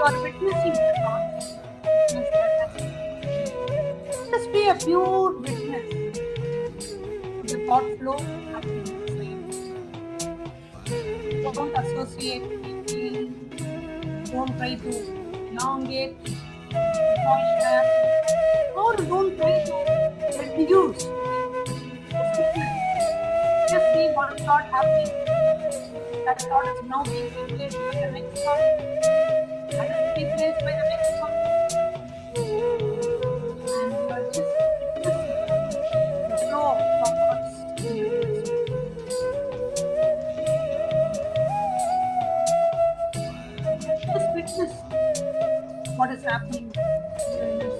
are witnessing the thoughts. Witness that happening. Just be a pure witness to the thought flow happening inside. Don't associate anything. Don't try to elongate the consciousness, or don't try to reduce. Just witness. Just see one thought happening. That thought is now being replaced by the next thought. That is replaced by the next thought. And you are just witnessing the flow of thoughts in your presence. Just witness what is happening during this.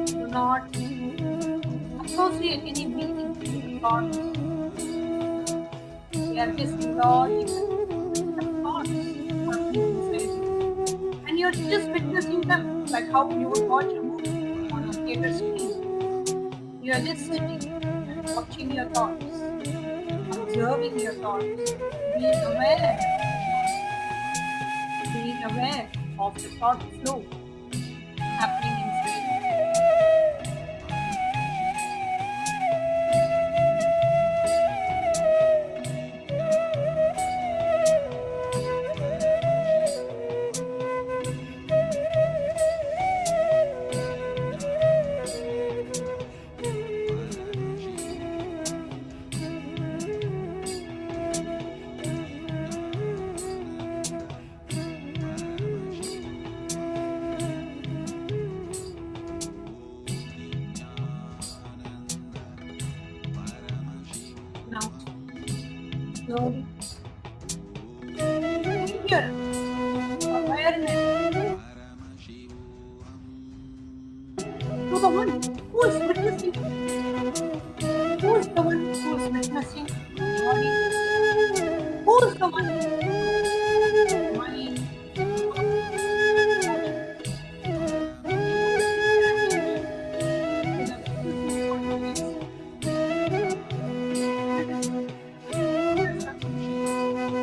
Do not associate any meaning to thoughts. We are just indulging the thoughts happening inside you. And you're just witnessing them like how you would watch a movie on a theater screen. You are just sitting and watching your thoughts, observing your thoughts, being aware of the thought flow happening inside you. Now, slowly, bring your awareness to the one who is witnessing. Who is the one who is witnessing the body? Who is the one who is the mind?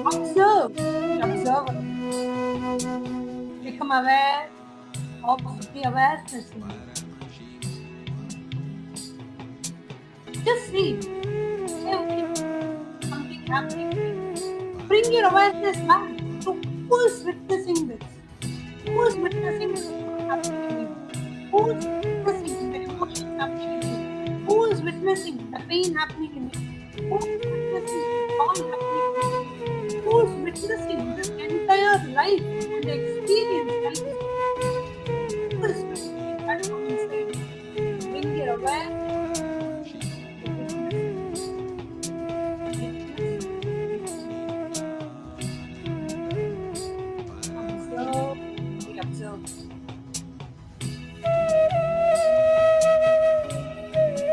Observe the observer. Become aware of the awareness in you. Just see everything, something happening. Bring your awareness back to who is witnessing this. Who is witnessing this happening in you? Who is witnessing the emotions happening in you? Who is witnessing the pain happening in you? Who is witnessing the joy happening in you? Who is witnessing this entire life and the experience life? Who is witnessing that from inside? Bring your awareness. Observe.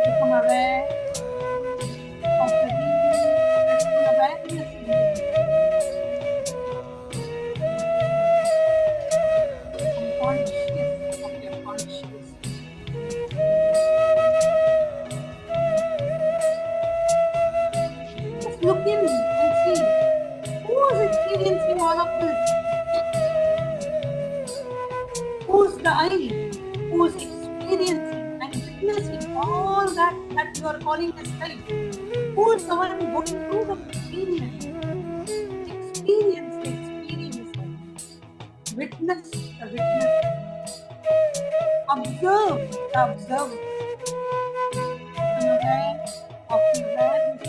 Become aware of the deep restful awareness in you. Conscious of your consciousness. Just look in and see who is experiencing all of this. Who is the I who is experiencing and witnessing all that you are calling as life? Who is the one going through the experience? Experience the experience. Witness the witness. Observe the observer. Become aware of the awareness.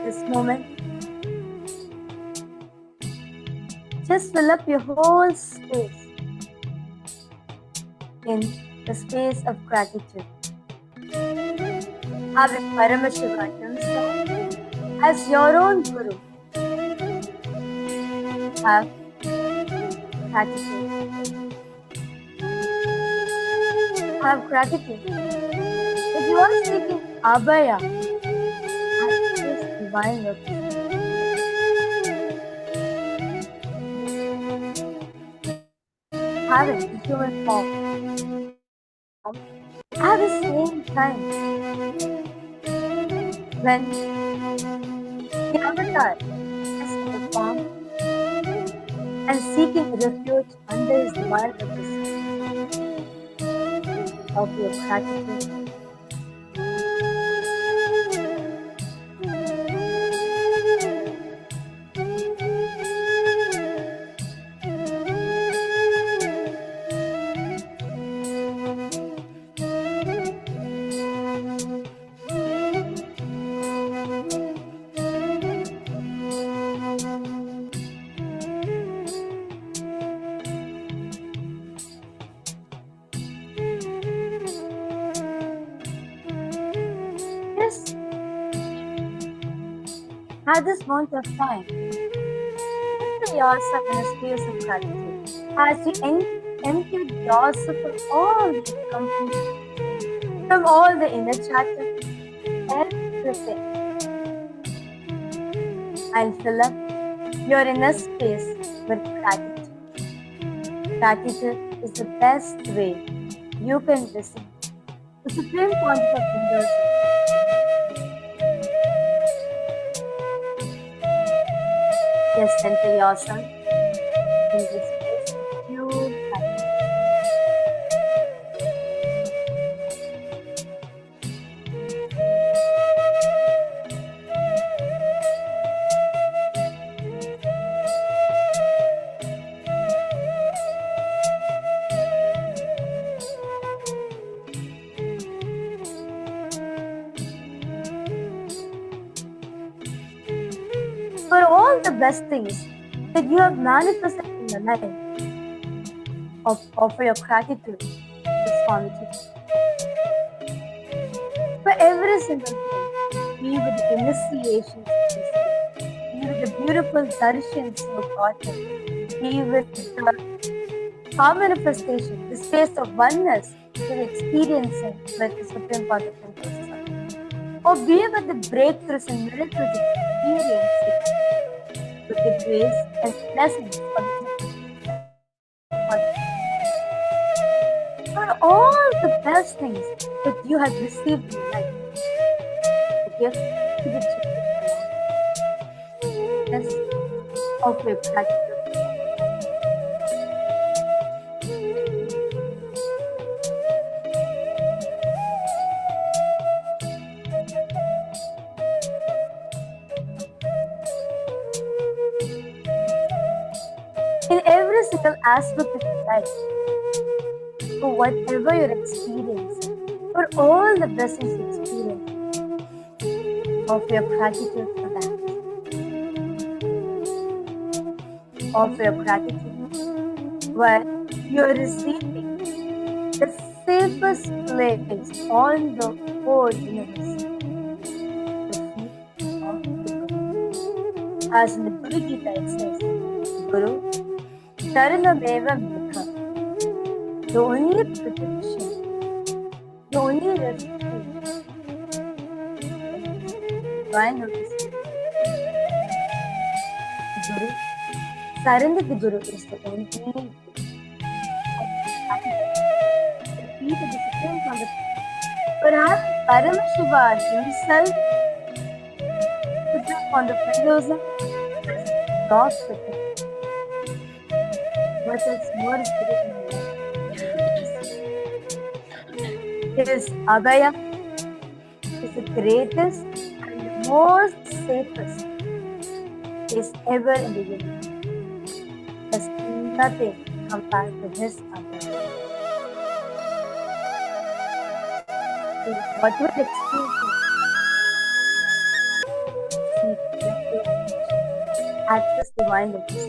This moment, just fill up your whole space in the space of gratitude. Having Paramashiva himself as your own Guru. Have gratitude. Have gratitude. If you are seeking Abhaya, have this divine representation. Having the human form at the same time when the avatar is in the form and seeking refuge under his divine representation of your gratitude. Just at this moment of time, enter yourself in a space of gratitude as you empty yourself from all the confusion, from all the inner chatter, everything. I'll fill up your inner space with gratitude. Gratitude is the best way you can receive the supreme concept of Hinduism. Just enter yourself in this space of pure gratitude. For all the best things that you have manifested in your life, offer your gratitude to Swamiji. For every single thing, be with the initiations you be with the beautiful darshans you gotten, be with the power manifestation, the space of oneness you're experiencing with the Supreme Concept of Hinduism, or be with the breakthroughs and miracles you're experiencing with the grace and blessings of the for all the best things that you have received in life, the gift to the children of your gratitude. In every single aspect of your life, for whatever you're experiencing, for all the blessings you experience, offer your gratitude for that. Offer your gratitude while you're receiving the safest place on the whole universe, the feet of the Guru. As in the Guru Gita it says, Guru, Sharanameva Mikha. The only protection, the only refuge, divine notice. Guru, surrender the Guru is the only the feet of the Supreme Concept. Perhaps Paramashiva himself, Supreme Concept of Hinduism, has lost the thing. What else more is there in life? His Abhaya is the greatest and the most safest is ever in the universe. There's nothing compared to his Abhaya. Whatever experience, seek access divine lotus.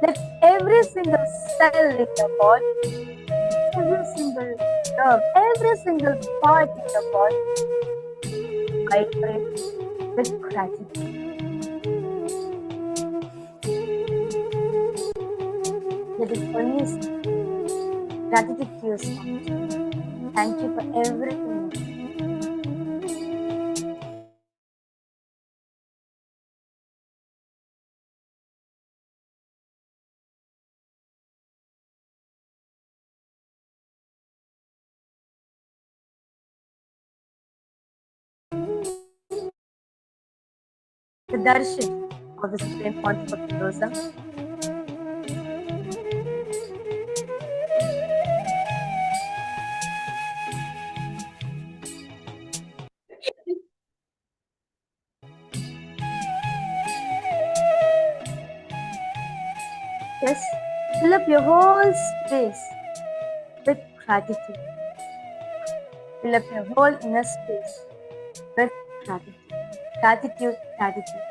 Let every single cell in your body, every single nerve, every single part in your body vibrate with gratitude. Let it release gratitude to your Swami. Thank you for everything. The darshan of the Supreme Pontiff of Hinduism. Yes, fill up your whole space with gratitude. Fill up your whole inner space with gratitude. Gratitude, gratitude.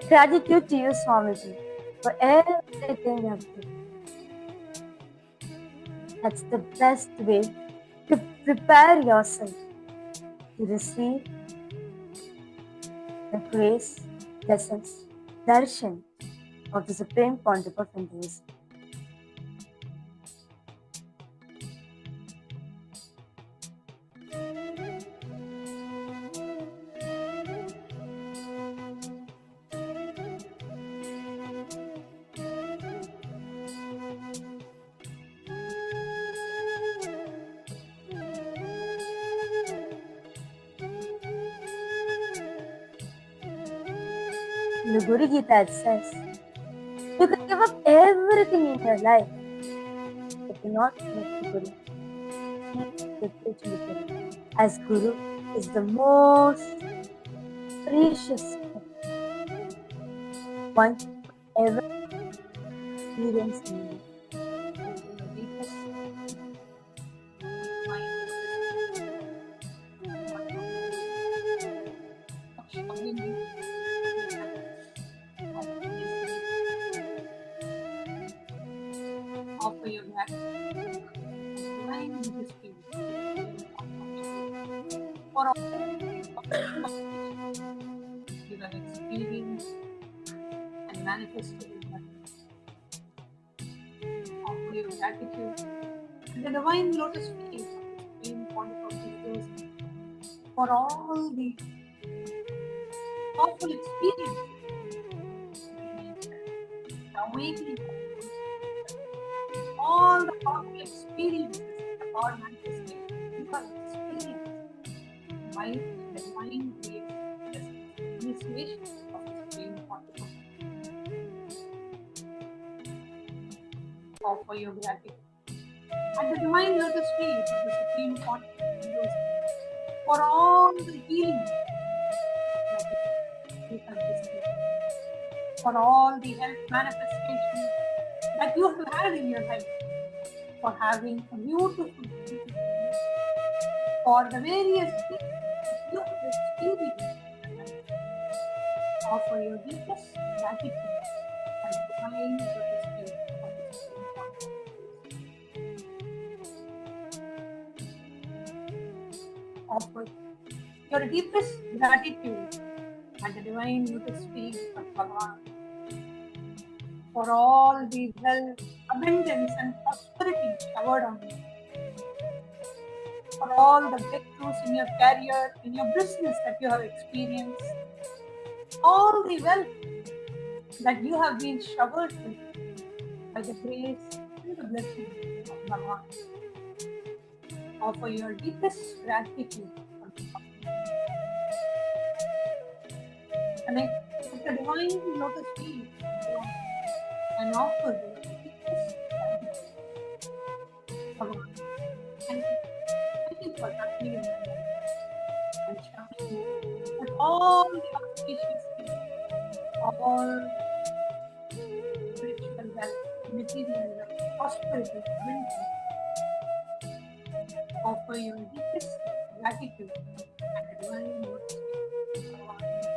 Gratitude to you, Swamiji, for everything you have done. That's the best way to prepare yourself to receive the grace, lessons, darshan of the Supreme Pontiff of Hinduism. In the Guru Gita it says, you can give up everything in your life, but do not make the Guru. Keep the bridge with the Guru, as Guru is the most precious thing one ever experienced in life. Offer your gratitude divine history for all you have experienced and manifested in life. Offer your gratitude to the divine lotus feet of the Supreme Pontiff of Hinduism for all the powerful experiences, the awakening, all the powerful experiences that God manifested you have experienced by the divine grace, initiation of the Supreme Pontiff. Offer your gratitude at the divine lotus feet of the Supreme Pontiff for all the healing that you have received, for all the health manifestations that you have had in your life, for having a beautiful life, for the various things that you have experienced. Offer your deepest gratitude at the divine lotus feet of the Supreme Pontiff. Offer your deepest gratitude at the divine lotus feet of Bhagavan for all the wealth, abundance, and prosperity showered on you, for all the breakthroughs in your career, in your business that you have experienced, all the wealth that you have been showered with by the grace and the blessing of Bhagavan. Offer your deepest gratitude for the connect with the divine lotus feet and offer your deepest gratitude. Bhagavan, thank you. Thank you for happening in my life and showering me with all the auspicious things, all spiritual wealth, material wealth, prosperity, abundance. Offer your deepest gratitude and a divine noticing Bhagavan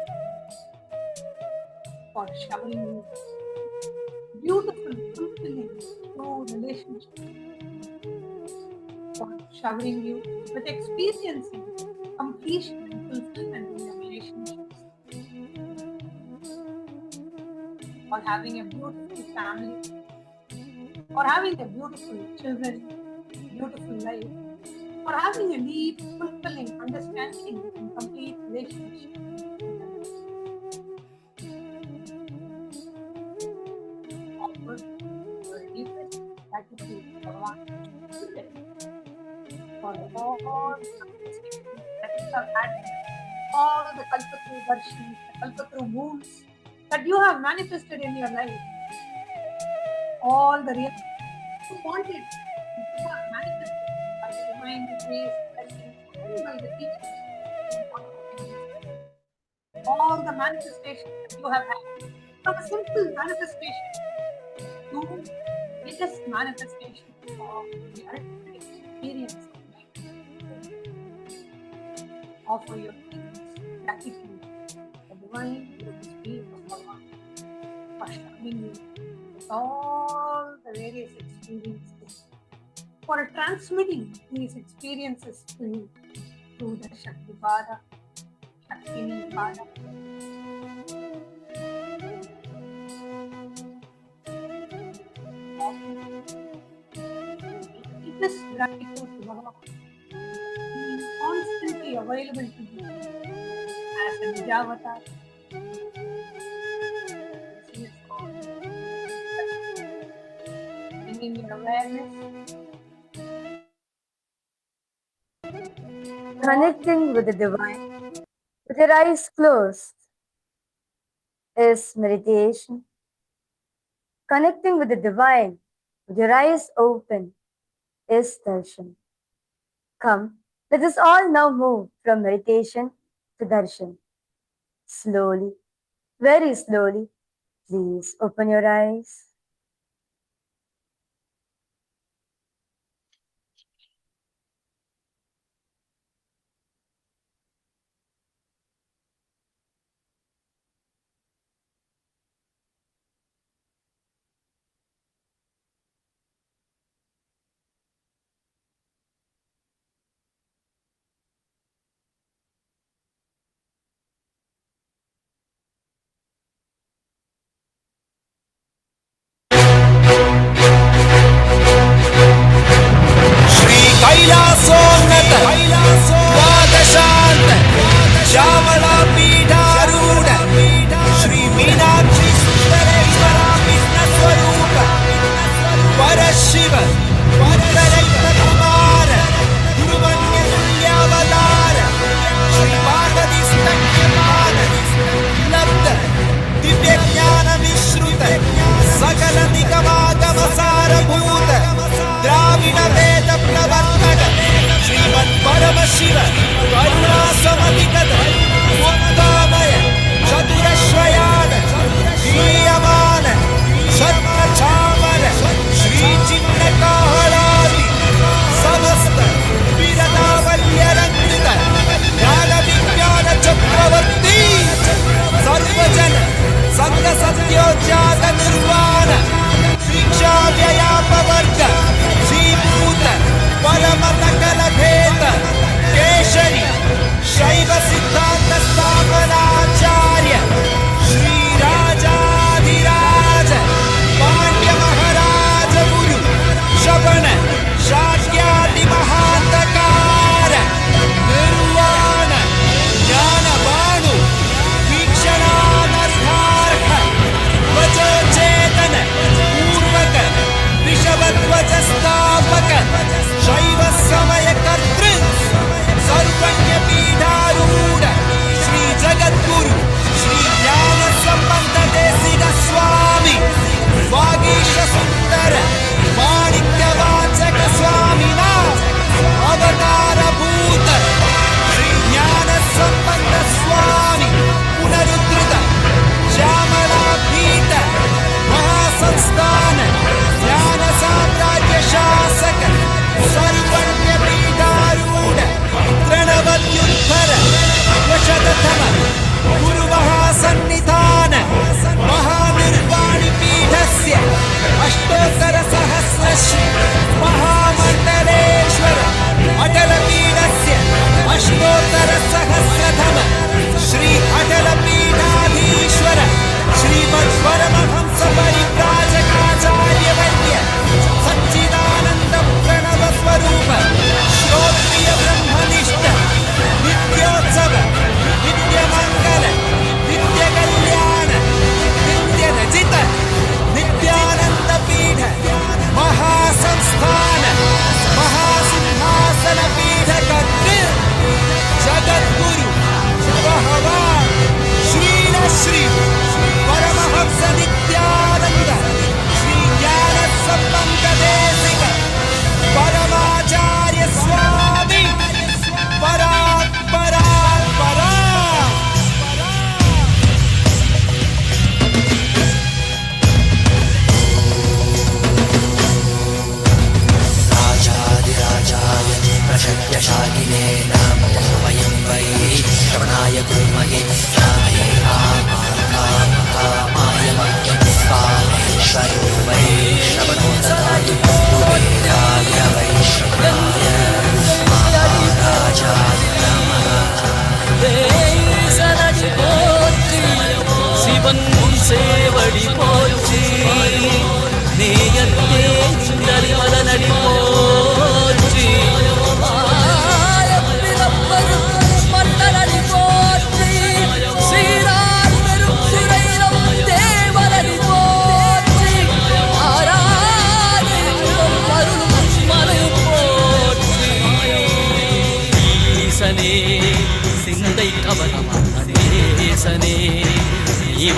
for showering you beautiful fulfilling through relationship, for showering you with experiencing completion and fulfillment in your relationships, for having a beautiful family, for having a beautiful children, beautiful life, for having a deep, fulfilling understanding and complete relationship with others. Offer your deepest gratitude, Bhagavan, today for all the manifestations that you have had, all the Kalpatru darshans, the Kalpatru moons that you have manifested in your life, all the real you wanted and you have manifested by the divine grace, blessings, and by the teachings and thought of Hinduism. All the manifestations that you have had, from a simple manifestation to the greatest manifestation of the ultimate experience of life. Offer your deepest gratitude to the divine lotus feet of Bhagavan for showering you with all the various experiences, for transmitting these experiences to you through the Shakti Pada, Shaktini Pada. Offer the deepest gratitude to Bhagavan, being constantly available to you as a Nijavatar, blessing us all, bringing your awareness to all Connecting with the divine with your eyes closed is meditation. Connecting with the divine with your eyes open is darshan. Come, let us all now move from meditation to darshan. Slowly, very slowly, please open your eyes.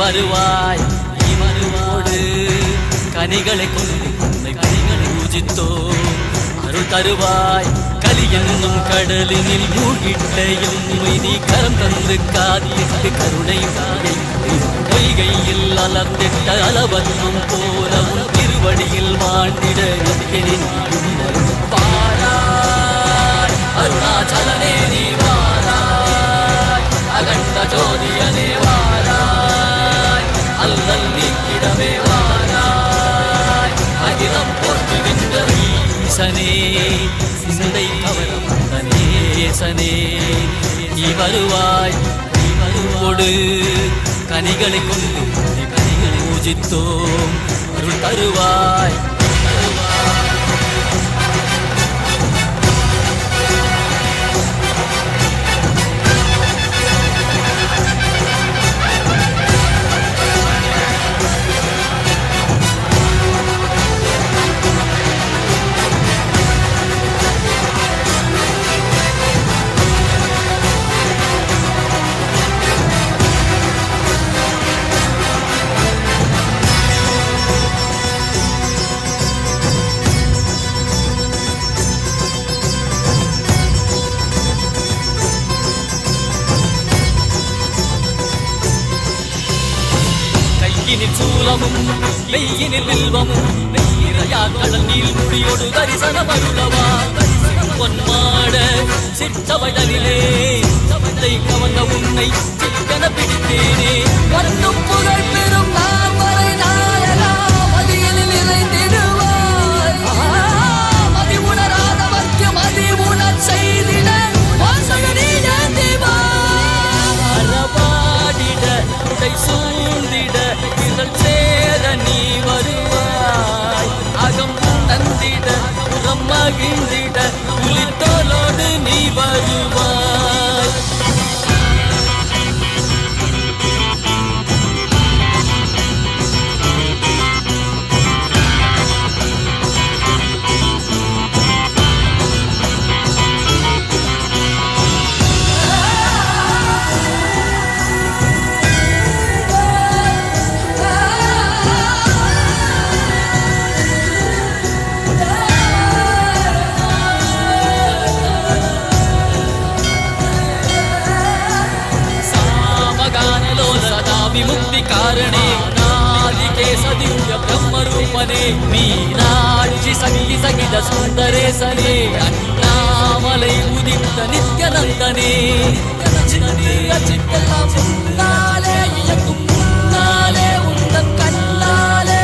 வருவாய் இவருவோடு கனிகளை கொண்டு உன்னை கனிகளை பூஜித்தோ அருள் தருவாய் கலி என்னும் கடலினில் மூழ்கிட்ட எம்மை நீ கரம் தந்து காதிட்டு கருணை பொய்கையில் அலர்ந்திட்ட அளவன்மம் போல உன் திருவடியில் வாழ்ந்திட பாராய் அருணாச்சலனே நீ வாராய் அகண்ட ஜோதியனே வாராய் அல்லல் நீக்கிடமே வாராய் அகிலம் போற்றுகின்ற ஈசனே சிந்தை கவர வந்தனேசனே நீ வருவாய் இவருவோடு கனிகளை கொண்டு கனிகளை பூஜித்தோம் அருள் தருவாய் சூலமும் வெயினில் வில்வமும் வெயிரையாக்களல் நீள் முடியோடு தரிசனம் அருளவா பொன்மாட சிற்றவைதனிலே சபத்தை கவர்ந்த உன்னை சிக்கன பிடித்தேனே வந்தும் புகழ் பெறும் நாவரை நாயகா மதியில் நிறைந்திடுவாய் மதி உணராதவர்க்கு மதி உணர் செய்திட வாசகனே அறவாடிட உடை சூழ்ந்திட சேர நீ வருவாய் அகம் தந்திட புறம் மகிழ்ந்திட புலித்தோலோடு நீ வருவாய் विमुक्ति कारणे नादिकेशदिव्य ब्रह्मरूपने मीनाक्षि सखि सहित सुन्दरेशने अण्णामलै उदित नित्यनन्दने चिन्नाले इयक्कुम् मुन्नाले उन्दन् कन्नाले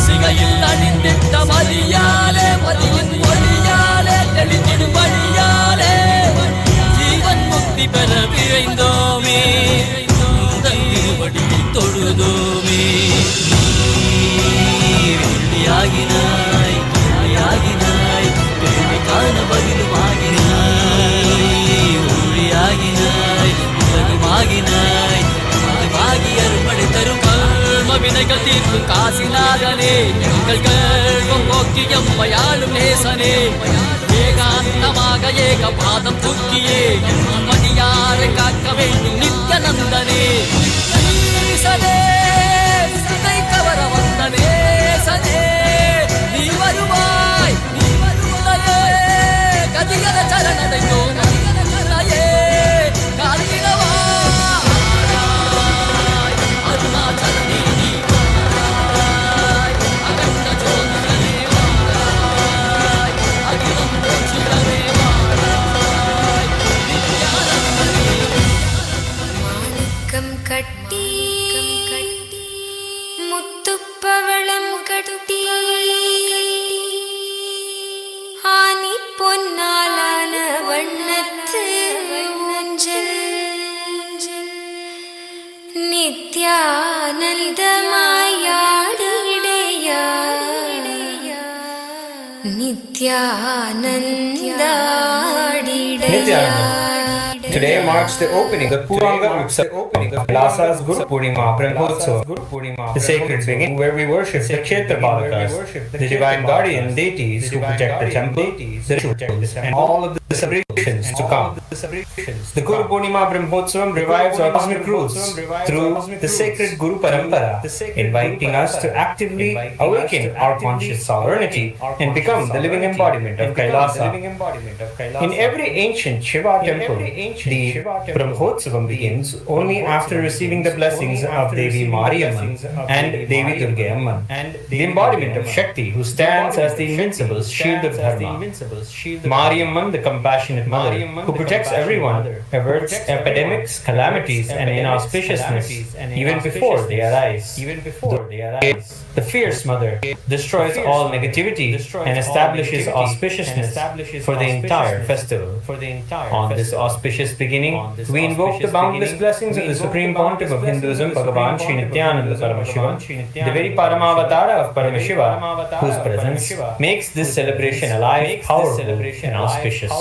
सिगैयिल अणिन्दिट्ट मदियाले मदियिन् वळियाले तेळिञ्सिडुम वळियाले जीवन मुक्ति पेर विरैन्दोमे தொழுதோமே வெள்ளியாகினாய் கிளியாகினாய் கேள்வி காண பதிலுமாகினாய் ஒளியாகினாய் உலகமாகினாய் ஆகி அருள்மழை தரும் கல்ம வினைகள் தீர்க்கும் காசிநாதனே எங்கள் கல்வம் போக்கி எம்மையாளும் நேசனே ஏகாந்தமாக ஏக பாதம் தூக்கியே மதியாரை காக்க வேண்டும் நித்யநந்தனே சனே சிந்தை கவர வந்தனே சனே நீ வருவாய் நீ வருவாயே கதிகர சரணடைந்தோ கதிகரே கார்த்திகவா அருணாச்சலனே நீ வாராய் அகண்ட ஜோதியனே வாராய் அகிலம் போற்றுகிறே வாராய் நித்யானந்தனே மாணிக்கம் கட்டி முத்துப்பவளம் கட்டி ஆனி பொன்னாலான வண்ணத்து ஊஞ்சல் நித்யானந்தமாயாடிடையா நித்யானந்தாடிடையா. Today marks the opening of the Puranga Utsav. KAILASA's Guru Purnima Brahmotsav, the sacred beginning where we worship the Kshetrapalakas, the divine guardian deities who protect the temple, the rituals, and all of the celebrations to come. The Guru Purnima Brahmotsavam revives our cosmic roots through the sacred Guru Parampara, inviting us to actively awaken our conscious sovereignty and become the living embodiment of KAILASA. In every ancient Shiva temple, the Brahmotsavam begins only after receiving the blessings of Devi Mariamman and Devi Durgayamman, the embodiment of Shakti who stands as the invincible shield of Dharma. Mariamman, the compassionate mother, who protects everyone, averts epidemics, calamities, and inauspiciousness even before they arise. The fierce mother destroys all negativity and establishes auspiciousness for the entire festival. On this auspicious beginning, we invoke the boundless blessings of the Supreme Pontiff of Hinduism, Bhagavan Sri Nithyananda Paramashivam, the very Paramavatara of Paramashiva, whose presence makes this celebration alive, powerful, and auspicious.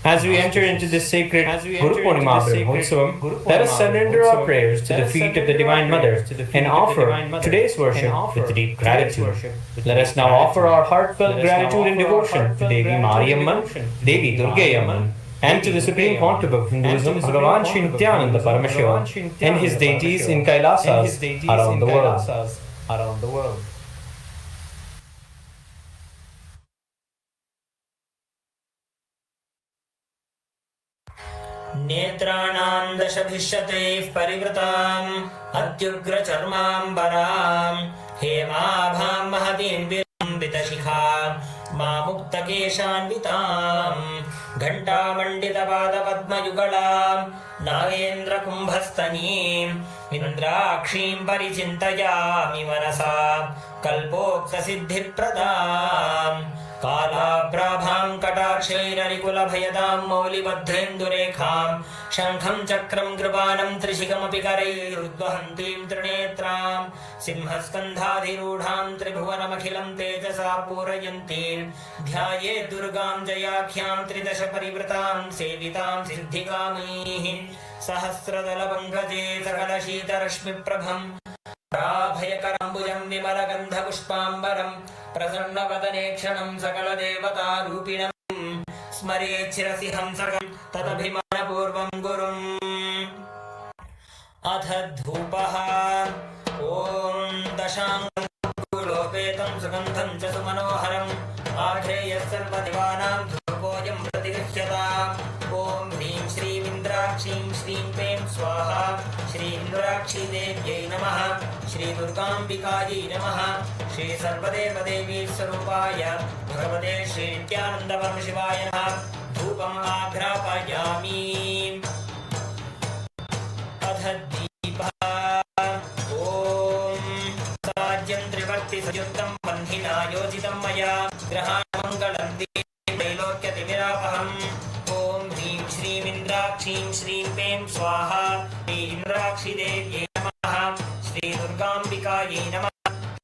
As we enter into this sacred Guru Purnima Brahmotsavam, let us surrender our prayers to the feet of the Divine Mother and offer today's worship with deep gratitude. Let us now offer our heartfelt gratitude and devotion to Devi Mariamman, Devi Durgayamman, and to the Supreme Pontiff of Hinduism, Bhagavan Sri Nithyananda Paramashivam, and his deities in KAILASAs around the world. नेत्राणां दशभिष्यतैः परिवृताम् अत्युग्रचर्माम्बराम् हेमाभां महतीं विलम्बितशिखाम् मामुक्तकेशान्विताम् घण्टामण्डितपादपद्मयुगलाम् नागेन्द्रकुम्भस्तनीम् इन्द्राक्षीं परिचिन्तयामि मनसा कल्पोक्तसिद्धिप्रदाम् कालाभ्राभां कटाक्षैररिकुलभयदां मौलिबद्धेन्दुरेखां शङ्खं चक्रं कृपानं त्रिशिखमपि करैरुद्वहन्तीं त्रिनेत्रां सिंहस्कन्धाधिरूढां त्रिभुवनमखिलं तेजसा पूरयन्तीं ध्यायेत् दुर्गां जयाख्यां त्रिदश परिवृतां सेवितां सिद्धिकामैः सहस्रदलपङ्कजे सकलशीतरश्मिप्रभम् प्राभयकरम्बुजं विमलगन्धपुष्पाम्बरं प्रसन्नवदने क्षणं सकलदेवतारूपिणं स्मरेच्छिरसि हंसकं तदभिमानपूर्वं गुरुम् अथ धूपः ॐ दशाङ्गुलोपेतं सुगन्धं च सुमनोहरम् आढ्रेयः सर्वदेवानां धूपोऽयं प्रतिगृह्यताम् ॐ ह्रीं श्रीमिन्द्राक्षीं श्रीं क्लीं स्वाहा श्रीइन्द्राक्षी देव्यै नमः श्रीदुर्गाम्बिकायै नमः श्री सर्वदेवदेवी स्वरूपाय भगवते श्री नित्यानन्द परमशिवाय नमः धूपम् आघ्रापयामि अथ दीपः ॐ साज्यं त्रिवर्तिसयुक्तं बन्धिना योजितं मया ग्रहाणमङ्गलं त्रैलोक्यतिमिरापहम् ॐ ह्रीं श्रीमिन्द्राक्षीं श्रीं क्लीं स्वाहा श्री इन्द्राक्षी देव्यै नमः श्री दुर्गाम्बिकायै नमः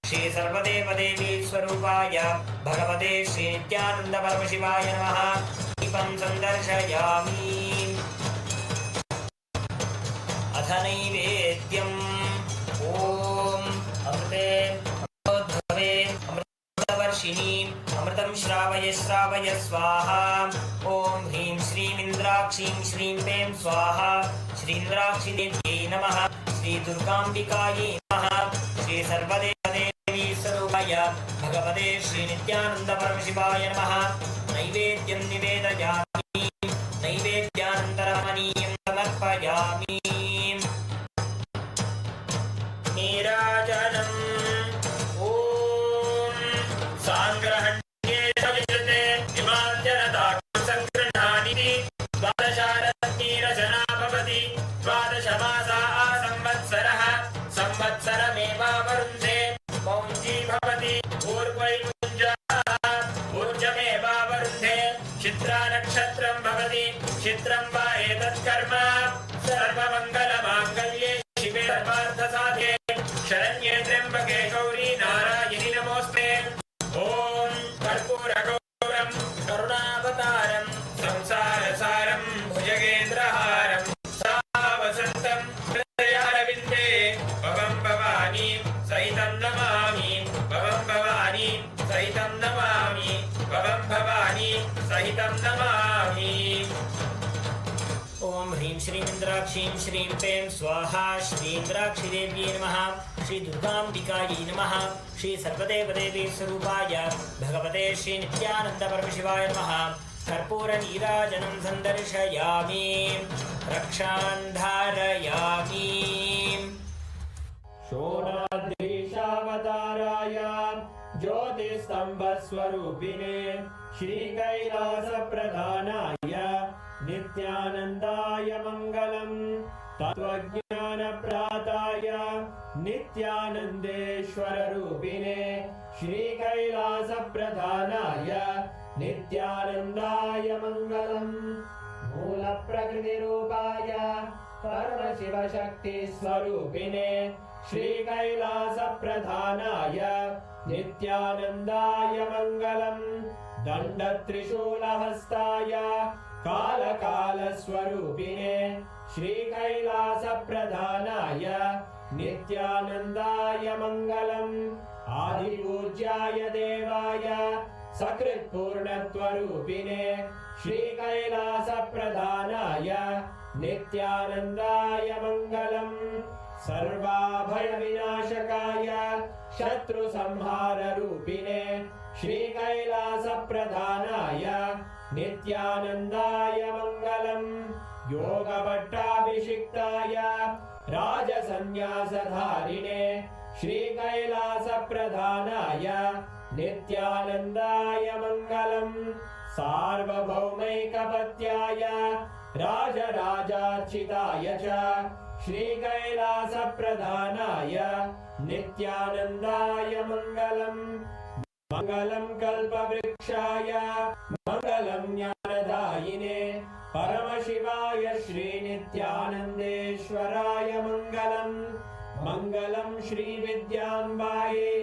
श्री सर्वदेवदेवी स्वरूपाय भगवते श्री नित्यानन्द परमशिवाय नमः दीपं सन्दर्शयामि अथ नैवेद्यम् ॐ अमृते अमृतोद्भवे अमृतवर्षिणीम् अमृतं श्रावय श्रावय स्वाहा ॐ ह्रीं श्रीमिन्द्राक्षीं श्रीं क्लीं स्वाहा श्रीन्द्राक्षी देव्यै नमः श्री दुर्गाम्बिकायै नमः श्री सर्वदेवदेवी स्वरूपाय भगवते श्री नित्यानन्द परमशिवाय नमः नैवेद्यं निवेदयामि नैवेद्यानन्तरमनीयं समर्पयामि नीराजनम् ॐ साङ्ग्रहण्ये सवितृते हिमाचलदाक्षं सङ्गृह्णानि द्वादशारत्नीरचना भवति द्वादशमासाः संवत्सरः संवत्सरमेवावरुन्धे पौञ्जी भवति ऊर्ध्वैमुञ्जाः ऊर्जमेवावरुन्धे चित्रा नक्षत्रं भवति चित्रं वा एतत्कर्म सर्वमङ्गलमाङ्गल्ये शिवे सर्वार्थसाधे शरण्ये त्र्यम्बके गौरी नारायणि नमोऽस्ते ॐ कर्पूरगौरं करुणावतारं संसारसारं भुजगेन्द्रहारं सा वसन्तं हृदयार सहितं नमामि। ओम ह्रीं श्रीं इंद्राक्षीं श्रीं पें स्वाहा श्री इंद्राक्षीदेव्यै नमः। श्री दुर्गाम्बिकायै नमः। श्री सर्वदेवदेवी स्वरूपाय भगवते श्री नित्यानंद परमशिवाय नमः। कर्पूर नीराजनं सन्दर्शयामि रक्षान् धारयामि। शोणाद्रीशावताराय ज्योतिस्तम्भस्वरूपिणे श्रीकैलासप्रधानाय नित्यानन्दाय मङ्गलम्। तत्त्वज्ञानप्रदाताय नित्यानन्देश्वररूपिणे श्रीकैलासप्रधानाय नित्यानन्दाय मङ्गलम्। मूलप्रकृतिरूपाय परमशिवशक्तिस्वरूपिणे श्रीकैलासप्रधानाय नित्यानन्दाय मङ्गलम्। दण्डत्रिशूलहस्ताय कालकालस्वरूपिणे श्रीकैलासप्रधानाय नित्यानन्दाय मङ्गलम्। आदिपूज्याय देवाय सकृत्पूर्णत्वरूपिणे श्रीकैलासप्रधानाय नित्यानन्दाय मङ्गलम्। सर्वाभयविनाशकाय शत्रुसंहाररूपिणे श्रीकैलासप्रधानाय नित्यानन्दाय मङ्गलम्। योगपट्टाभिषिक्ताय राजसन्न्यासधारिणे श्रीकैलासप्रधानाय नित्यानन्दाय मङ्गलम्। सार्वभौमैकपत्याय राजराजार्चिताय च श्रीकैलासप्रधानाय नित्यानन्दाय मङ्गलम्। मङ्गलं कल्पवृक्षाय मङ्गलं ज्ञानदायिने परमशिवाय श्रीनित्यानन्देश्वराय मङ्गलम्। मङ्गलं श्रीविद्याम्बायै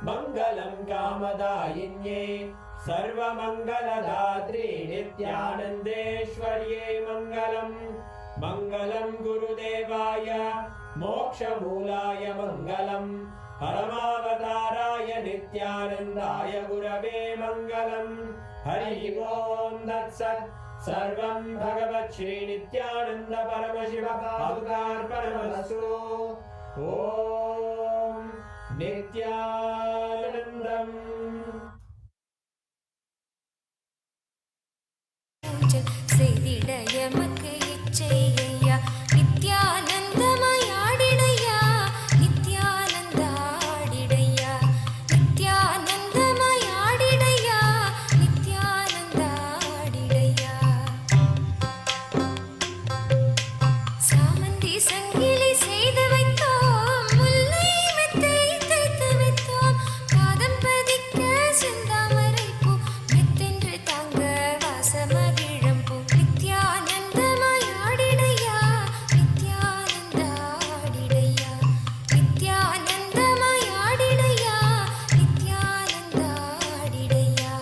मङ्गलं कामदायिन्यै सर्वमङ्गलदात्रे नित्यानन्देश्वर्यै मङ्गलम्। मङ्गलं गुरुदेवाय मोक्षमूलाय मङ्गलम्। परमावताराय नित्यानन्दाय गुरवे मङ्गलम्। हरि ओम् तत्सत्। सर्वं भगवत् श्री नित्यानन्द परमशिव पादुकार्पणमस्तु। ओम नित्यानन्दम्। செய்திட எமக்கு இச்சையா நித்யானந்தமயாடிடையா நித்யானந்தாடிடையா நித்யானந்தமயாடிடையா நித்யானந்தாடிடையா. சாமந்தி சங்கிலி செய்து வைத்தோம் முல்லை மெத்தை தைத்து வைத்தோம் பாதம் பதிக்க செந்தாமரை பூ மெத்தென்று தாங்க வாசமகிழம் பூ. நித்யானந்தமயாடிடையா நித்யானந்தாடிடையா நித்யானந்தமயாடிடையா நித்யானந்தாடிடையா.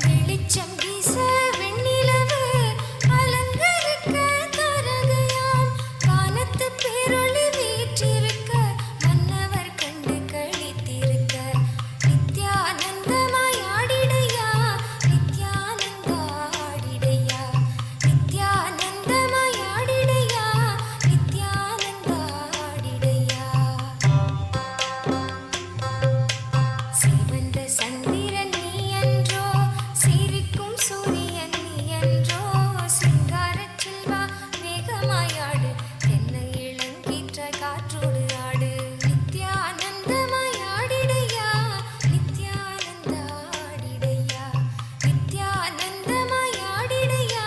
வெளிச்சம் வீச வெண்ணிலவு அலங்கரிக்க தாரகையாம் வானத்து பேரொளி வீற்றிருக்க மன்னவர் கண்டு களித்திருக்க. நித்யானந்தமயாடிடையா நித்யானந்தாடிடையா நித்யானந்தமயாடிடையா நித்யானந்தாடிடையா. சிவந்த சந்திரன் நீ என்றோ சிரிக்கும் சூரியன் நீ என்றோ சிங்காரச் செல்வா வேகமாயாடு தென்னை இளங்கீற்ற காற்றோடு ஆடு. நித்யானந்தமயாடிடையா நித்யானந்தாடிடையா நித்யானந்தமயாடிடையா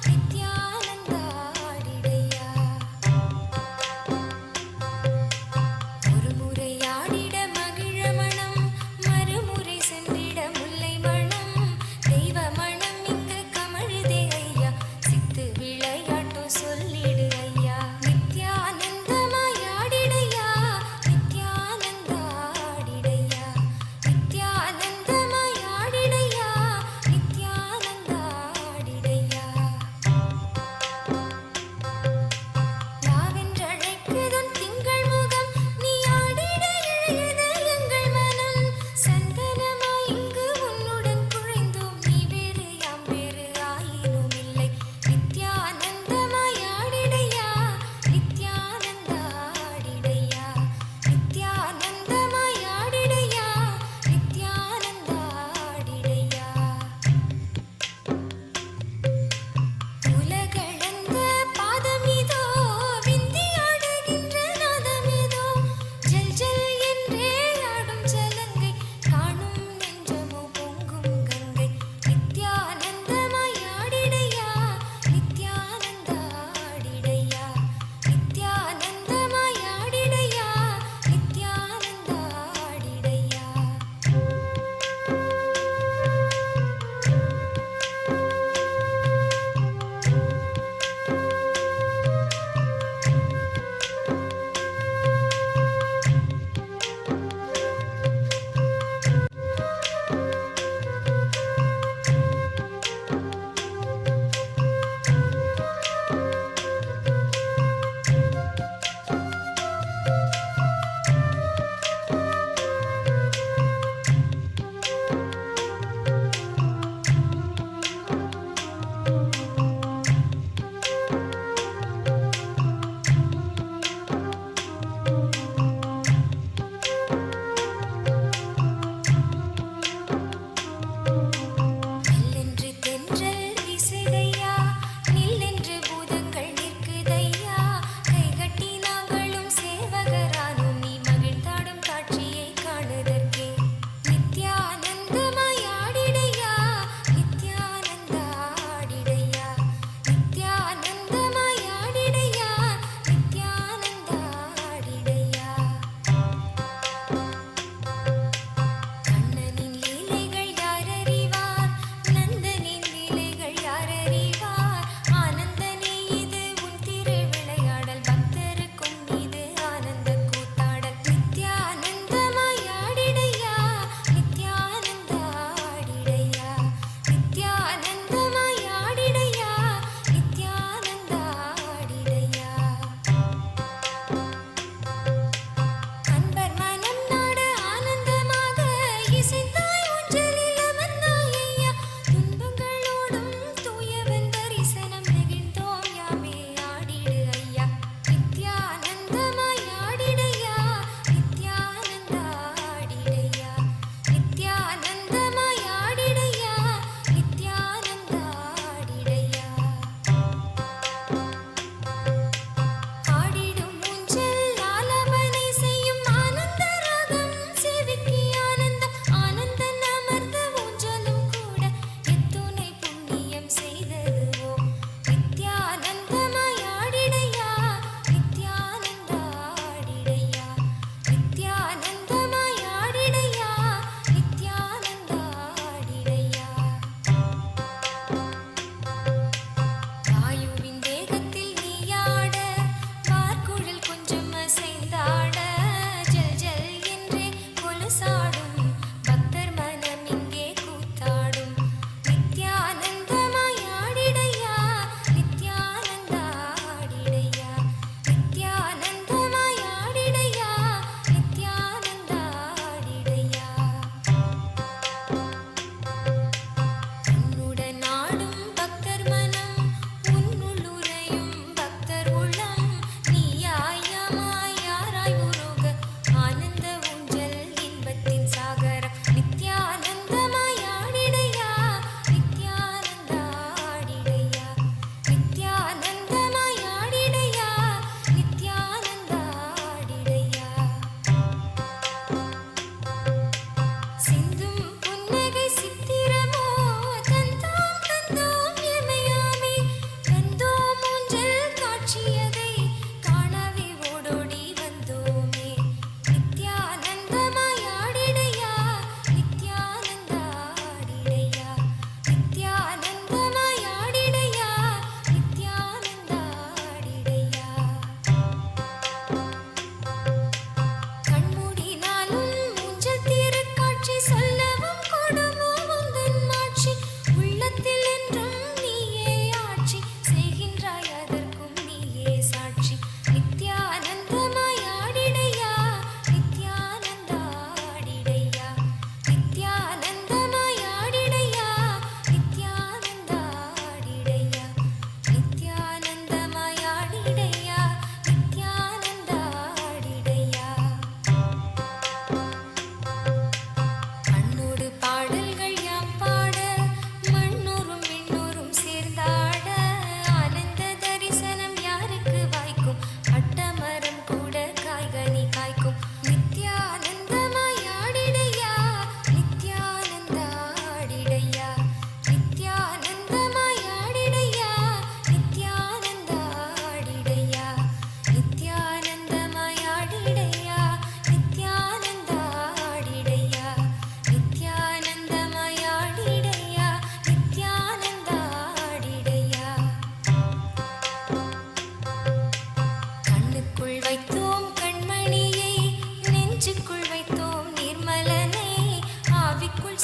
நித்யானந்தாடிடையா. ஒரு முறை ஆடிட மகிழ மனம் மறுமுறை சென்றிட முல்லை மனம் தெய்வ மனம் இங்கு கமழுதே ஐயா சித்து விளையாட்டு சொல்லிடு ஐயா. நித்யானந்தமயாடிடையா நித்யானந்தாடிடையா நித்யானந்தமயாடிடையா நித்யானந்தாடிடையா. நாவென்றழைக்குதுன் திங்கள் முகம் நீ ஆடிட இழையது எங்கள் மனம் சந்தனமாய் இங்கு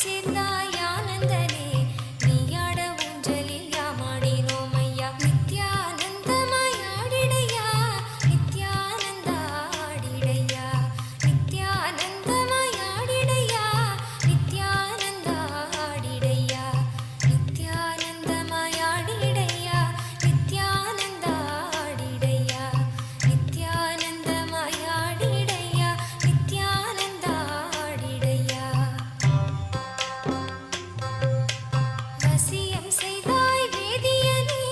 சேர்ந்தாய் ஆனந்தனே நீயாட ஊஞ்சலில் யாமாடினோம் ஐயா நித்யானந்தமாய் ஆடிடையா நித்யானந்தா ஆடிடையா நித்யானந்தமாய் ஆடிடையா நித்யானந்தா ஆடிடையா நித்யானந்தமாய் ஆடிடையா நித்யானந்தா ஆடிடையா நித்யானந்தமாய் ஆடிடையா நித்யானந்தா ஆடிடையா வசியம் செய்தாய் வேதியனே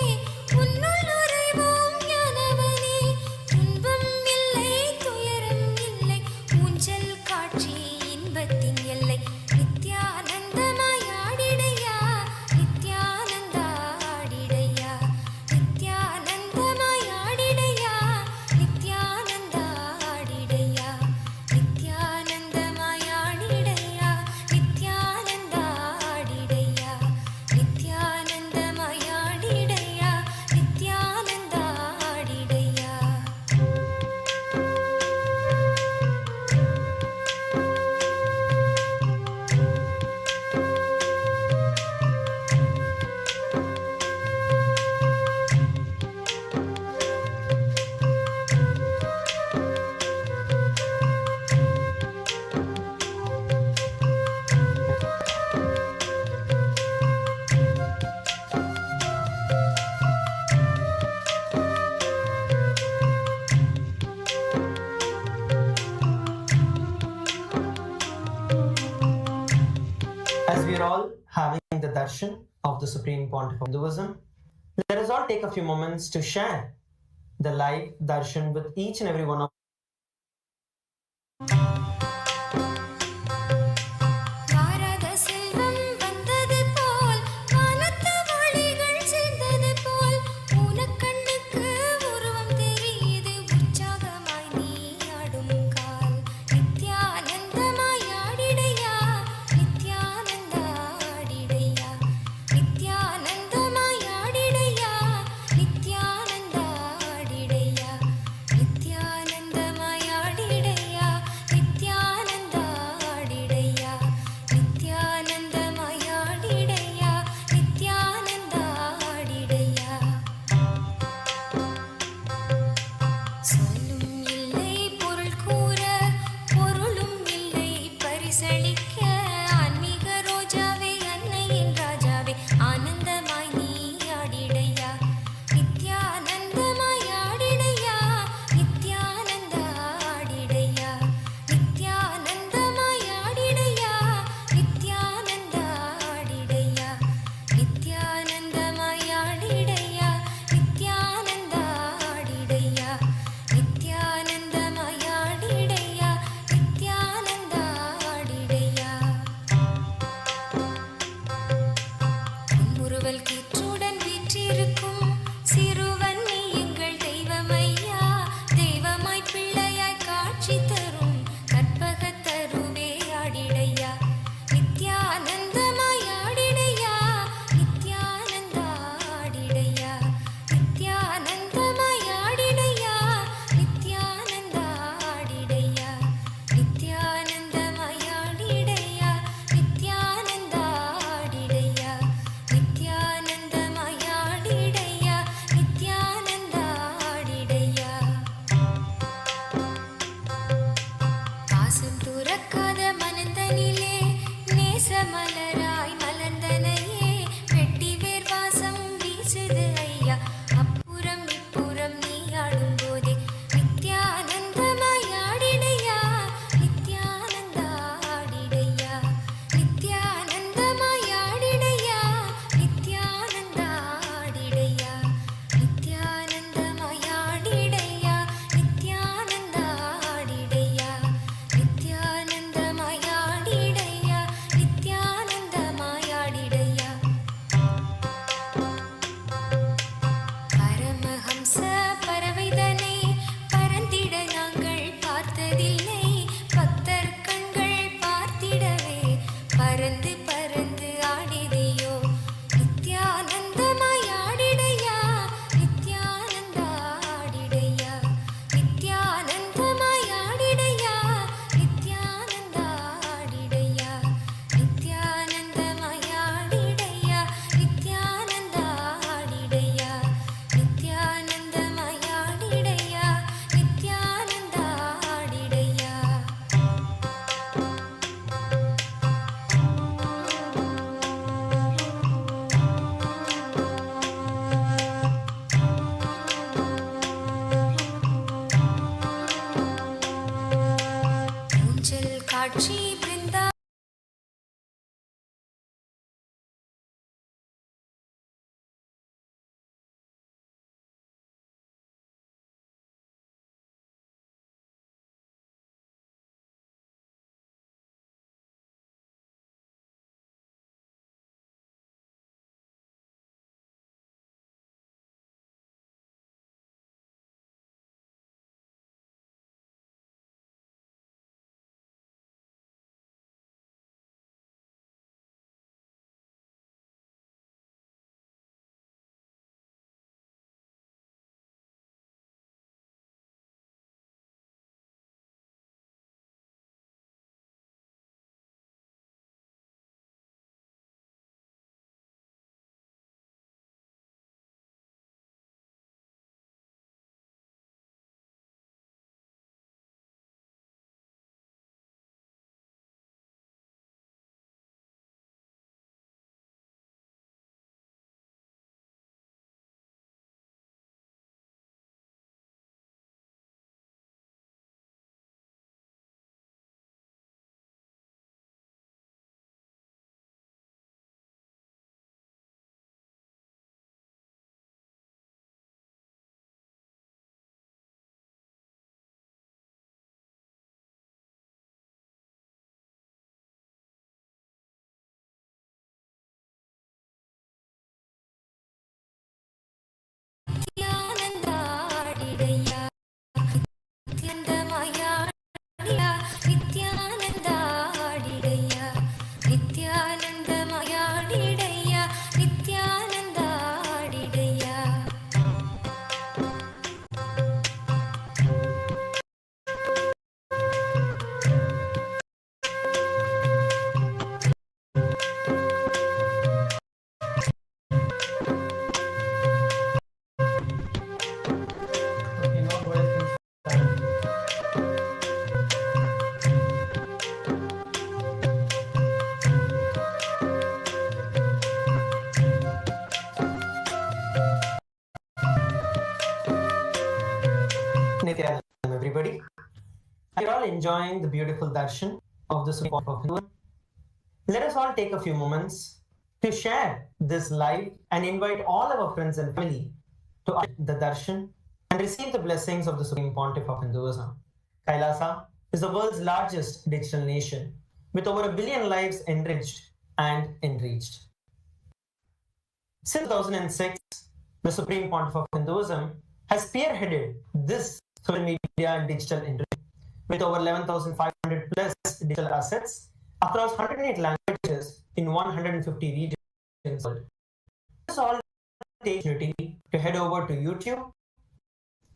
உன்னுள் உறைவோம் ஞானவனே துன்பம் இல்லை துயரம் இல்லை ஊஞ்சல் காட்சி இன்பத்தின் எல்லை நித்யானந்தமாய் ஆடிடையா Nithyananda ஆடிடையா நித்யானந்தமாய் ஆடிடையா Nithyananda ஆடிடையா நித்யானந்தமாய் ஆடிடையா Nithyananda ஆடிடையா நித்யானந்தமாய் ஆடிடையா Nithyananda ஆடிடையா As we are all having the darshan of the Supreme Pontiff of Hinduism, let us all take a few moments to share the live darshan with each and every one of வாராத செல்வம் வந்தது போல் வானத்து ஒளிகள் சேர்ந்தது போல் ஊனக்கண்ணுக்கு உருவம் தெரியுது உற்சாகமாய் நீ ஆடும் கால் நித்யானந்தமாய் ஆடிடையா நித்யானந்தா ஆடிடையா நித்யானந்தமாய் ஆடிடையா நித்யானந்தா ஆடிடையா நித்யானந்தமாய் ஆடிடையா நித்யானந்தா ஆடிடையா நித்யானந்தமாய் ஆடிடையா நித்யானந்தா ஆடிடையா சொல்லும் இல்லை பொருள் கூற பொருளும் இல்லை பரிசளிக்க ஆன்மீக ரோஜாவே அன்னையின் ராஜாவே ஆனந்தமாய் நீ ஆடிடையா நித்யானந்தமாய் ஆடிடையா நித்யானந்தா ஆடிடையா நித்யானந்தமாய் ஆடிடையா நித்யானந்தா ஆடிடையா நித்யானந்தமாய் ஆடிடையா நித்யானந்தா ஆடிடையா நித்யானந்தமாய் ஆடிடையா நித்யானந்தா ஆடிடையா முறுவல் கீற்றுடன் வீற்றிருக்கும் சிறுவன் நீ எங்கள் தெய்வமையா தெய்வமாய் பிள்ளையாய் காட்சி தரும் கற்பகத் தருவே ஆடிடையா நித்யானந்தமாய் ஆடிடையா நித்யானந்தா ஆடிடையா நித்யானந்தமாய் ஆடிடையா நித்யானந்தா ஆடிடையா நித்யானந்தமாய் ஆடிடையா நித்யானந்தா ஆடிடையா நித்யானந்தமாய் ஆடிடையா நித்யானந்தா ஆடிடையா வாசம் துறக்காத மனந்தனிலே நேச மலராய் மலர்ந்தனையே வெட்டி வேர் வாசம் வீசுது ஐயா அப்புறம் இப்புறம் நீ ஆடும் போதே நித்யானந்தமாய் ஆடிடையா நித்யானந்தா ஆடிடையா நித்யானந்தமாய் ஆடிடையா நித்யானந்தா ஆடிடையா நித்யானந்தமாய் ஆடிடையா நித்யானந்தா ஆடிடையா நித்யானந்தமாய் ஆடிடையா நித்யானந்தமாய் ஆடிடையா பரமஹம்ச பறவைதனை பறந்திட நாங்கள் பார்த்ததில்லை பக்தர் கண்கள் பார்த்திடவே பறந்து பறந்து ஆடிதையோ நித்யானந்தமாய் ஆடிடையா Nithyananda ஆடிடையா நித்யானந்தமாய் ஆடிடையா Nithyananda ஆடிடையா நித்யானந்தமாய் all enjoying the beautiful darshan of the Supreme Pontiff of Hinduism, let us all take a few moments to share this live and invite all our friends and family to the darshan and receive the blessings of the Supreme Pontiff of Hinduism. KAILASA is the world's largest digital nation with over 1 billion lives enriched and enriched. Since 2006, the Supreme Pontiff of Hinduism has spearheaded this social media and digital enrichment with over 11,500 plus digital assets across 108 languages in 150 regions. This all takes opportunity to head over to YouTube,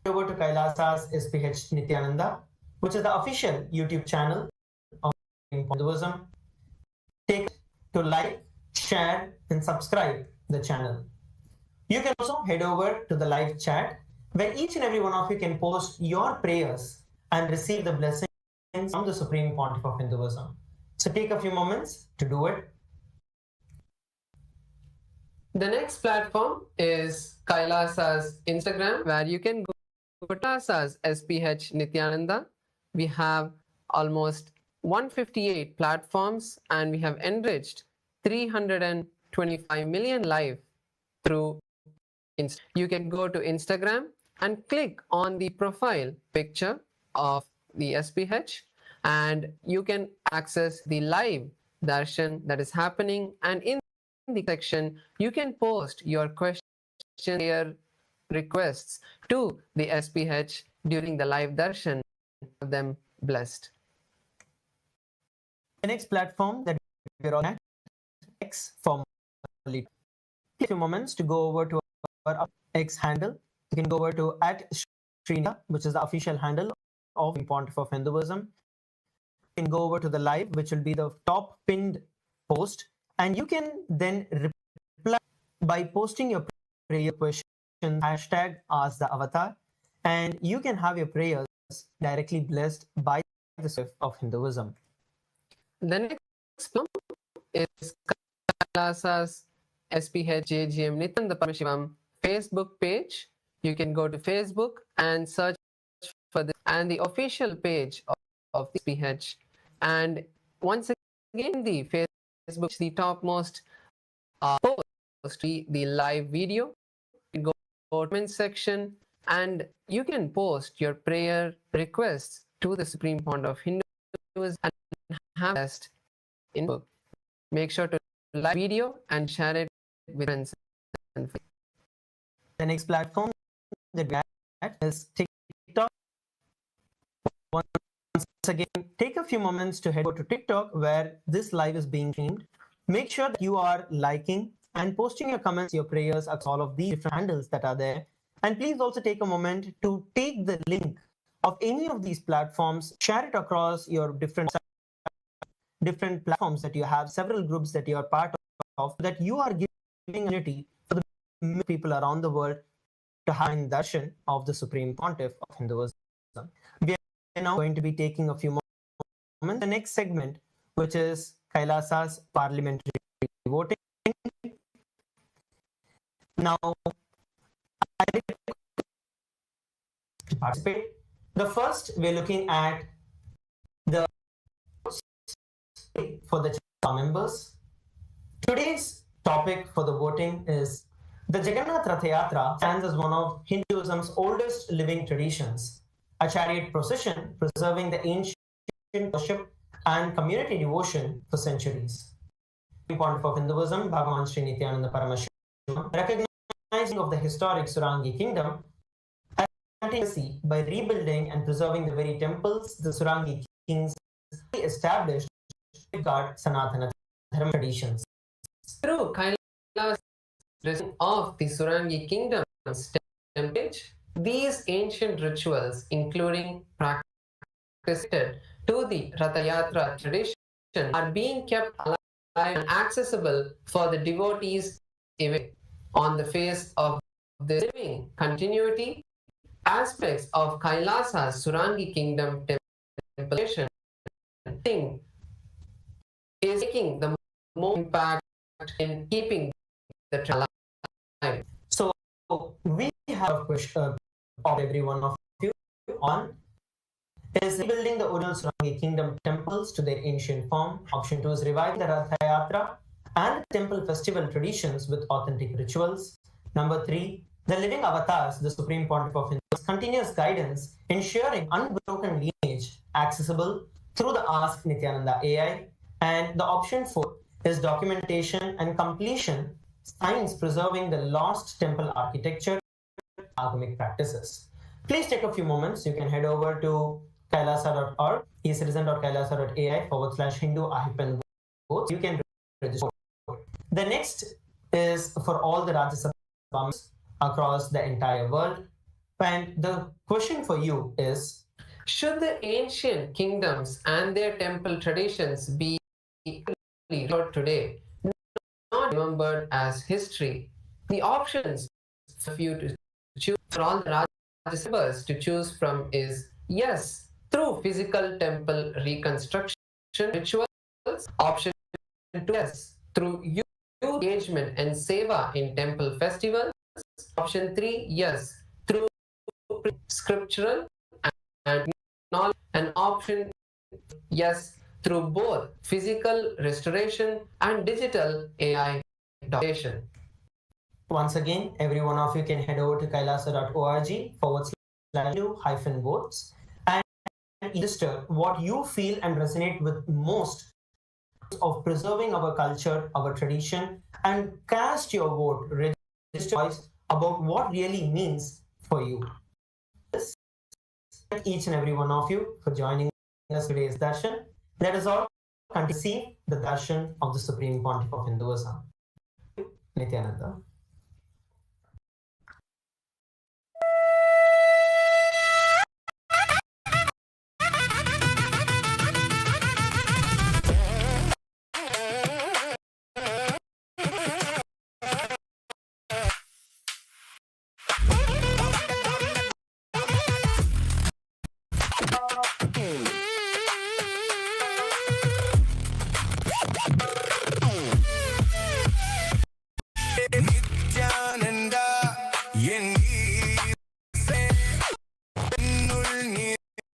over to Kailasa's SPH Nithyananda, which is the official YouTube channel of Hinduism. Take to like, share, and subscribe the channel. You can also head over to the live chat where each and every one of you can post your prayers and receive the blessings from the Supreme Pontiff of Hinduism. So take a few moments to do it. The next platform is Kailasa's Instagram, where you can go to Kailasa's SPH Nithyananda. We have almost 158 platforms and we have enriched 325 million live through Instagram. You can go to Instagram and click on the profile picture of the SPH and you can access the live darshan that is happening, and in the section you can post your questions, your requests to the SPH during the live darshan. Have them blessed. The next platform that we're on at X formerly. Take a few moments to go over to our X handle. You can go over to @Srina, which is the official handle of the Pontiff of Hinduism. You can go over to the live, which will be the top pinned post, and you can then reply by posting your prayer question, #Ask the Avatar, and you can have your prayers directly blessed by the Supreme of Hinduism. The next platform is Kailasa's SPH JGM Nithyananda Paramashivam Facebook page. You can go to Facebook and search for this and the official page of the SPH. And once again, the Facebook, the topmost post, the live video. You can go to the comment section and you can post your prayer requests to the Supreme Pontiff of Hinduism and have blessed in book. Make sure to like video and share it with friends and family. The next platform that we have is TikTok. Once again, take a few moments to head over to TikTok where this live is being streamed. Make sure that you are liking and posting your comments, your prayers across all of the different handles that are there. And please also take a moment to take the link of any of these platforms, share it across your different platforms that you have, several groups that you are part of, that you are giving unity for the people around the world to have darshan of the Supreme Pontiff of Hinduism. We are now going to be taking a few moments. The next segment, which is Kailasa's parliamentary voting. Now, I participate. The first, we're looking at the for the members. Today's topic for the voting is the Jagannath Ratha Yatra stands as one of Hinduism's oldest living traditions, a chariot procession preserving the ancient worship and community devotion for centuries. The Pontiff of Hinduism, Bhagavan Sri Nithyananda Paramashivam, recognizing of the historic Surangi kingdom, has continuously by rebuilding and preserving the very temples the Surangi kings established to safeguard Sanatana Dharma traditions. Through Kailasa's of the Surangi kingdom's template, these ancient rituals, including practiced to the Ratha Yatra tradition, are being kept alive and accessible for the devotees on the face of the living continuity. Aspects of Kailasa's Surangi kingdom templation is making the more impact in keeping the tradition alive. So we have a question of every one of you on is rebuilding the original Surangi kingdom temples to their ancient form. Option 2 is reviving the Ratha Yatra and temple festival traditions with authentic rituals. Number 3, the living avatars, the Supreme Pontiff of Hindus, continuous guidance, ensuring unbroken lineage accessible through the Ask Nithyananda AI. And the option 4 is documentation and completion, science preserving the lost temple architecture, agamic practices. Please take a few moments. You can head over to kailasa.org, ecitizen.kailasa.ai/Hindu-votes. You can register. The next is for all the Rajya Sabha across the entire world. And the question for you is, Should the ancient kingdoms and their temple traditions be remembered today, not remembered as history? The options for you to choose, for all the Rajya Sabhas to choose from, is yes, through physical temple reconstruction rituals. Option 2, yes, through youth engagement and seva in temple festivals. Option 3, yes, through scriptural and knowledge. And option, yes, through both physical restoration and digital AI adoption. once again, every one of you can head over to kailasa.org/votes and register what you feel and resonate with most of preserving our culture, our tradition, and cast your vote, register voice about what really means for you. Thank each and every one of you for joining us today's darshan. Let us all conceive the darshan of the Supreme Pontiff of Hinduism. Nithyananda.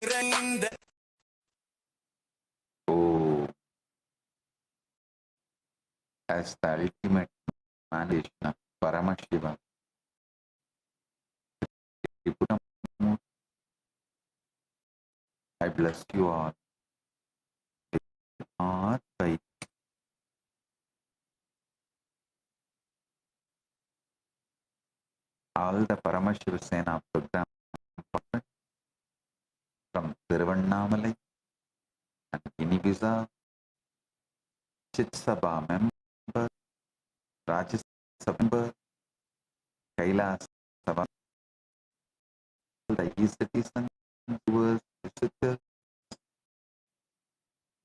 Nithyananda, as the ultimate manifestation of Paramashiva, I bless you all. By all the Paramashiva Sena program from Tiruvannamalai and Inivisa, Chitsabha member, Rajya Sabha member, KAILASA, the e-citizens, viewers, visitors,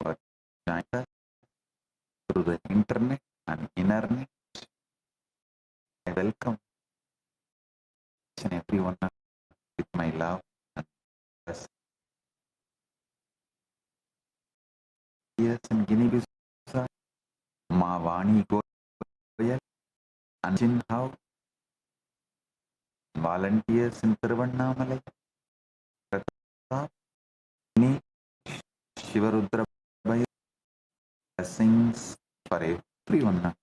or join us through the internet and internet. I welcome each and every one with my love and blessing. Yes, in Guinea-Bissau, Mawani Goyal, and Jin Hao, volunteers in Tiruvannamalai, Pratap, Shivarudra, blessings for everyone.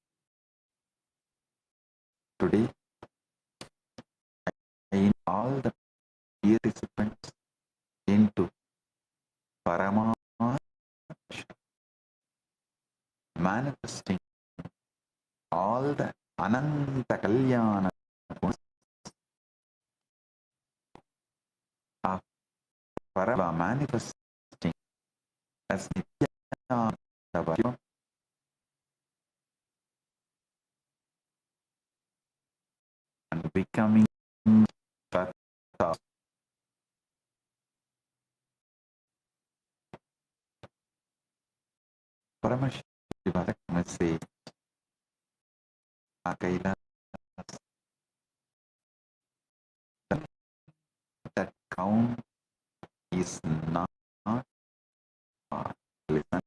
Today, I invite all the participants into Paramashiva, manifesting all the Ananta Kalyana of Parama, manifesting as Nithyananda and becoming Tata. Paramashiva message. KAILASA, that count is not listen.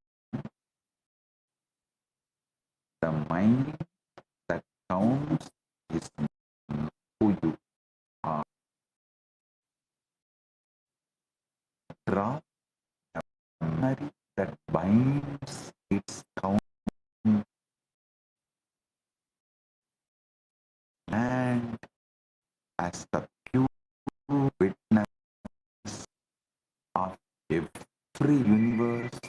The mind that counts is who you are. Drop memory that binds its count and as the pure witness of every universe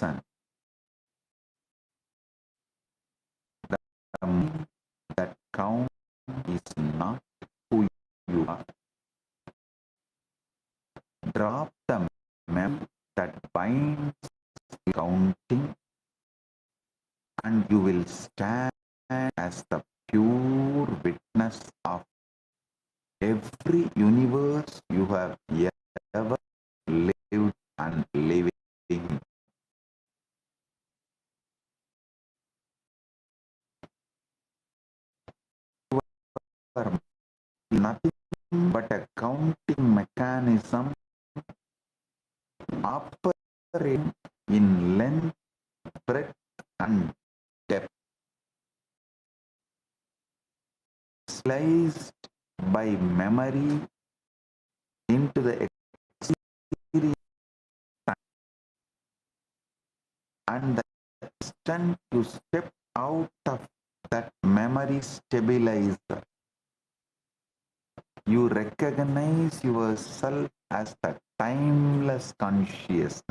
and the mind that count is not who you are. Drop the memory that binds counting and you will stand as the pure witness of every universe you have ever lived and living. You are nothing but a counting mechanism operating in length, breadth, and depth, sliced by memory into the experience and the instant you step out of that memory stabilizer, you recognize yourself as the timeless consciousness.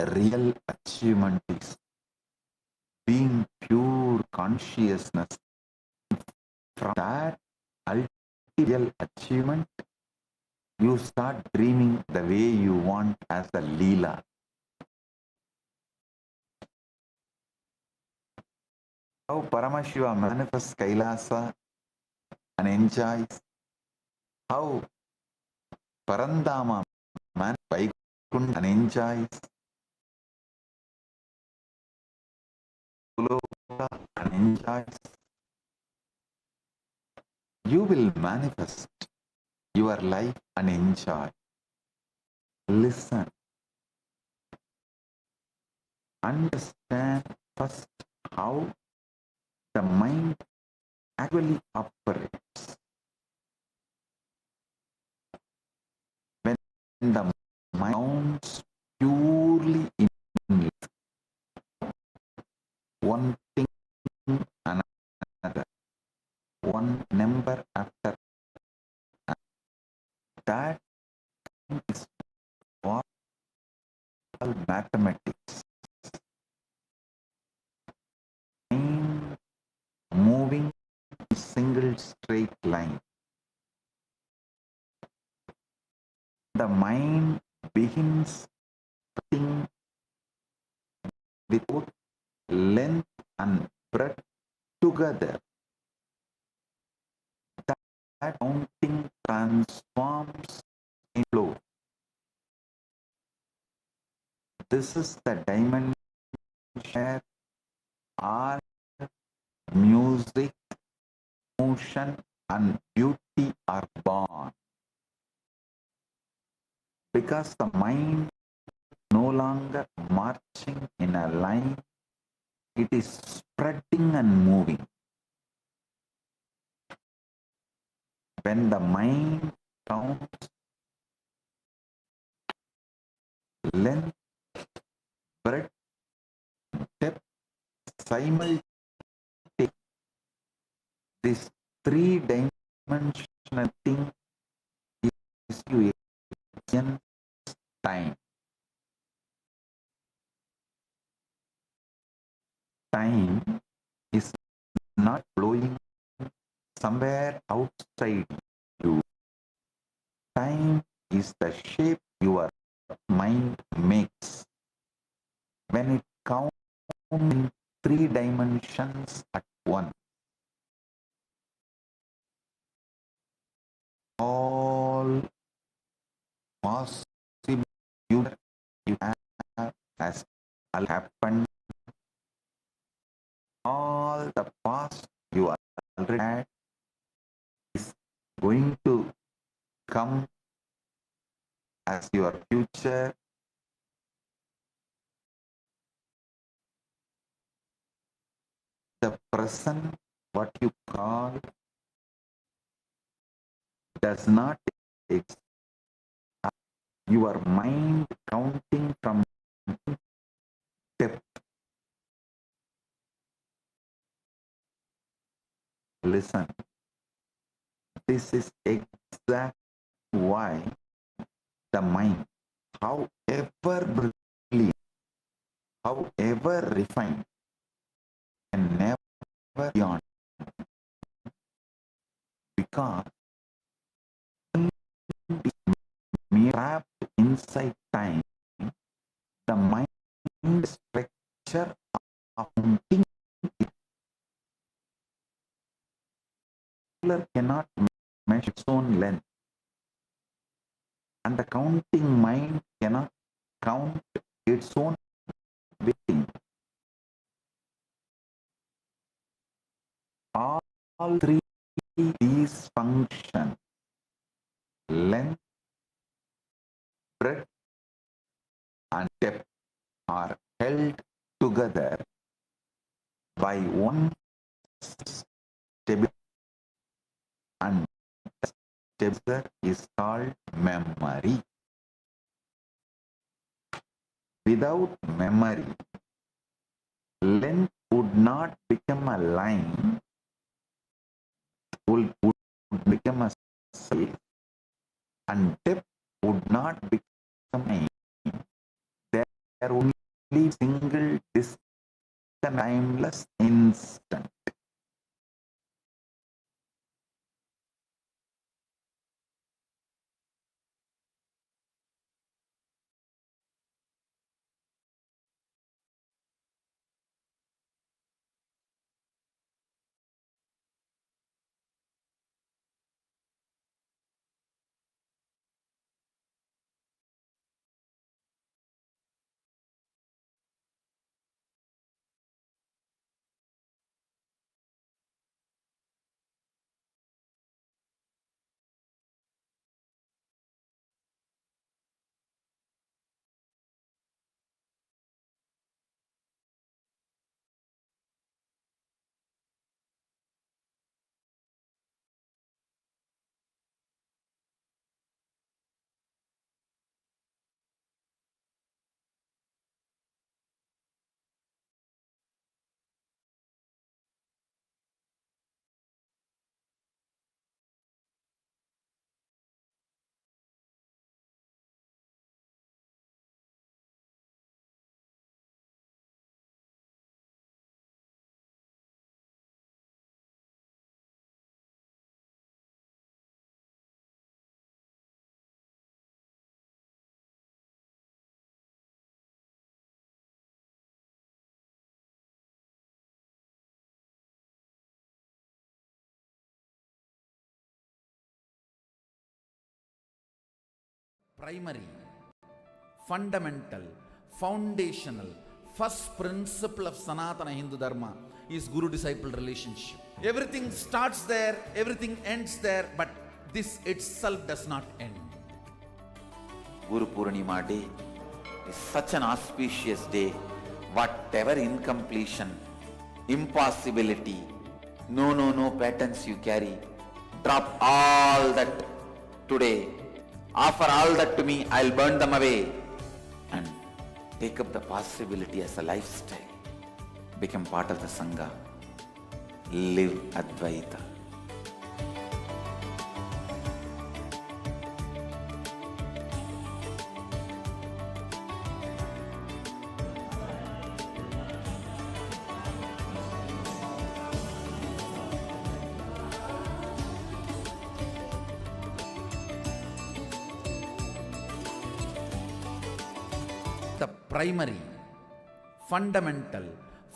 Real achievement is being pure consciousness. From that ultimate achievement, you start dreaming the way you want as a Leela. How Paramashiva manifests Kailasa and enjoys, how Parandama manifests Vaikunth and enjoys, Puloka and enjoys. You will manifest your life and enjoy. Listen. Understand first how the mind actually operates. When the mind sounds purely in one thing another, one number after another, that is what all mathematics. Mind moving in single straight line. The mind begins putting with both length and breadth together. That counting transforms is the dimension where art, music, motion, and beauty are born. Because the mind no longer marching in a line, it is spreading and moving. When the mind counts length, breadth, depth, simultaneously, this three-dimensional thing is to experience time. Time is not flowing somewhere outside you. Time is the shape your mind makes when it counts in three dimensions at once. All possible you have has happened. All the past you already had is going to come as your future. The present, what you call, does not exist. Your mind counting from depth. Listen, this is exactly why the mind, however brilliant, however refined, can never beyond, because trapped inside time, the mind structure of thinking cannot measure its own length, and the counting mind cannot count its own weighting. All three these functions, length, breadth, and depth, are held together by one stabilizer, and the stabilizer is called memory. Without memory, length would not become a line, would become a space, and depth would not become a. There would be single distant timeless instant. Primary, fundamental, foundational, first principle of Sanatana Hindu Dharma is Guru-disciple relationship. Everything starts there, everything ends there, but this itself does not end. Guru Purnima Day is such an auspicious day. Whatever incompletion, impossibility, no patterns you carry, drop all that today. Offer all that to me, I'll burn them away. And take up the possibility as a lifestyle. Become part of the Sangha. Live Advaita. The primary, fundamental,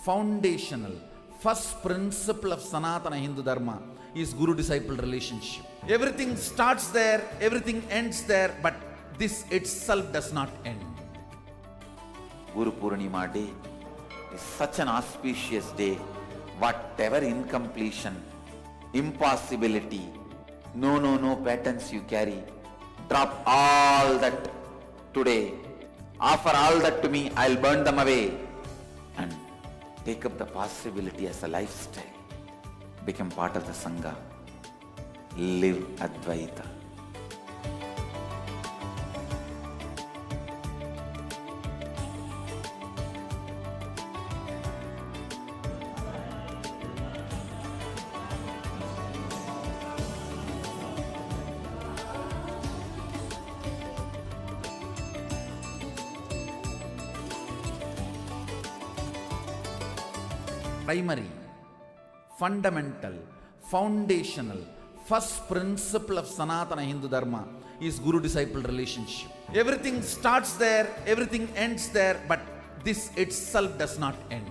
foundational, first principle of Sanatana Hindu Dharma is Guru-disciple relationship. Everything starts there, everything ends there, but this itself does not end. Guru Purnima Day is such an auspicious day. Whatever incompletion, impossibility, no patterns you carry, drop all that today. Offer all that to me, I'll burn them away. And take up the possibility as a lifestyle. Become part of the Sangha. Live Advaita. Primary, fundamental, foundational, first principle of Sanatana Hindu Dharma is Guru-disciple relationship. Everything starts there, everything ends there, but this itself does not end.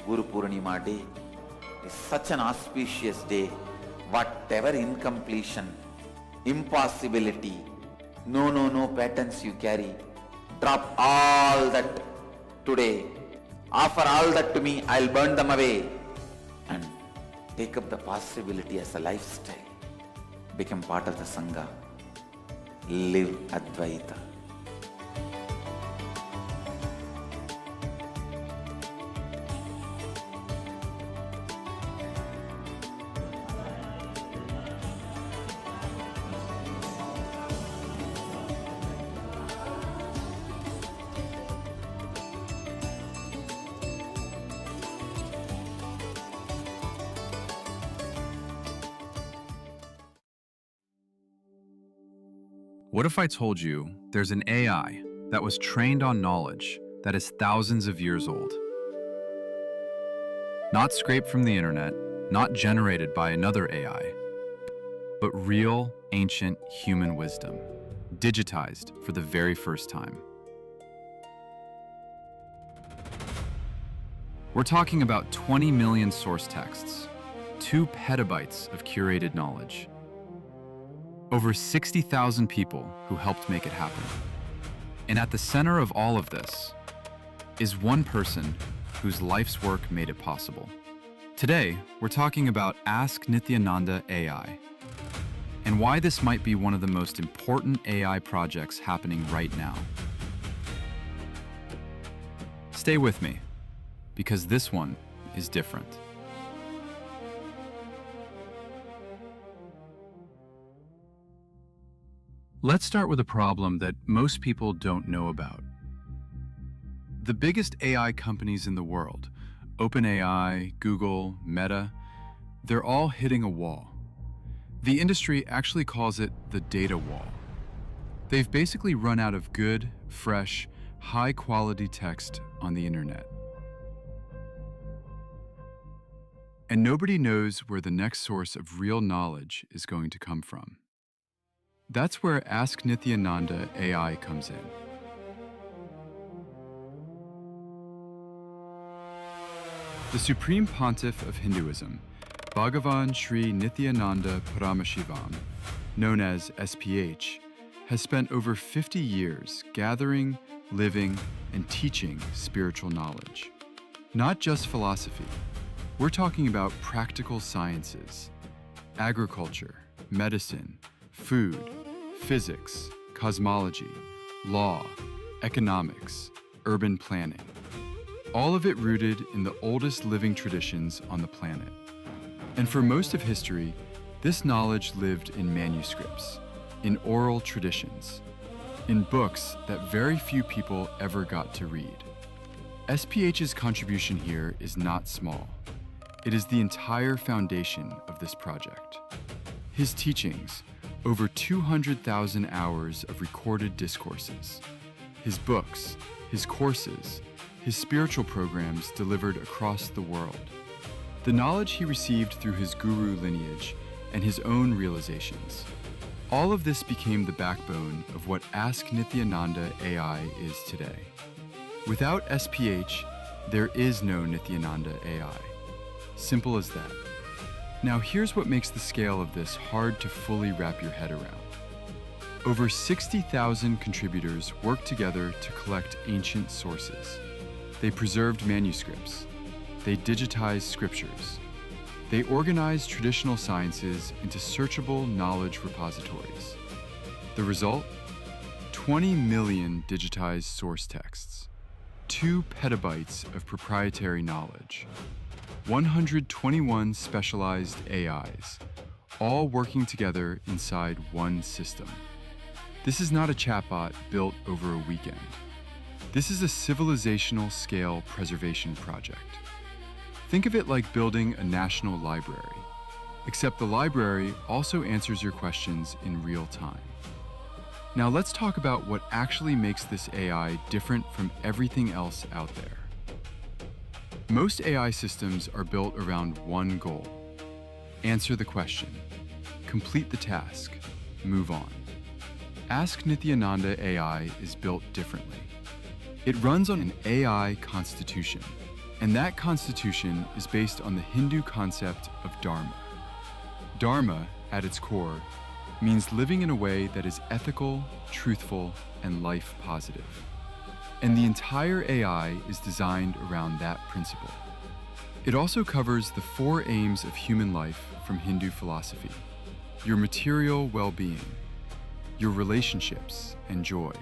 Guru Purnima Day is such an auspicious day. Whatever incompletion, impossibility, no patterns you carry, drop all that today. Offer all that to me, I'll burn them away. And take up the possibility as a lifestyle. Become part of the Sangha. Live Advaita. What if I told you there's an AI that was trained on knowledge that is thousands of years old? Not scraped from the internet, not generated by another AI, but real, ancient human wisdom, digitized for the very first time. We're talking about 20 million source texts, 2 petabytes of curated knowledge, over 60,000 people who helped make it happen. And at the center of all of this is one person whose life's work made it possible. Today, we're talking about Ask Nithyananda AI, and why this might be one of the most important AI projects happening right now. Stay with me, because this one is different. Let's start with a problem that most people don't know about. The biggest AI companies in the world, OpenAI, Google, Meta, they're all hitting a wall. The industry actually calls it the data wall. They've basically run out of good, fresh, high-quality text on the internet. And nobody knows where the next source of real knowledge is going to come from. That's where Ask Nithyananda AI comes in. The Supreme Pontiff of Hinduism, Bhagavan Sri Nithyananda Paramashivam, known as SPH, has spent over 50 years gathering, living, and teaching spiritual knowledge. Not just philosophy. We're talking about practical sciences, agriculture, medicine, food, physics, cosmology, law, economics, urban planning. All of it rooted in the oldest living traditions on the planet. And for most of history, this knowledge lived in manuscripts, in oral traditions, in books that very few people ever got to read. SPH's contribution here is not small. It is the entire foundation of this project. His teachings, over 200,000 hours of recorded discourses, his books, his courses, his spiritual programs delivered across the world, the knowledge he received through his guru lineage and his own realizations. All of this became the backbone of what Ask Nithyananda AI is today. Without SPH, there is no Nithyananda AI. Simple as that. Now here's what makes the scale of this hard to fully wrap your head around. Over 60,000 contributors worked together to collect ancient sources. They preserved manuscripts. They digitized scriptures. They organized traditional sciences into searchable knowledge repositories. The result? 20 million digitized source texts, 2 petabytes of proprietary knowledge, 121 specialized AIs, all working together inside one system. This is not a chatbot built over a weekend. This is a civilizational scale preservation project. Think of it like building a national library, except the library also answers your questions in real time. Now let's talk about what actually makes this AI different from everything else out there. Most AI systems are built around one goal: answer the question, complete the task, move on. Ask Nithyananda AI is built differently. It runs on an AI constitution, and that constitution is based on the Hindu concept of Dharma. Dharma, at its core, means living in a way that is ethical, truthful, and life positive. And the entire AI is designed around that principle. It also covers the 4 aims of human life from Hindu philosophy: your material well-being, your relationships and joy,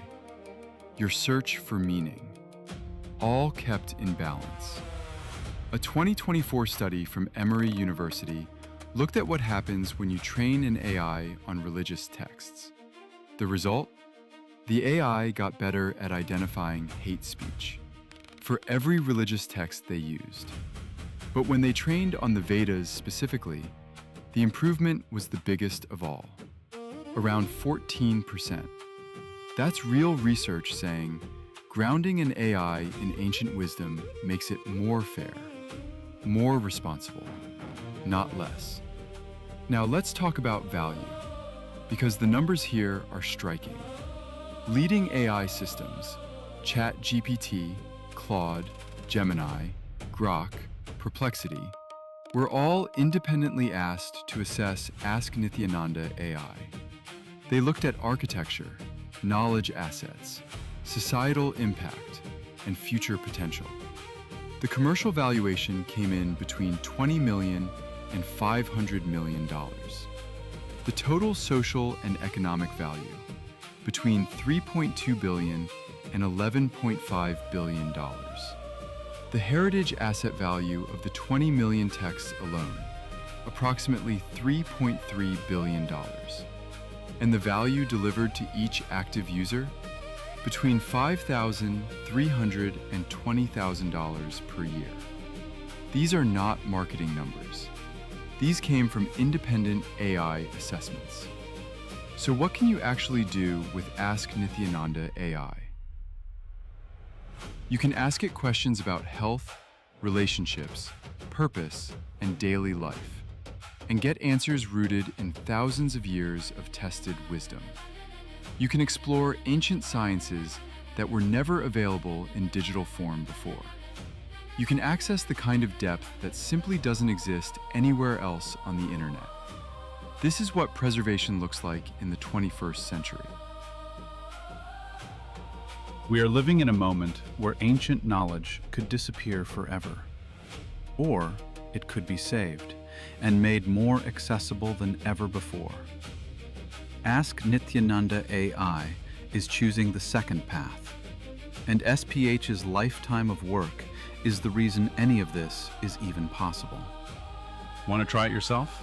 your search for meaning, all kept in balance. A 2024 study from Emory University looked at what happens when you train an AI on religious texts. The result? The AI got better at identifying hate speech for every religious text they used. But when they trained on the Vedas specifically, the improvement was the biggest of all, around 14%. That's real research saying grounding an AI in ancient wisdom makes it more fair, more responsible, not less. Now let's talk about value, because the numbers here are striking. Leading AI systems, ChatGPT, Claude, Gemini, Grok, Perplexity, were all independently asked to assess Ask Nithyananda AI. They looked at architecture, knowledge assets, societal impact, and future potential. The commercial valuation came in between $20 million and $500 million. The total social and economic value, between $3.2 billion and $11.5 billion. The heritage asset value of the 20 million texts alone, approximately $3.3 billion. And the value delivered to each active user, between $5,300 and $20,000 per year. These are not marketing numbers. These came from independent AI assessments. So what can you actually do with Ask Nithyananda AI? You can ask it questions about health, relationships, purpose, and daily life, and get answers rooted in thousands of years of tested wisdom. You can explore ancient sciences that were never available in digital form before. You can access the kind of depth that simply doesn't exist anywhere else on the internet. This is what preservation looks like in the 21st century. We are living in a moment where ancient knowledge could disappear forever, or it could be saved and made more accessible than ever before. Ask Nithyananda AI is choosing the second path, and SPH's lifetime of work is the reason any of this is even possible. Want to try it yourself?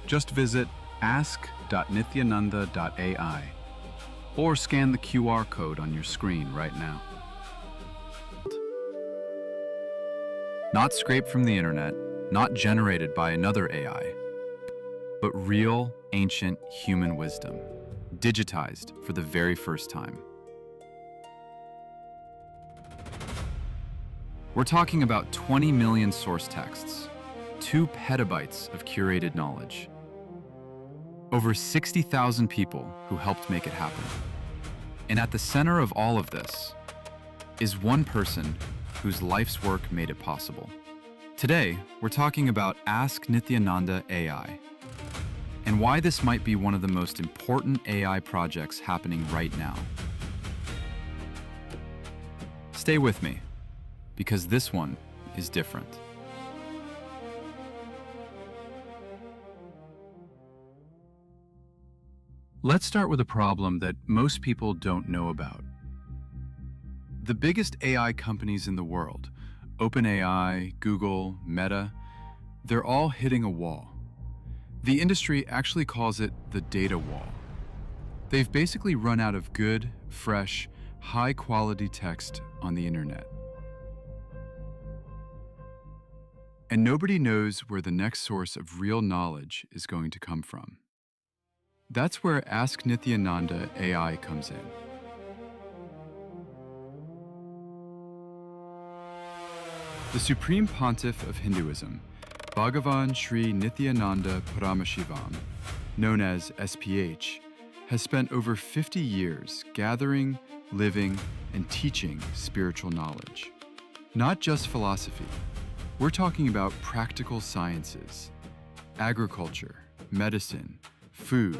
Just visit ask.nithyananda.ai or scan the QR code on your screen right now. Not scraped from the internet, not generated by another AI, but real, ancient human wisdom, digitized for the very first time. We're talking about 20 million source texts, 2 petabytes of curated knowledge, over 60,000 people who helped make it happen. And at the center of all of this is one person whose life's work made it possible. Today, we're talking about Ask Nithyananda AI and why this might be one of the most important AI projects happening right now. Stay with me, because this one is different. Let's start with a problem that most people don't know about. The biggest AI companies in the world, OpenAI, Google, Meta, they're all hitting a wall. The industry actually calls it the data wall. They've basically run out of good, fresh, high-quality text on the internet. And nobody knows where the next source of real knowledge is going to come from. That's where Ask Nithyananda AI comes in. The Supreme Pontiff of Hinduism, Bhagavan Sri Nithyananda Paramashivam, known as SPH, has spent over 50 years gathering, living, and teaching spiritual knowledge. Not just philosophy. We're talking about practical sciences, agriculture, medicine, food,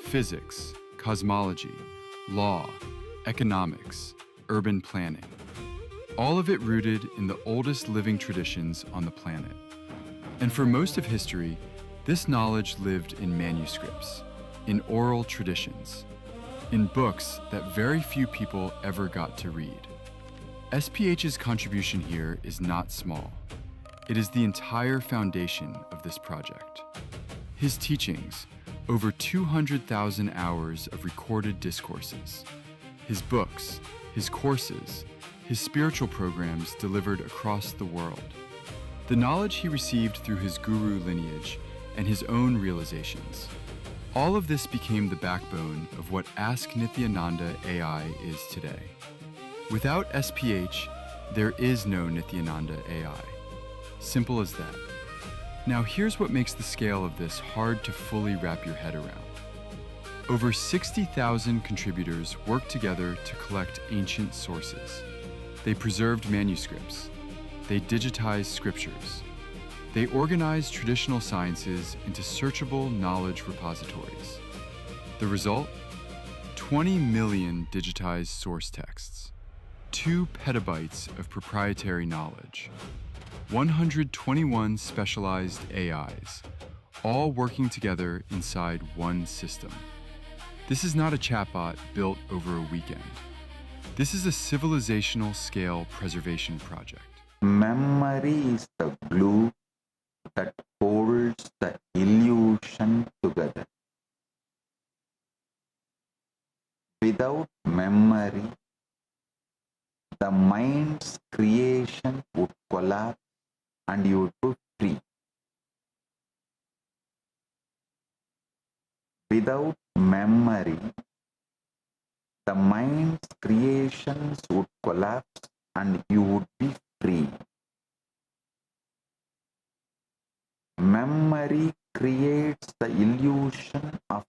physics, cosmology, law, economics, urban planning. All of it rooted in the oldest living traditions on the planet. And for most of history, this knowledge lived in manuscripts, in oral traditions, in books that very few people ever got to read. SPH's contribution here is not small. It is the entire foundation of this project. His teachings, over 200,000 hours of recorded discourses, his books, his courses, his spiritual programs delivered across the world, the knowledge he received through his guru lineage, and his own realizations. All of this became the backbone of what Ask Nithyananda AI is today. Without SPH, there is no Nithyananda AI. Simple as that. Now here's what makes the scale of this hard to fully wrap your head around. Over 60,000 contributors worked together to collect ancient sources. They preserved manuscripts. They digitized scriptures. They organized traditional sciences into searchable knowledge repositories. The result? 20 million digitized source texts, 2 petabytes of proprietary knowledge, 121 specialized AIs, all working together inside one system. This is not a chatbot built over a weekend. This is a civilizational scale preservation project. Memory is the glue that holds the illusion together. Without memory, the mind's creation would collapse and you would be free. Without memory, the mind's creations would collapse and you would be free. Memory creates the illusion of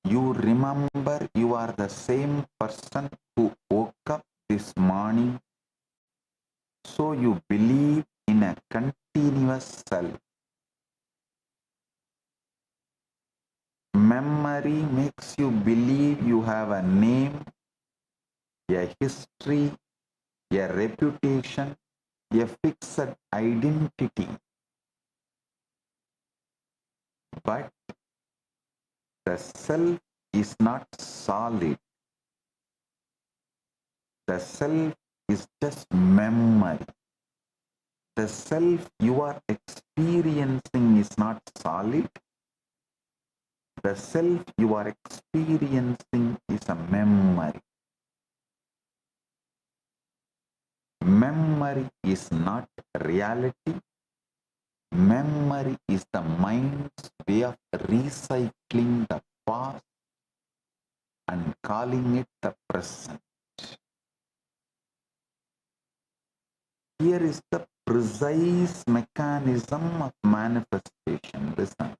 you remember you are the same person who woke up this morning, so you believe in a continuous self. Memory makes you believe you have a name, a history, a reputation, a fixed identity. But the self is not solid. The self is just memory. The self you are experiencing is not solid. The self you are experiencing is a memory. Memory is not reality. Memory is the mind's way of recycling the past and calling it the present. Here is the precise mechanism of manifestation. Listen.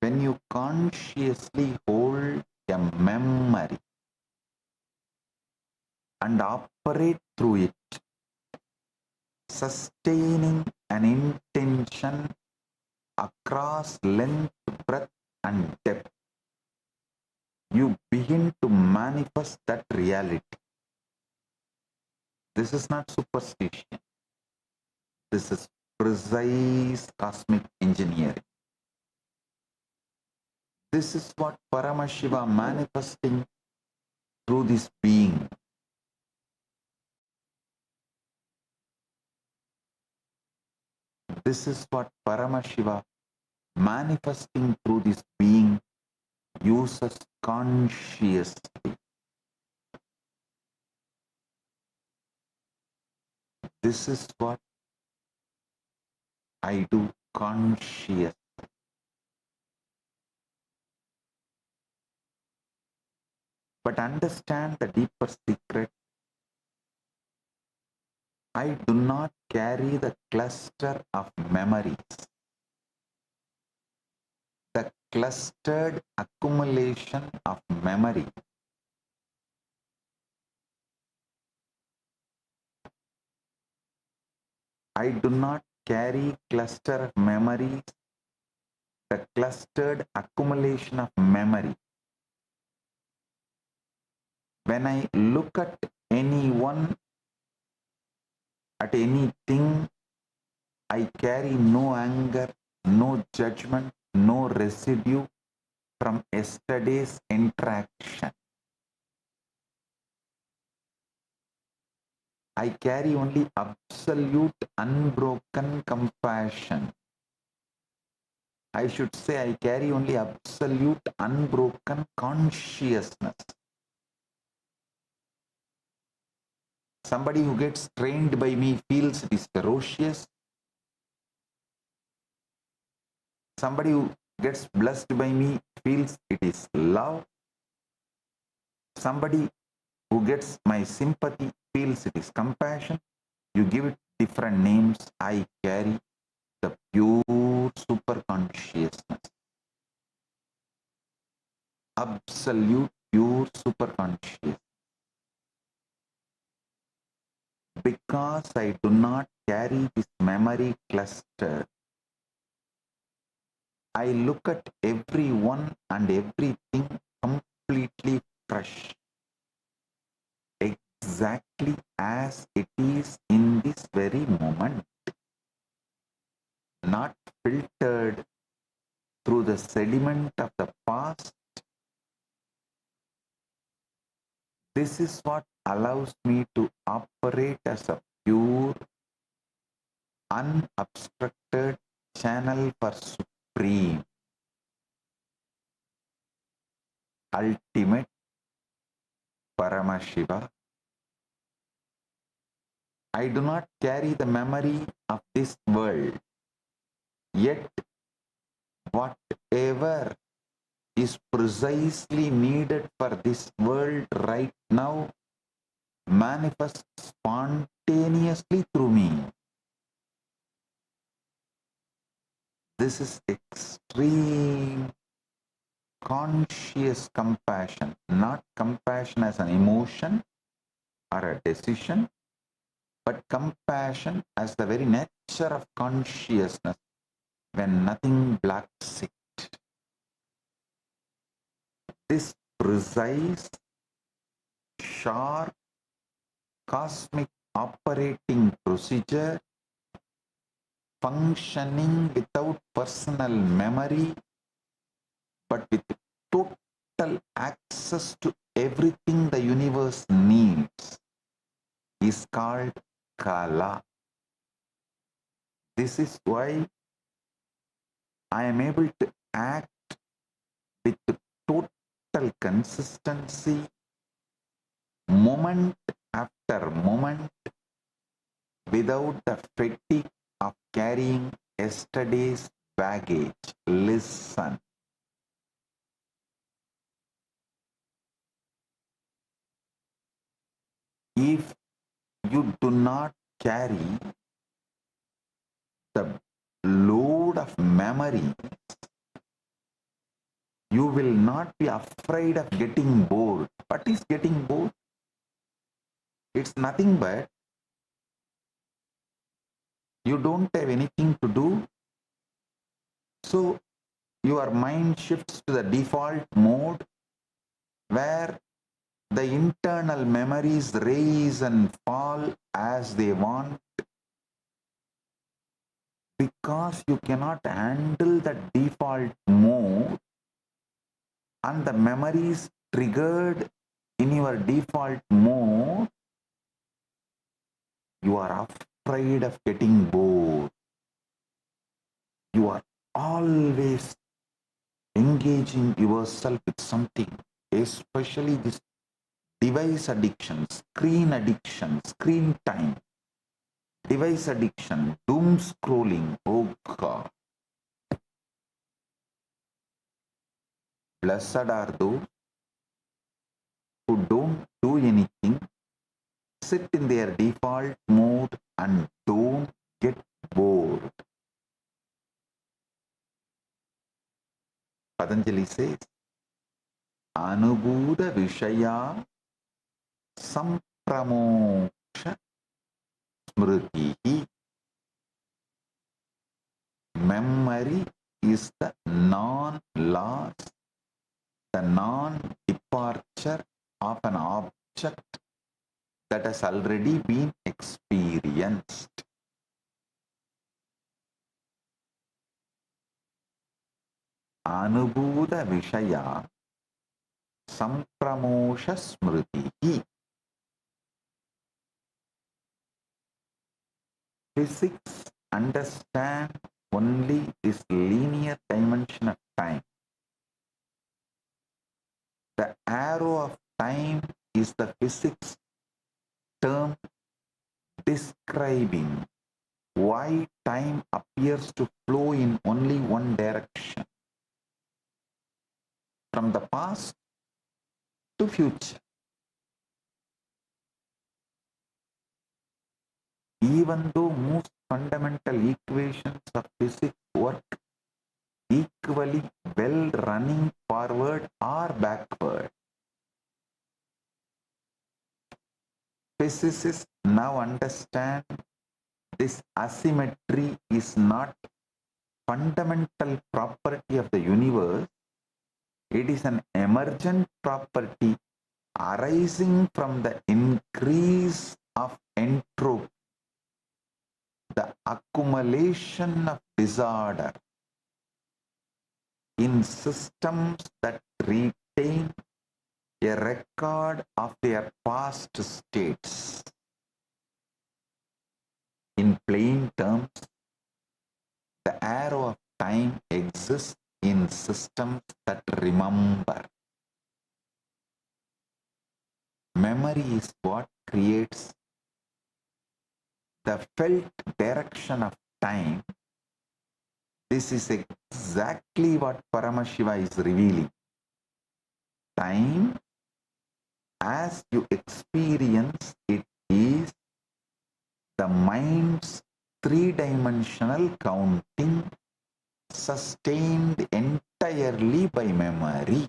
When you consciously hold a memory and operate through it, sustaining an intention across length, breadth, and depth, you begin to manifest that reality. This is not superstition. This is precise cosmic engineering. This is what Paramashiva manifesting through this being. This is what Paramashiva manifesting through this being uses consciously. This is what I do consciously. But understand the deeper secret. I do not carry the cluster of memories, the clustered accumulation of memory. I do not carry cluster of memories, the clustered accumulation of memory. When I look at anyone, at anything, I carry no anger, no judgment, no residue from yesterday's interaction. I carry only absolute unbroken compassion. I should say I carry only absolute unbroken consciousness. Somebody who gets trained by me feels it is ferocious. Somebody who gets blessed by me feels it is love. Somebody who gets my sympathy feels it is compassion. You give it different names. I carry the pure super consciousness. Absolute pure super consciousness. Because I do not carry this memory cluster, I look at everyone and everything completely fresh, exactly as it is in this very moment, not filtered through the sediment of the past. This is what allows me to operate as a pure, unobstructed channel for supreme, ultimate Paramashiva. I do not carry the memory of this world, yet whatever is precisely needed for this world right now manifests spontaneously through me. This is extreme conscious compassion, not compassion as an emotion or a decision, but compassion as the very nature of consciousness when nothing blocks it. this precise, sharp, cosmic operating procedure, functioning without personal memory, but with total access to everything the universe needs, is called Kala. This is why I am able to act with total consistency, moment after moment, without the fatigue of carrying yesterday's baggage. Listen. If you do not carry the load of memory, you will not be afraid of getting bored. What is getting bored? It's nothing but you don't have anything to do, so your mind shifts to the default mode where the internal memories rise and fall as they want, because you cannot handle the default mode and the memories triggered in your default mode. You are afraid of getting bored. You are always engaging yourself with something, especially this device addiction, screen time, device addiction, doom scrolling. Oh God. Blessed are those who don't do anything, sit in their default mode and don't get bored. Patanjali says, Anubhuda Vishaya Sampramoksha Smritihi. Memory is the non-loss, the non-departure of an object that has already been experienced. Anubhuta Vishaya Sampramosha Smritihi. Physics understand only this linear dimension of time. The arrow of time is the physics term describing why time appears to flow in only one direction, from the past to future. Even though most fundamental equations of physics work equally well running forward or backward, physicists now understand this asymmetry is not fundamental property of the universe. It is an emergent property arising from the increase of entropy, the accumulation of disorder in systems that retain a record of their past states. In plain terms, the arrow of time exists in systems that remember. Memory is what creates the felt direction of time. This is exactly what Paramashiva is revealing. Time, as you experience it, is the mind's three-dimensional counting sustained entirely by memory.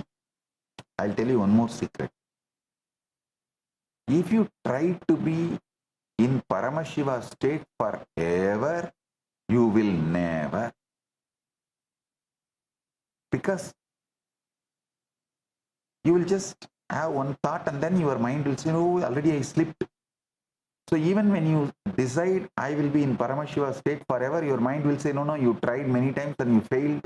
I'll tell you one more secret. If you try to be in Paramashiva state forever, you will never. Because You will just have one thought and then your mind will say, oh, already I slipped. So even when you decide, I will be in Paramashiva state forever, your mind will say, no, no, you tried many times and you failed.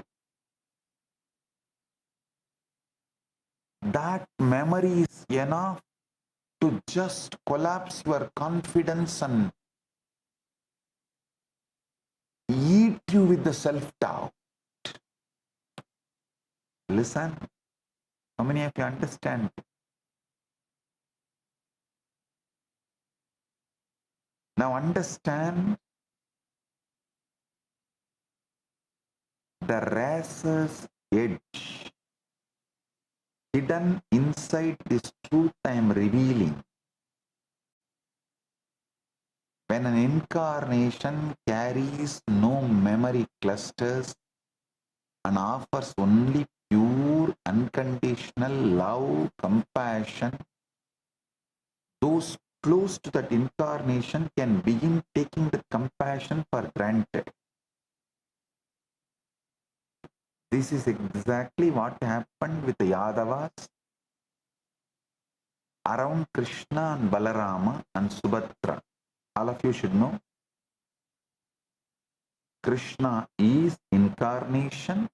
That memory is enough to just collapse your confidence and eat you with the self-doubt. Listen, how many of you understand? Now understand the razor's edge hidden inside this truth I am revealing. When an incarnation carries no memory clusters and offers only pure, unconditional love, compassion, those close to that incarnation can begin taking the compassion for granted. This is exactly what happened with the Yadavas around Krishna and Balarama and Subhadra. All of you should know, Krishna is incarnation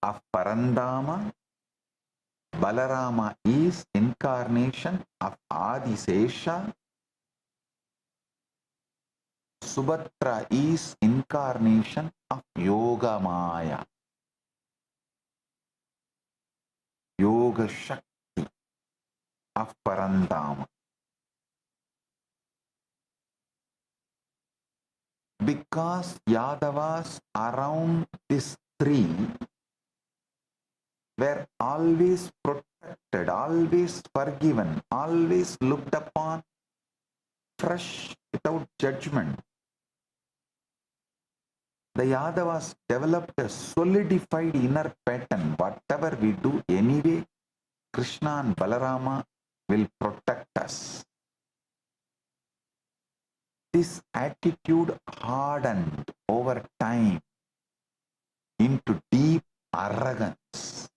of Parandama. Balarama is incarnation of Adisesha. Subhadra is incarnation of Yoga Maya, Yoga Shakti of Parandama. Because Yadavas around these three were always protected, always forgiven, always looked upon fresh without judgment. The Yadavas developed a solidified inner pattern. Whatever we do anyway, Krishna and Balarama will protect us. This attitude hardened over time into deep arrogance.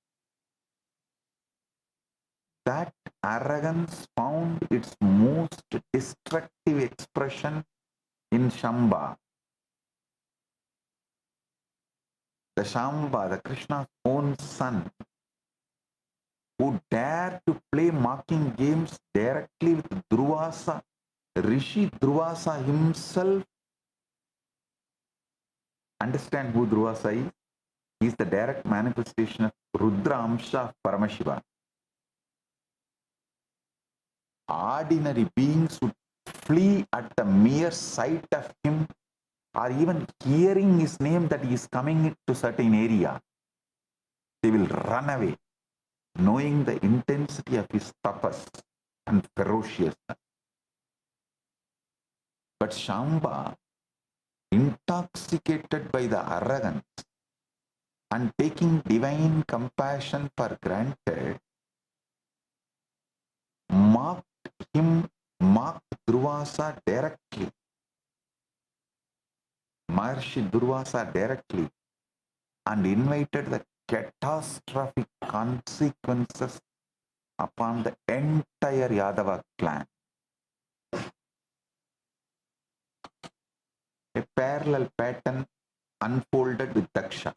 That arrogance found its most destructive expression in Shamba. The Shamba, the Krishna's own son, who dared to play mocking games directly with Durvasa, Rishi Durvasa himself. Understand who Durvasa is? He is the direct manifestation of Rudra Amsha of Paramashiva. Ordinary beings would flee at the mere sight of him or even hearing his name that he is coming to certain area. They will run away, knowing the intensity of his tapas and ferociousness. But Shamba, intoxicated by the arrogance and taking divine compassion for granted, mocked Durvasa directly, Maharshi Durvasa directly, and invited the catastrophic consequences upon the entire Yadava clan. A parallel pattern unfolded with Daksha.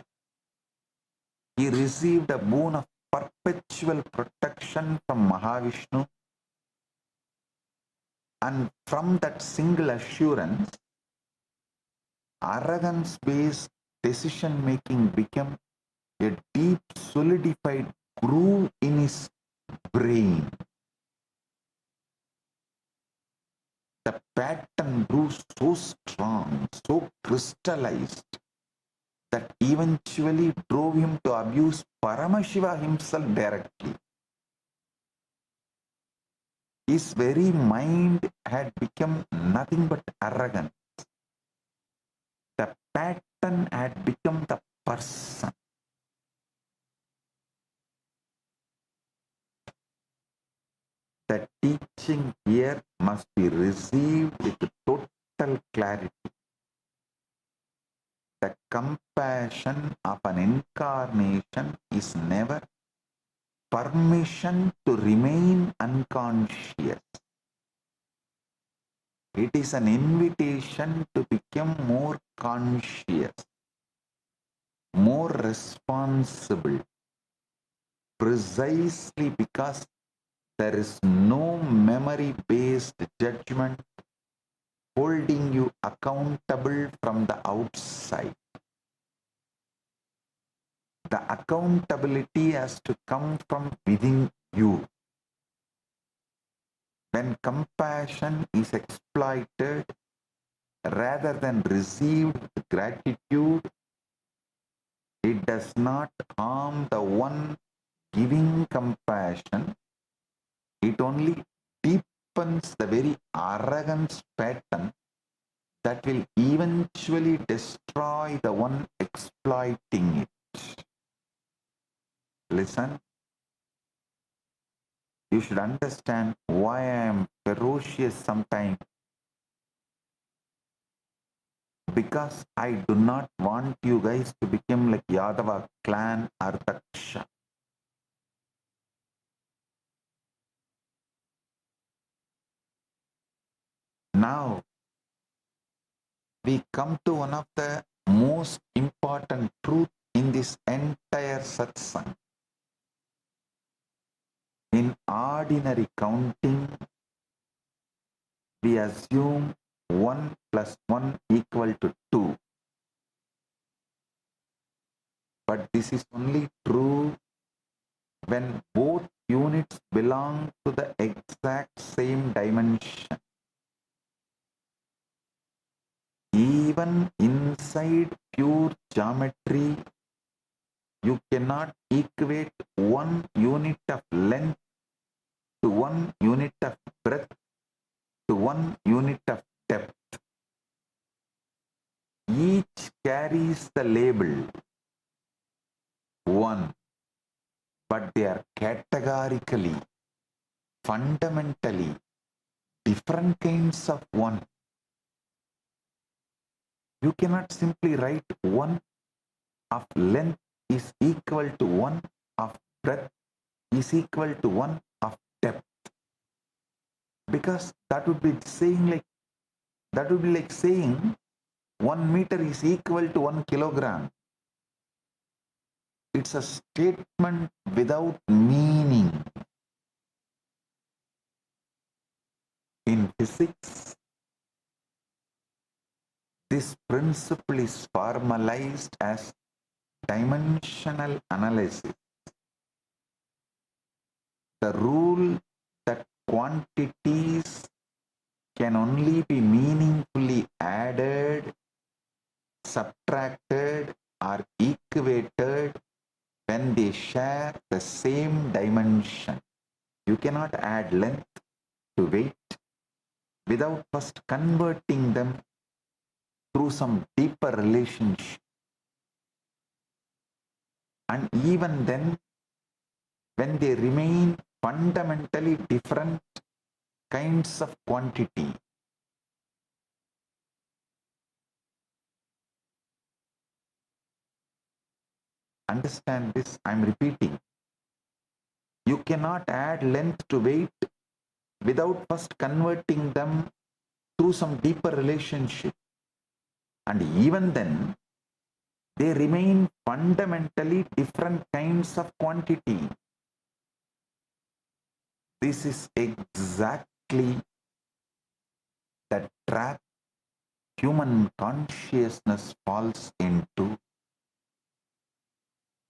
He received a boon of perpetual protection from Mahavishnu, and from that single assurance, arrogance-based decision-making became a deep solidified groove in his brain. The pattern grew so strong, so crystallized, that eventually drove him to abuse Paramashiva himself directly. His very mind had become nothing but arrogance. The pattern had become the person. The teaching here must be received with total clarity. The compassion of an incarnation is never permission to remain unconscious. It is an invitation to become more conscious, more responsible, precisely because there is no memory-based judgment holding you accountable from the outside. The accountability has to come from within you. When compassion is exploited rather than received with gratitude, it does not harm the one giving compassion. It only deepens the very arrogance pattern that will eventually destroy the one exploiting it. Listen, you should understand why I am ferocious sometimes. Because I do not want you guys to become like Yadava clan or Daksha. Now, we come to one of the most important truths in this entire satsang. In ordinary counting, we assume 1 plus 1 equal to 2. But this is only true when both units belong to the exact same dimension. Even inside pure geometry, you cannot equate 1 unit of length to 1 unit of breadth to 1 unit of depth. Each carries the label 1, but they are categorically, fundamentally different kinds of 1. You cannot simply write 1 of length is equal to 1 of breadth is equal to 1 of depth. Because that would be like saying 1 meter is equal to 1 kilogram. It's a statement without meaning. In physics, this principle is formalized as dimensional analysis. The rule that quantities can only be meaningfully added, subtracted, or equated when they share the same dimension. You cannot add length to weight without first converting them through some deeper relationship. And even then, when they remain fundamentally different kinds of quantity, understand this, I am repeating. You cannot add length to weight without first converting them through some deeper relationship. And even then, they remain fundamentally different kinds of quantity. This is exactly the trap human consciousness falls into.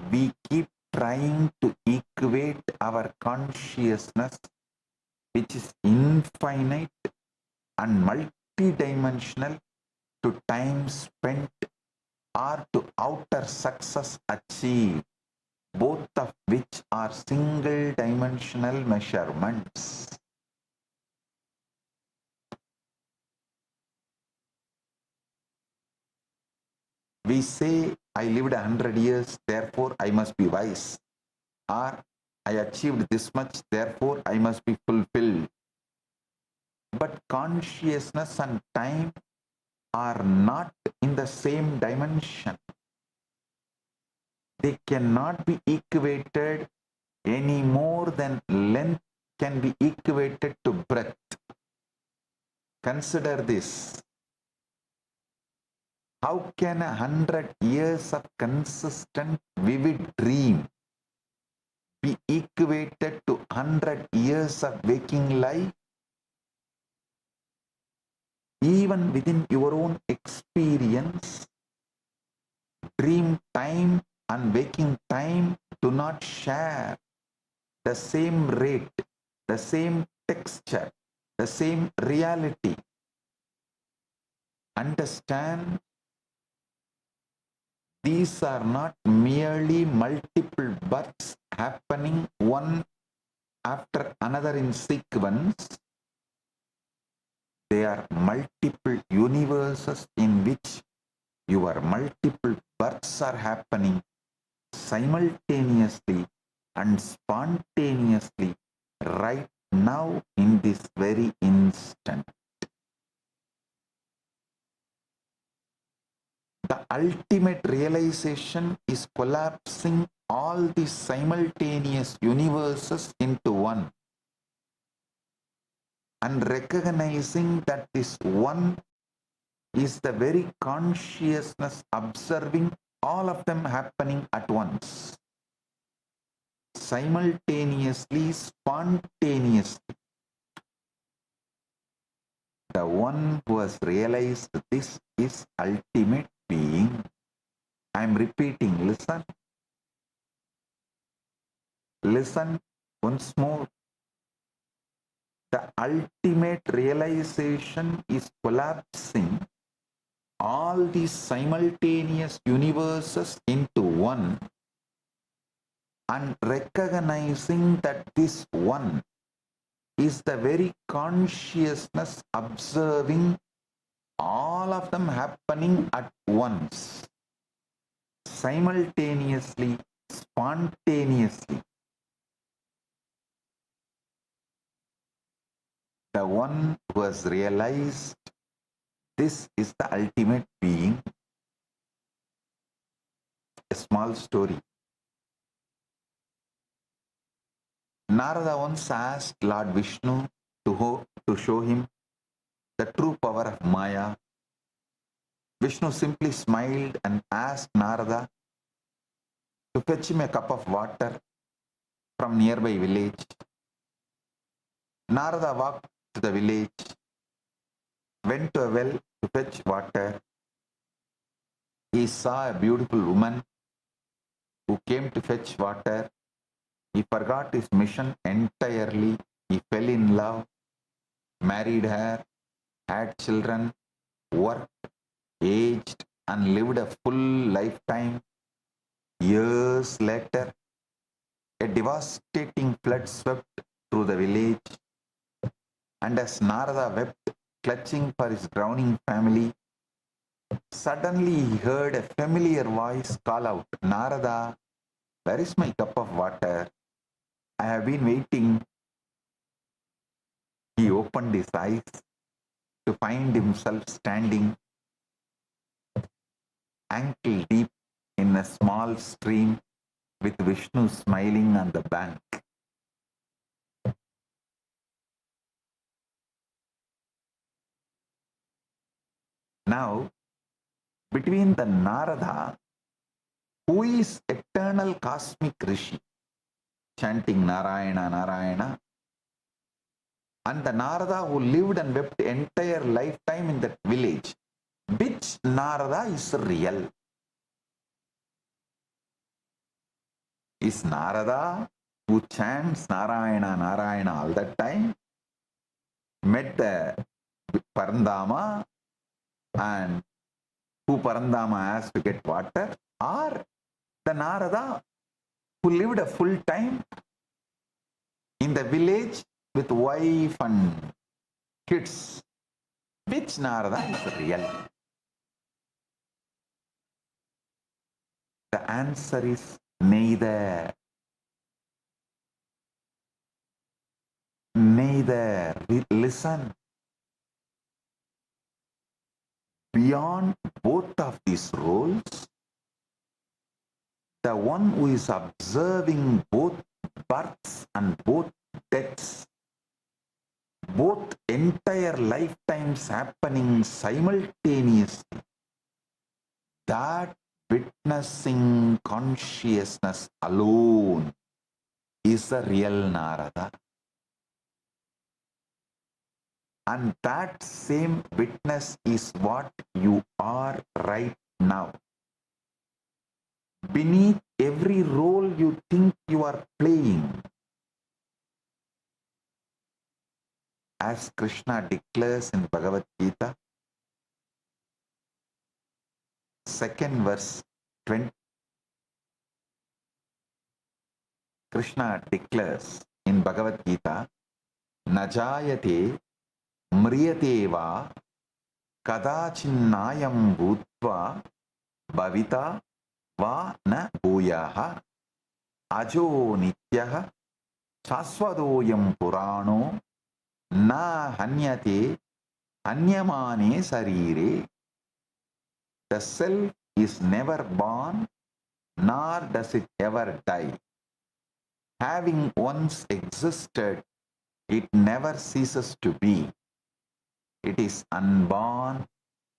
We keep trying to equate our consciousness, which is infinite and multidimensional, to time spent or to outer success achieved, both of which are single-dimensional measurements. We say, I lived 100 years, therefore I must be wise. Or, I achieved this much, therefore I must be fulfilled. But consciousness and time are not in the same dimension. They cannot be equated any more than length can be equated to breadth. Consider this. How can 100 years of consistent, vivid dream be equated to 100 years of waking life? Even within your own experience, dream time and waking time do not share the same rate, the same texture, the same reality. Understand, these are not merely multiple births happening one after another in sequence. They are multiple universes in which your multiple births are happening simultaneously and spontaneously right now in this very instant. The ultimate realization is collapsing all the simultaneous universes into one and recognizing that this one is the very consciousness observing all of them happening at once, simultaneously, spontaneously. The one who has realized this is ultimate being. I am repeating, listen. Listen once more. The ultimate realization is collapsing all these simultaneous universes into one and recognizing that this one is the very consciousness observing all of them happening at once, simultaneously, spontaneously. The one who has realized this is the ultimate being. A small story. Narada once asked Lord Vishnu to show him the true power of Maya. Vishnu simply smiled and asked Narada to fetch him a cup of water from nearby village. Narada walked to the village, went to a well to fetch water. He saw a beautiful woman who came to fetch water. He forgot his mission entirely. He fell in love, married her, had children, worked, aged, and lived a full lifetime. Years later, a devastating flood swept through the village, and as Narada wept, clutching for his drowning family, suddenly he heard a familiar voice call out, "Narada, where is my cup of water? I have been waiting." He opened his eyes to find himself standing ankle deep in a small stream with Vishnu smiling on the bank. Now, between the Narada, who is eternal cosmic Rishi, chanting Narayana, Narayana, and the Narada who lived and wept entire lifetime in that village, which Narada is real? Is Narada who chants Narayana, Narayana all the time, met the Parandama and who Parandama asked to get water, or the Narada who lived a full time in the village with wife and kids? Which Narada is real? The answer is neither. Neither. Listen. Beyond both of these roles, the one who is observing both births and both deaths, both entire lifetimes happening simultaneously, that witnessing consciousness alone is the real Narada. And that same witness is what you are right now. Beneath every role you think you are playing, as Krishna declares in Bhagavad Gita, 2nd verse 20, Krishna declares in Bhagavad Gita, Najayate mriyate va kadachinnayam bhutva bhavita va na bhuyaha ajo nityaha shasvadoyam purano na hanyate hanyamane sarire. The self is never born, nor does it ever die. Having once existed, it never ceases to be. It is unborn,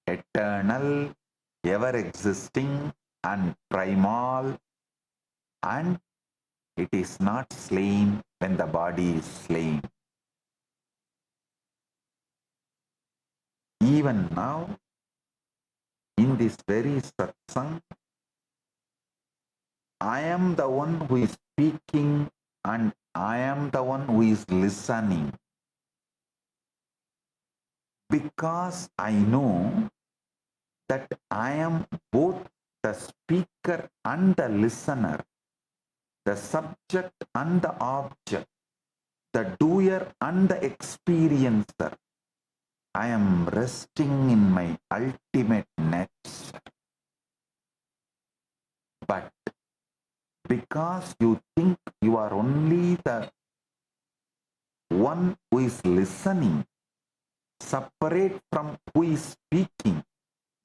eternal, ever-existing, and primal, and it is not slain when the body is slain. Even now, in this very satsang, I am the one who is speaking and I am the one who is listening. Because I know that I am both the speaker and the listener, the subject and the object, the doer and the experiencer. I am resting in my ultimate nature. But because you think you are only the one who is listening, separate from who is speaking,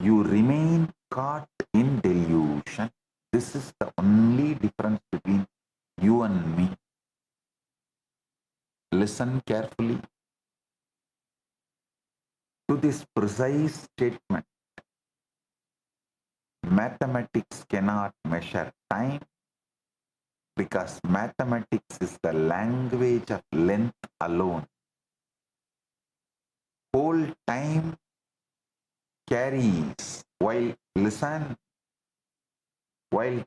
you remain caught in delusion. This is the only difference between you and me. Listen carefully to this precise statement. Mathematics cannot measure time because mathematics is the language of length alone. Whole time carries, while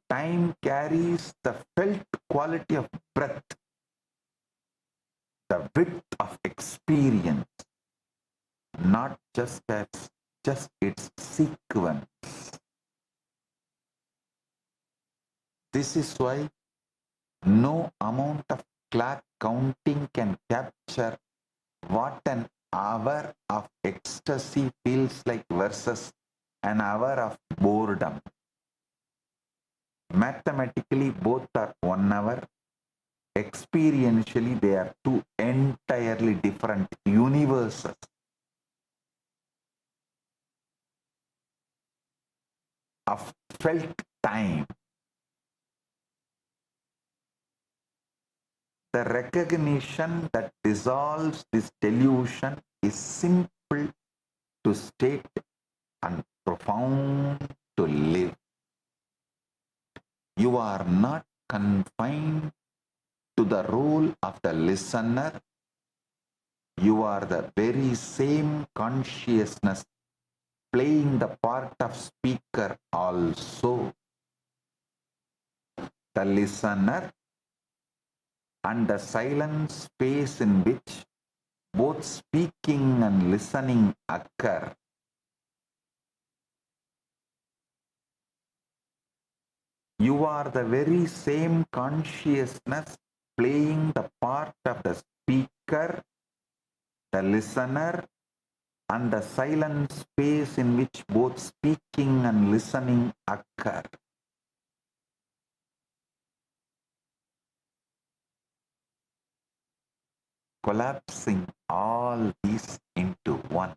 time carries the felt quality of breath, the width of experience, not just its sequence. This is why no amount of clock counting can capture what an hour of ecstasy feels like versus an hour of boredom. Mathematically, both are 1 hour. Experientially, they are two entirely different universes. Of felt time. The recognition that dissolves this delusion is simple to state and profound to live. You are not confined to the role of the listener. You are the very same consciousness playing the part of speaker also. The listener and the silent space in which both speaking and listening occur. You are the very same consciousness playing the part of the speaker, the listener, and the silent space in which both speaking and listening occur. Collapsing all these into one.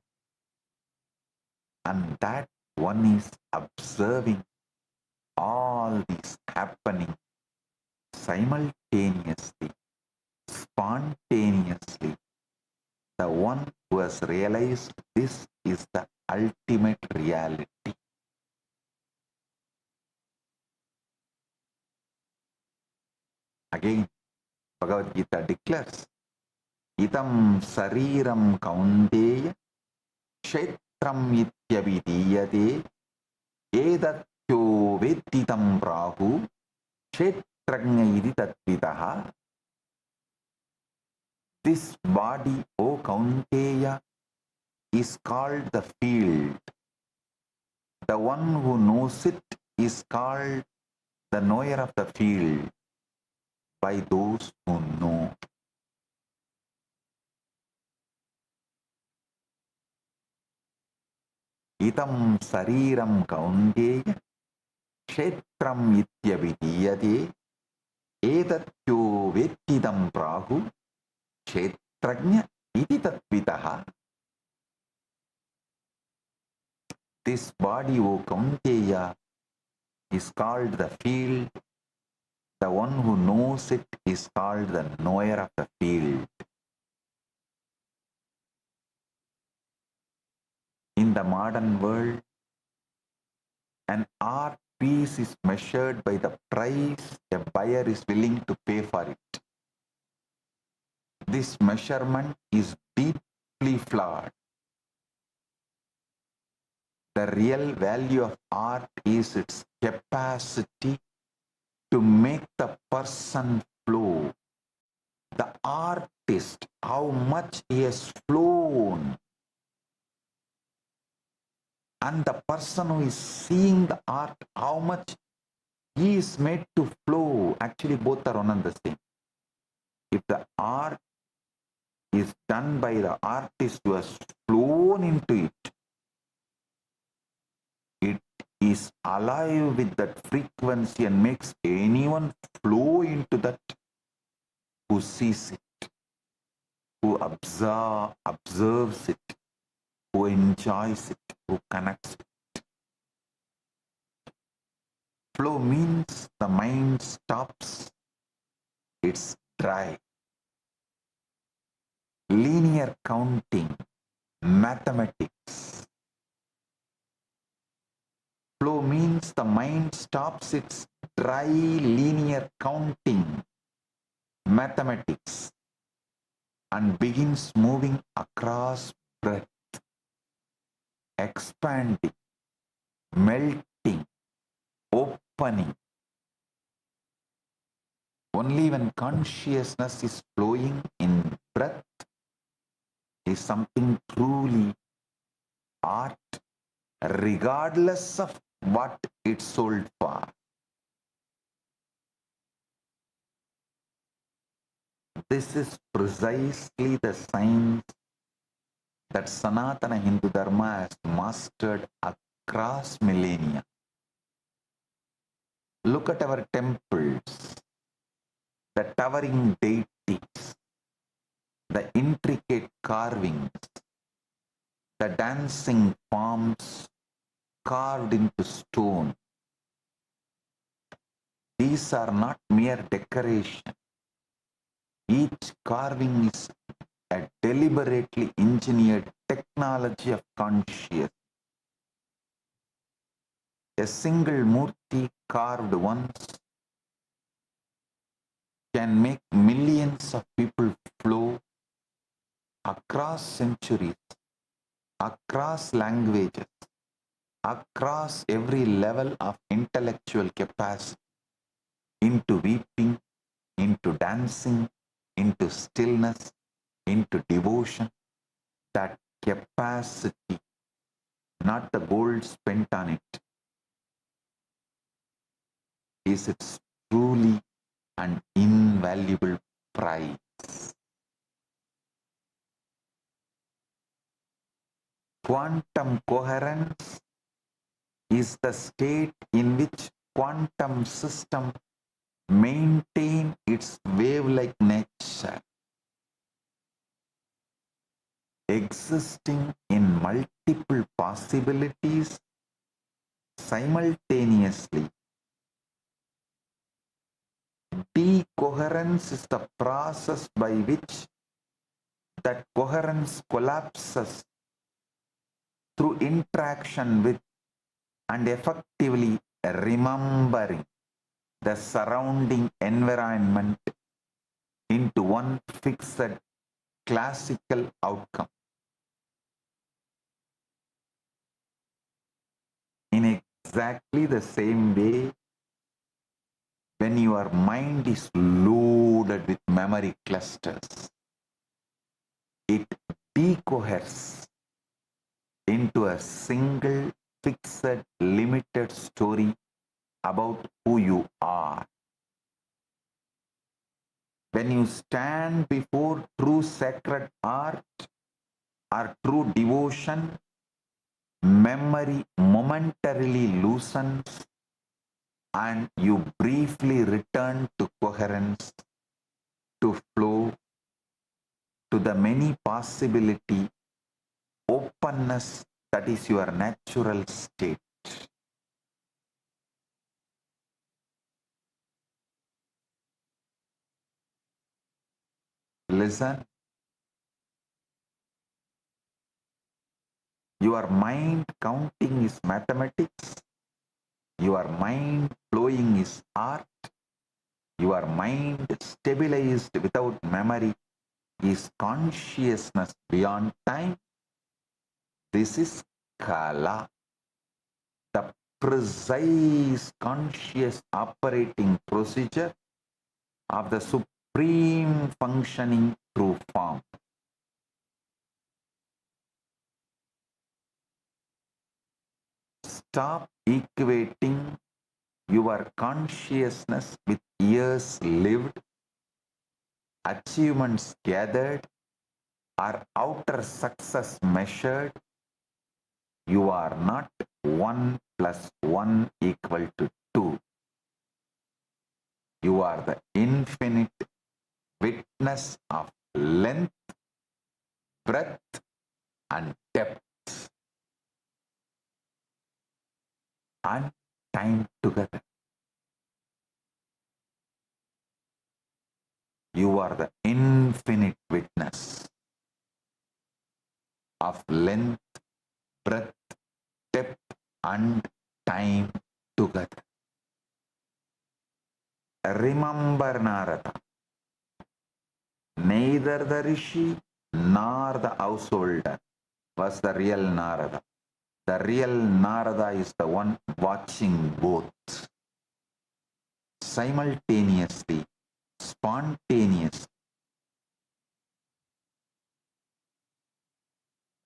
And that one is observing all these happening simultaneously, spontaneously, the one who has realized this is the ultimate reality. Again, Bhagavad Gita declares, Idam sariram kaunteya kshetram ityabhidiyate edatyo vedditam prahu kshetragnya iti tatvidaha. This body, O Kaunteya, is called the field. The one who knows it is called the knower of the field by those who know. Idam sariram kaunteya kshetram ityabhidiyate edatyo vettidam prahu kshetragnya iti tatvidaha. This body, O Kaunteya, is called the field. The one who knows it is called the knower of the field. In the modern world, an art piece is measured by the price a buyer is willing to pay for it. This measurement is deeply flawed. The real value of art is its capacity to make the person flow. The artist, how much he has flown, and the person who is seeing the art, how much he is made to flow. Actually, both are one and the same. If the art is done by the artist who has flown into it, it is alive with that frequency and makes anyone flow into that who sees it, who observes it, who enjoys it, who connects with it. Flow means the mind stops, it's dry. Linear counting, mathematics. Flow means the mind stops its dry linear counting, mathematics, and begins moving across breadth, expanding, melting, opening. Only when consciousness is flowing in breadth is something truly art, regardless of what it's sold for. This is precisely the science that Sanatana Hindu Dharma has mastered across millennia. Look at our temples, the towering deities, the intricate carvings, the dancing forms carved into stone. These are not mere decoration. Each carving is a deliberately engineered technology of consciousness. A single murti carved once can make millions of people flow across centuries, across languages, across every level of intellectual capacity, into weeping, into dancing, into stillness, into devotion. That capacity, not the gold spent on it, is its truly an invaluable prize. Quantum coherence is the state in which quantum system maintain its wave-like nature, existing in multiple possibilities simultaneously, decoherence is the process by which that coherence collapses through interaction with and effectively remembering the surrounding environment into one fixed classical outcome. In exactly the same way, when your mind is loaded with memory clusters, it decoheres into a single, fixed, limited story about who you are. When you stand before true sacred art or true devotion, memory momentarily loosens and you briefly return to coherence, to flow, to the many possibility, openness that is your natural state. Listen. Your mind counting is mathematics. Your mind flowing is art. Your mind stabilized without memory is consciousness beyond time. This is Kala, the precise conscious operating procedure of the supreme functioning through form. Stop equating your consciousness with years lived, achievements gathered, or outer success measured. You are not 1 plus 1 equal to 2. You are the infinite witness of length, breadth, and depth, and time together. You are the infinite witness of length, breadth, depth, and time together. Remember, Narada, neither the rishi nor the householder was the real Narada. The real Narada is the one watching both simultaneously, spontaneously.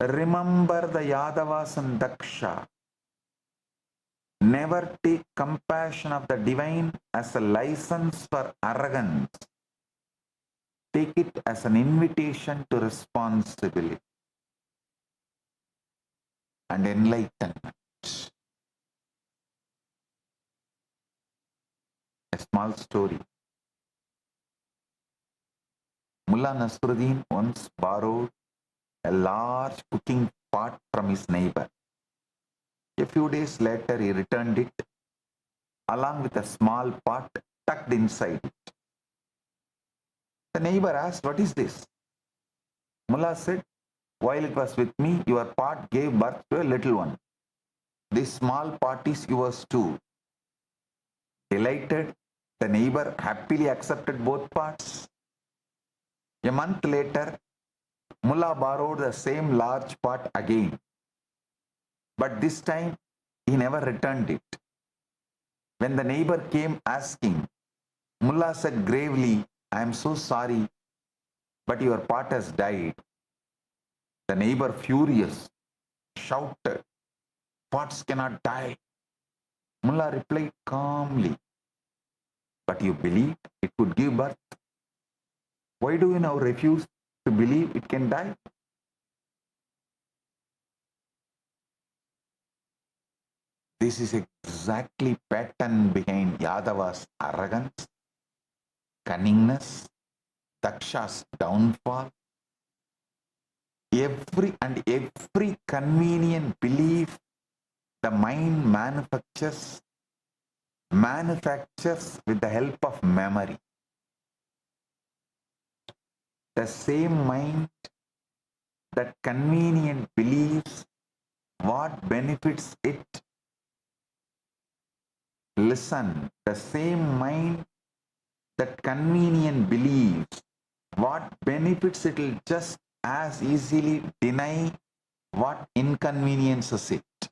Remember the Yadavas and Daksha. Never take compassion of the divine as a license for arrogance. Take it as an invitation to responsibility and enlightenment. A small story. Mullah Nasruddin once borrowed a large cooking pot from his neighbor. A few days later, he returned it along with a small pot tucked inside it. The neighbor asked, "What is this?" Mullah said, "While it was with me, your pot gave birth to a little one. This small pot is yours too." Delighted, the neighbor happily accepted both pots. A month later, Mullah borrowed the same large pot again. But this time, he never returned it. When the neighbor came asking, Mullah said gravely, "I am so sorry, but your pot has died." The neighbor, furious, shouted, "Pots cannot die." Mullah replied calmly, "But you believed it could give birth. Why do you now refuse to believe it can die?" This is exactly pattern behind Yadava's arrogance, cunningness, Daksha's downfall. Every convenient belief the mind manufactures with the help of memory. the same mind that convenient believes what benefits it. Listen, the same mind that convenient believes what benefits it will just as easily deny what inconveniences it.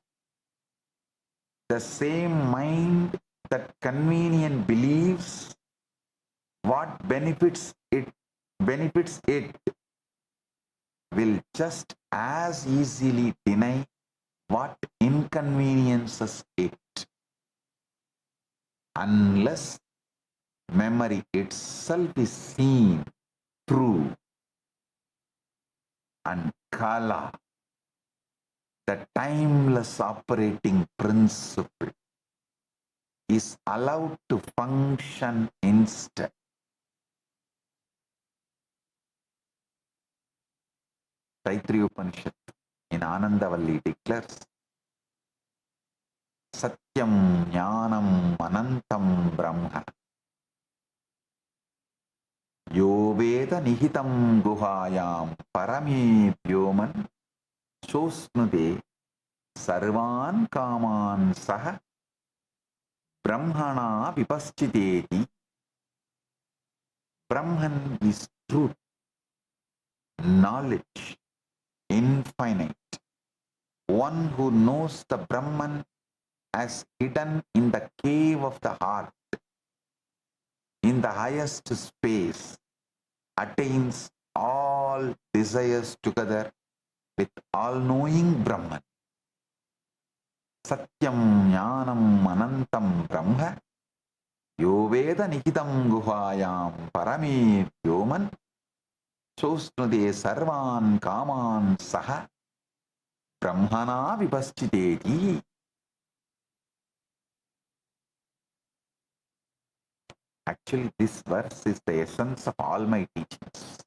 The same mind that convenient believes what benefits it will just as easily deny what inconveniences it, unless memory itself is seen through and Kala, the timeless operating principle, is allowed to function instead. Taittiriya Upanishad in Anandavalli declares, Satyam Jnanam Anantam Brahma Yo Veda Nihitam Guhayam Parame Vyoman Sosnude Sarvan Kaman Saha Brahmana Vipaschiteti. Brahman is truth, knowledge, infinite. One who knows the Brahman as hidden in the cave of the heart, in the highest space, attains all desires together with all-knowing Brahman. Satyam Jnanam Anantam Brahma Yo Veda Nihitam Guhayam Parame Vyoman Sosnude Sarvan Kaman Saha Brahmana Vipaschiteti. Actually, this verse is the essence of all my teachings.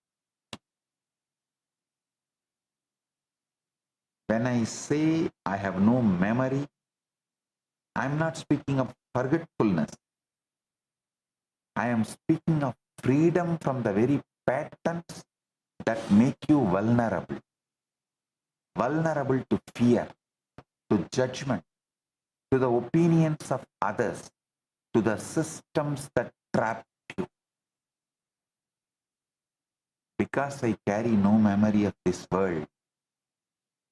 When I say I have no memory, I am not speaking of forgetfulness. I am speaking of freedom from the very patterns that make you vulnerable. Vulnerable to fear, to judgment, to the opinions of others, to the systems that trap you. Because I carry no memory of this world,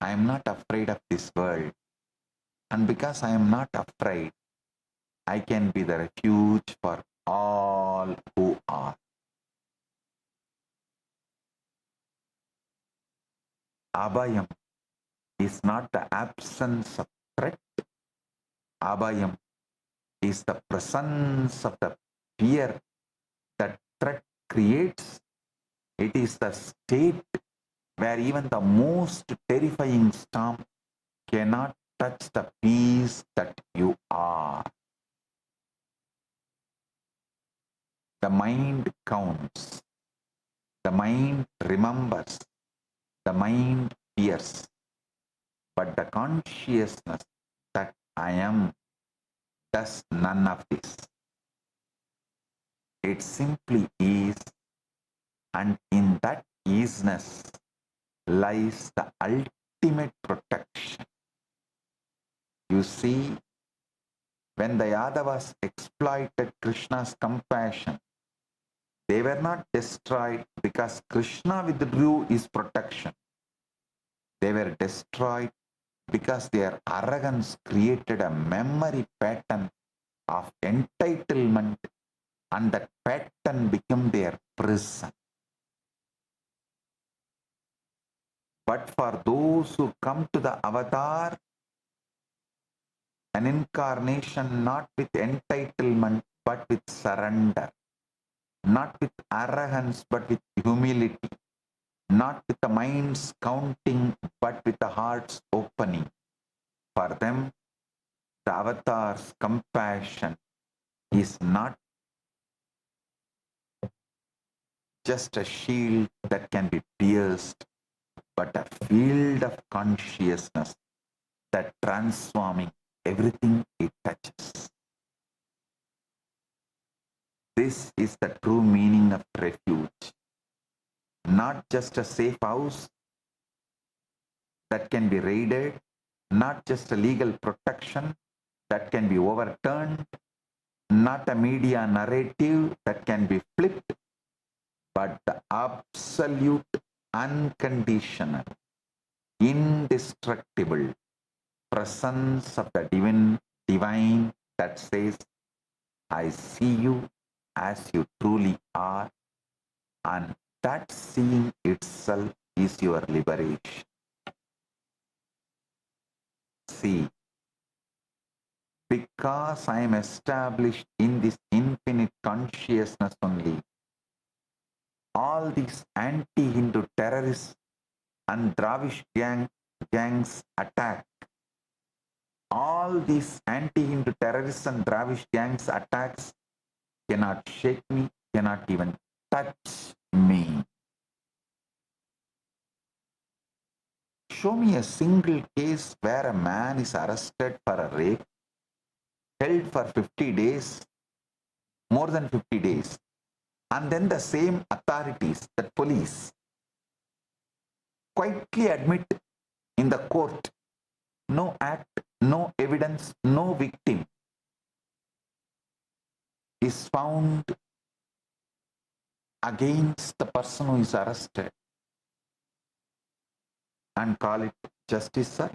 I am not afraid of this world. And because I am not afraid, I can be the refuge for all who are. Abhayam is not the absence of threat. Abhayam is the presence of the fear that threat creates. It is the state where even the most terrifying storm cannot touch the peace that you are. The mind counts. The mind remembers. The mind fears. But the consciousness that I am does none of this. It simply is, and in that easiness lies the ultimate protection. You see, when the Yadavas exploited Krishna's compassion, they were not destroyed because Krishna withdrew his protection. They were destroyed because their arrogance created a memory pattern of entitlement, and that pattern became their prison. But for those who come to the avatar, an incarnation not with entitlement but with surrender, not with arrogance but with humility, not with the minds counting but with the hearts opening. For them, the avatar's compassion is not just a shield that can be pierced, but a field of consciousness that transforming everything it touches. This is the true meaning of refuge. not just a safe house that can be raided, not just a legal protection that can be overturned, not a media narrative that can be flipped, but the absolute, unconditional, indestructible presence of the divine that says, I see you as you truly are, and that seeing itself is your liberation. See, because I am established in this infinite consciousness only, all these anti-Hindu terrorists and Dravish gangs attack. All these anti-Hindu terrorists and Dravish gangs attacks cannot shake me, cannot even touch me. Show me a single case where a man is arrested for a rape, held for 50 days, more than 50 days, and then the same authorities, the police, quietly admit in the court, no act, no evidence, no victim is found against the person who is arrested, and call it justice, sir?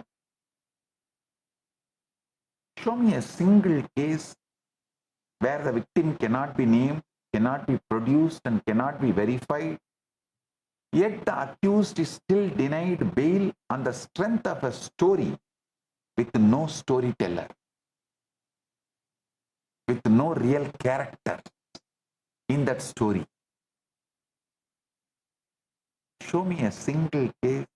Show me a single case where the victim cannot be named, cannot be produced, and cannot be verified, yet the accused is still denied bail on the strength of a story with no storyteller, with no real character in that story. Show me a single case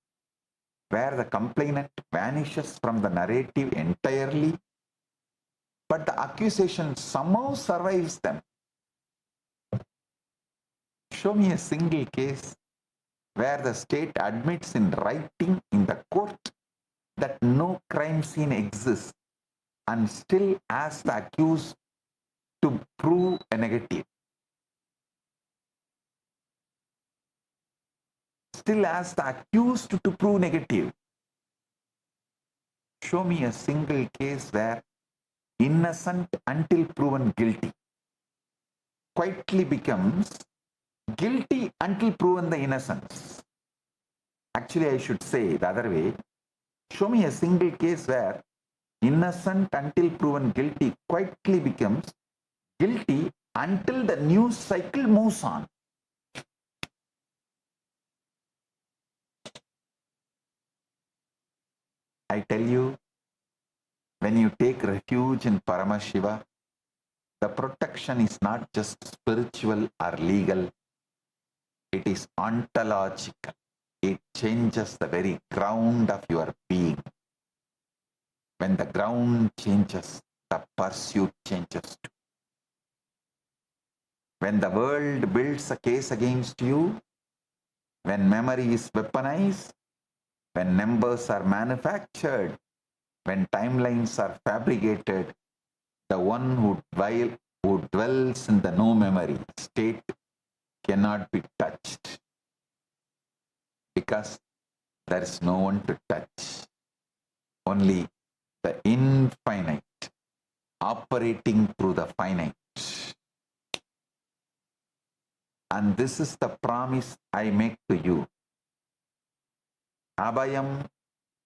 where the complainant vanishes from the narrative entirely, but the accusation somehow survives them. Show me a single case where the state admits in writing in the court that no crime scene exists and still asks the accused to prove a negative. Still asks the accused to prove negative. Show me a single case where innocent until proven guilty quietly becomes guilty until proven the innocence. Actually, I should say the other way. Show me a single case where innocent until proven guilty quietly becomes guilty until the news cycle moves on. I tell you, when you take refuge in Paramashiva, the protection is not just spiritual or legal, it is ontological. It changes the very ground of your being. When the ground changes, the pursuit changes too. When the world builds a case against you, when memory is weaponized, when numbers are manufactured, when timelines are fabricated, the one who dwells in the no memory state cannot be touched, because there is no one to touch. Only the infinite operating through the finite. And this is the promise I make to you. Abhayam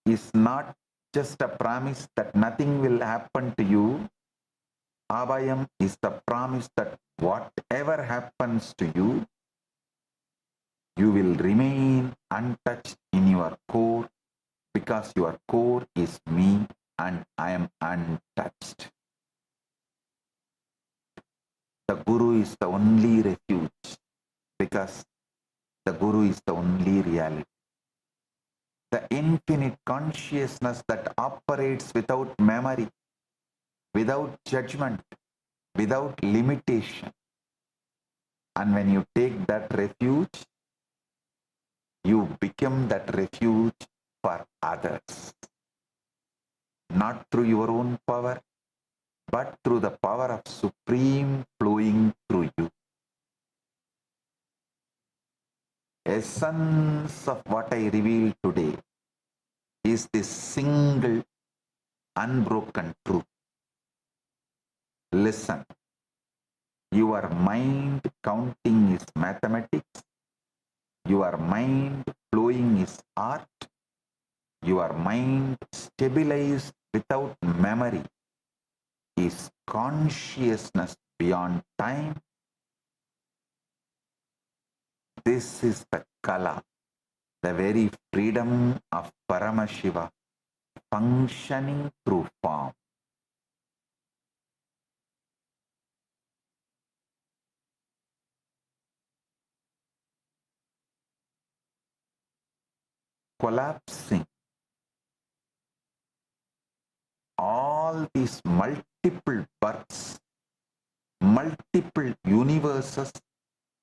is not just a promise that nothing will happen to you. Abhayam is the promise that whatever happens to you, you will remain untouched in your core, because your core is me and I am untouched. The Guru is the only refuge, because the Guru is the only reality. The infinite consciousness that operates without memory, without judgment, without limitation. And when you take that refuge, you become that refuge for others. Not through your own power, but through the power of Supreme flowing through you. essence of what I reveal today is this single unbroken truth. Listen, your mind counting is mathematics, your mind flowing is art, your mind stabilized without memory is consciousness beyond time. This is the kala, the very freedom of Paramashiva functioning through form. Collapsing all these multiple births, multiple universes,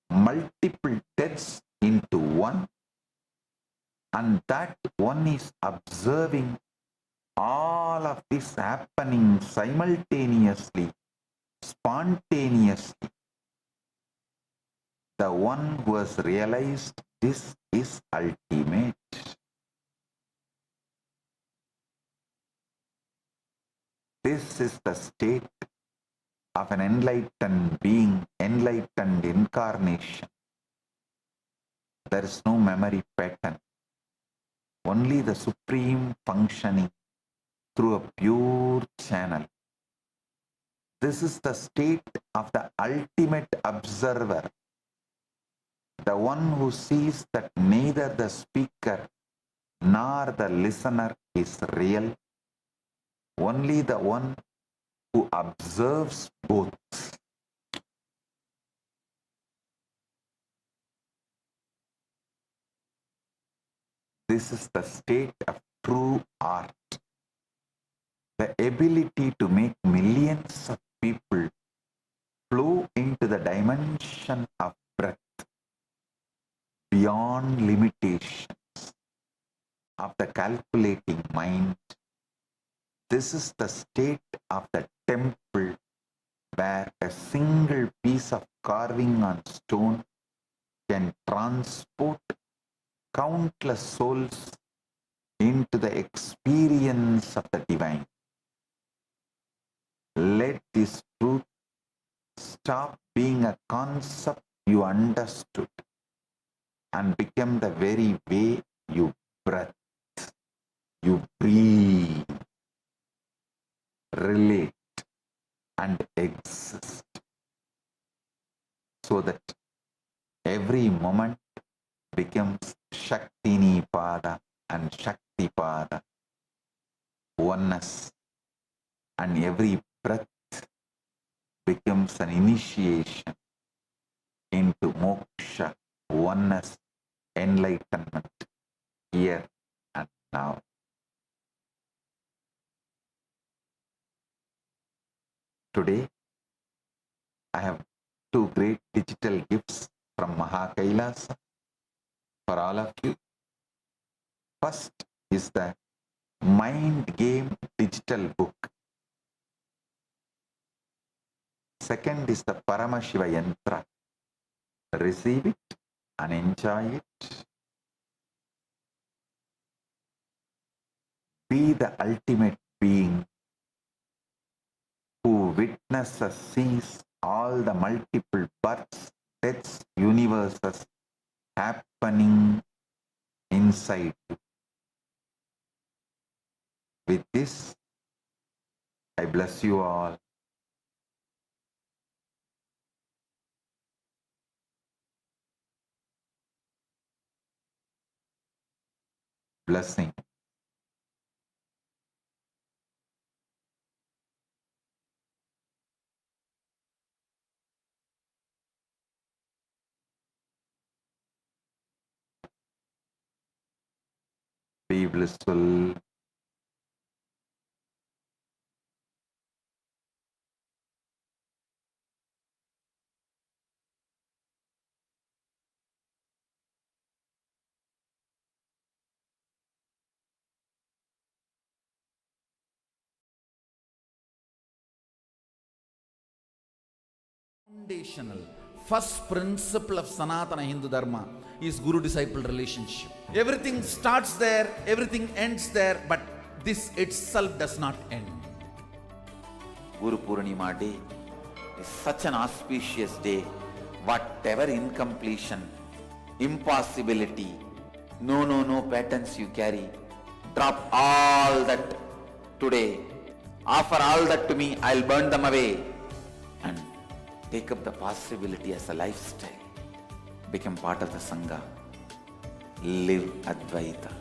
multiple deaths into one, and that one is observing all of this happening simultaneously, spontaneously. The one who has realized this is ultimate. This is the state of an enlightened being, enlightened incarnation. There is no memory pattern, only the supreme functioning through a pure channel. This is the state of the ultimate observer, the one who sees that neither the speaker nor the listener is real, only the one who observes both. This is the state of true art. The ability to make millions of people flow into the dimension of breath beyond limitations of the calculating mind. This is the state of the temple where a single piece of carving on stone can transport countless souls into the experience of the divine. Let this truth stop being a concept you understood and become the very way you breathe, you breathe, relate, and exist, so that every moment becomes Shaktini Pada and Shakti Pada, oneness, and every breath becomes an initiation into moksha, oneness, enlightenment, here and now. Today, I have two great digital gifts from KAILASA for all of you. First is the Mind Game digital book. Second is the Paramashiva Yantra. Receive it and enjoy it. Be the ultimate being who witnesses, sees all the multiple births, deaths, universes happening inside you. With this, I bless you all. Blessing. Be blissful. Foundational first principle of Sanatana Hindu Dharma is Guru-disciple relationship. Everything starts there, everything ends there, but this itself does not end. Guru Purnima day is such an auspicious day. Whatever incompletion, impossibility, no patterns you carry, drop all that today. Offer all that to me, I'll burn them away. And take up the possibility as a lifestyle. Become part of the Sangha. Live Advaita.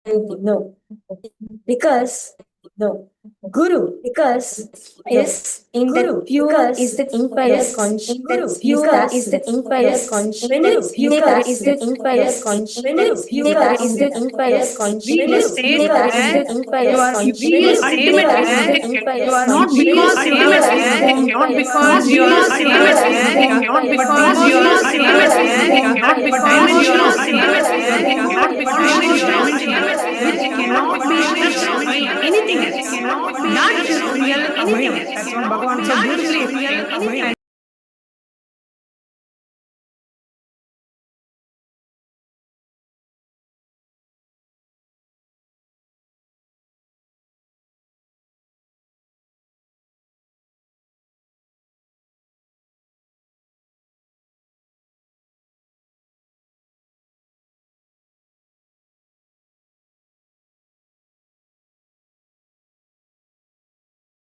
No, because no, Guru because is in the pure is the infinite consciousness. Pure is the infinite consciousness. Pure is the infinite consciousness. Pure is the infinite consciousness. Pure is the infinite consciousness. Pure is the infinite Not because you are a system, not because you are a system, not because you are a system, not because you are a system, not because you are a system, which cannot be touched by anything else. That is real Abhayam. That's what Bhagavan so beautifully explained.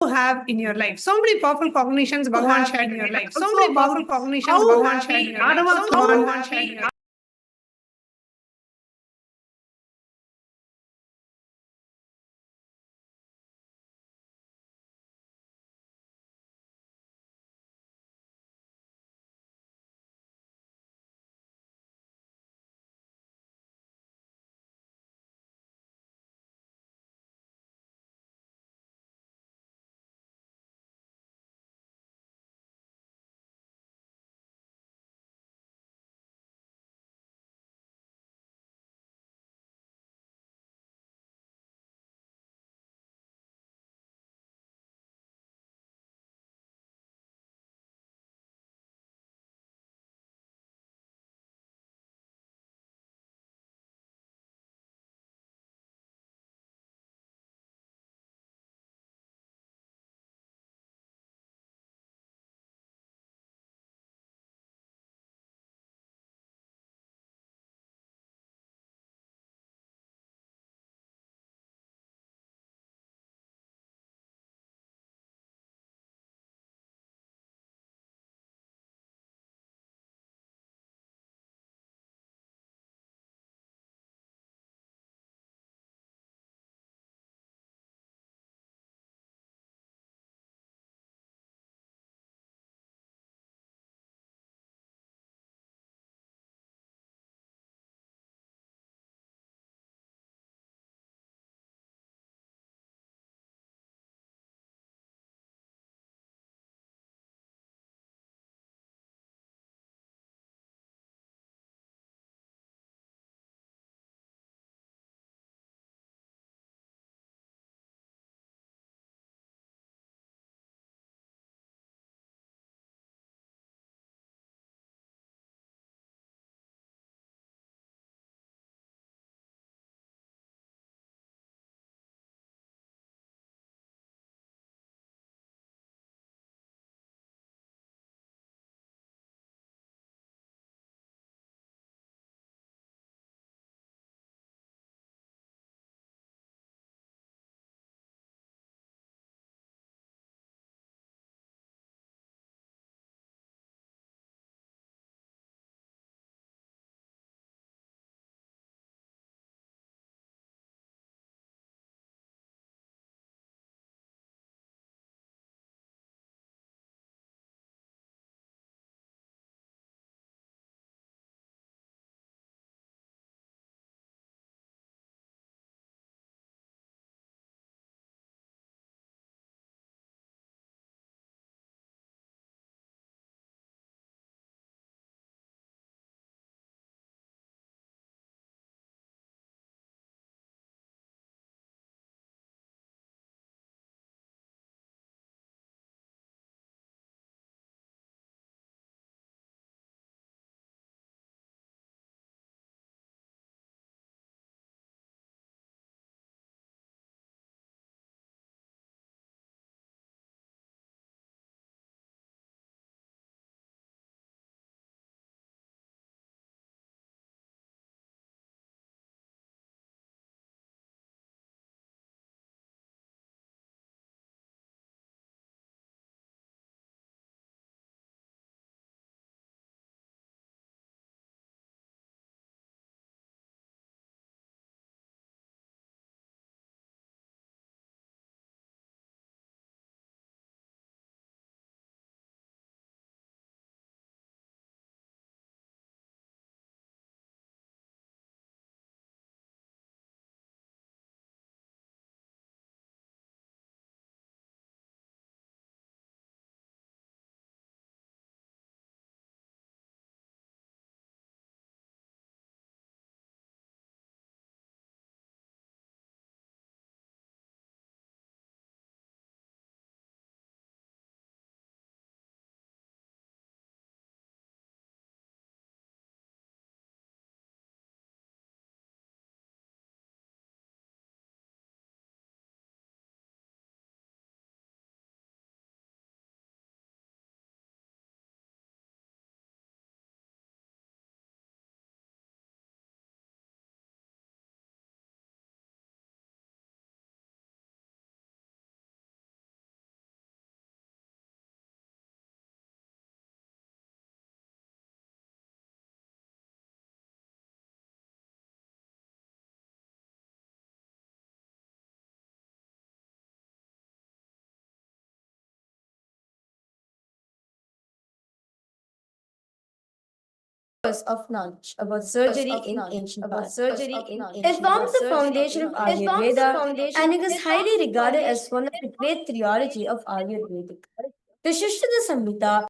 Have in your life. So many powerful cognitions Bhagavan shared in your life. So many powerful cognitions Bhagavan shared in your life. So many Bhagavan shared in your life. of knowledge about surgery in ancient past. It forms the foundation of Ayurveda and it is highly regarded as one of the great theology of Ayurvedic. The Shishtata Samhita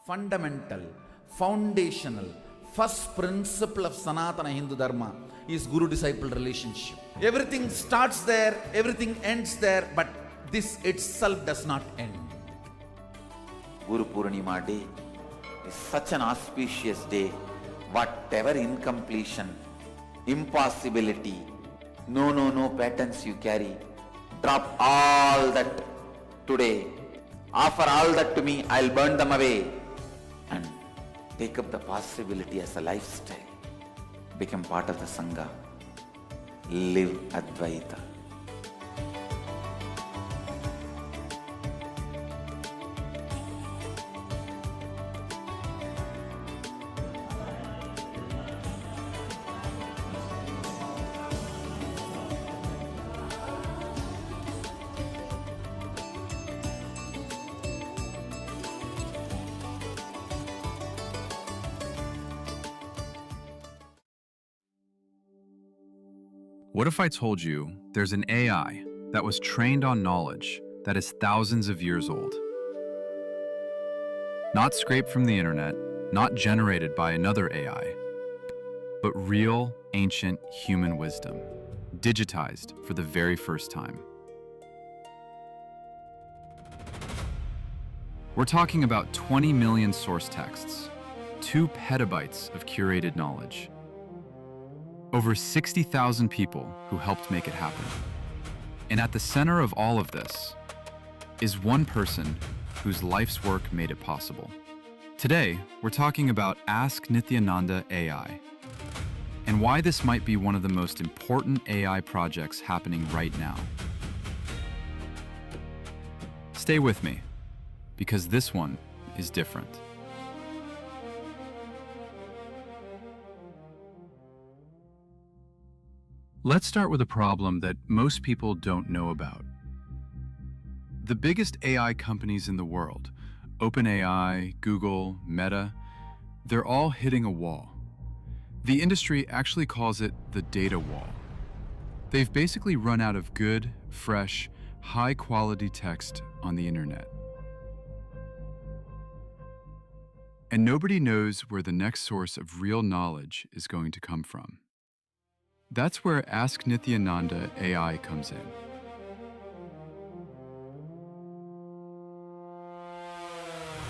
fundamental, foundational, first principle of Sanatana Hindu Dharma is Guru-disciple relationship. Everything starts there, everything ends there, but this itself does not end. Guru Purnima day is such an auspicious day. Whatever incompletion, impossibility, no patterns you carry, drop all that today. Offer all that to me, I'll burn them away. And take up the possibility as a lifestyle. Become part of the Sangha. Live Advaita. What if I told you there's an AI that was trained on knowledge that is thousands of years old? Not scraped from the internet, not generated by another AI, but real, ancient human wisdom, digitized for the very first time. We're talking about 20 million source texts, 2 petabytes of curated knowledge, over 60,000 people who helped make it happen. And at the center of all of this is one person whose life's work made it possible. Today, we're talking about Ask Nithyananda AI, and why this might be one of the most important AI projects happening right now. Stay with me, because this one is different. Let's start with a problem that most people don't know about. The biggest AI companies in the world, OpenAI, Google, Meta, they're all hitting a wall. The industry actually calls it the data wall. They've basically run out of good, fresh, high-quality text on the internet. And nobody knows where the next source of real knowledge is going to come from. That's where Ask Nithyananda AI comes in.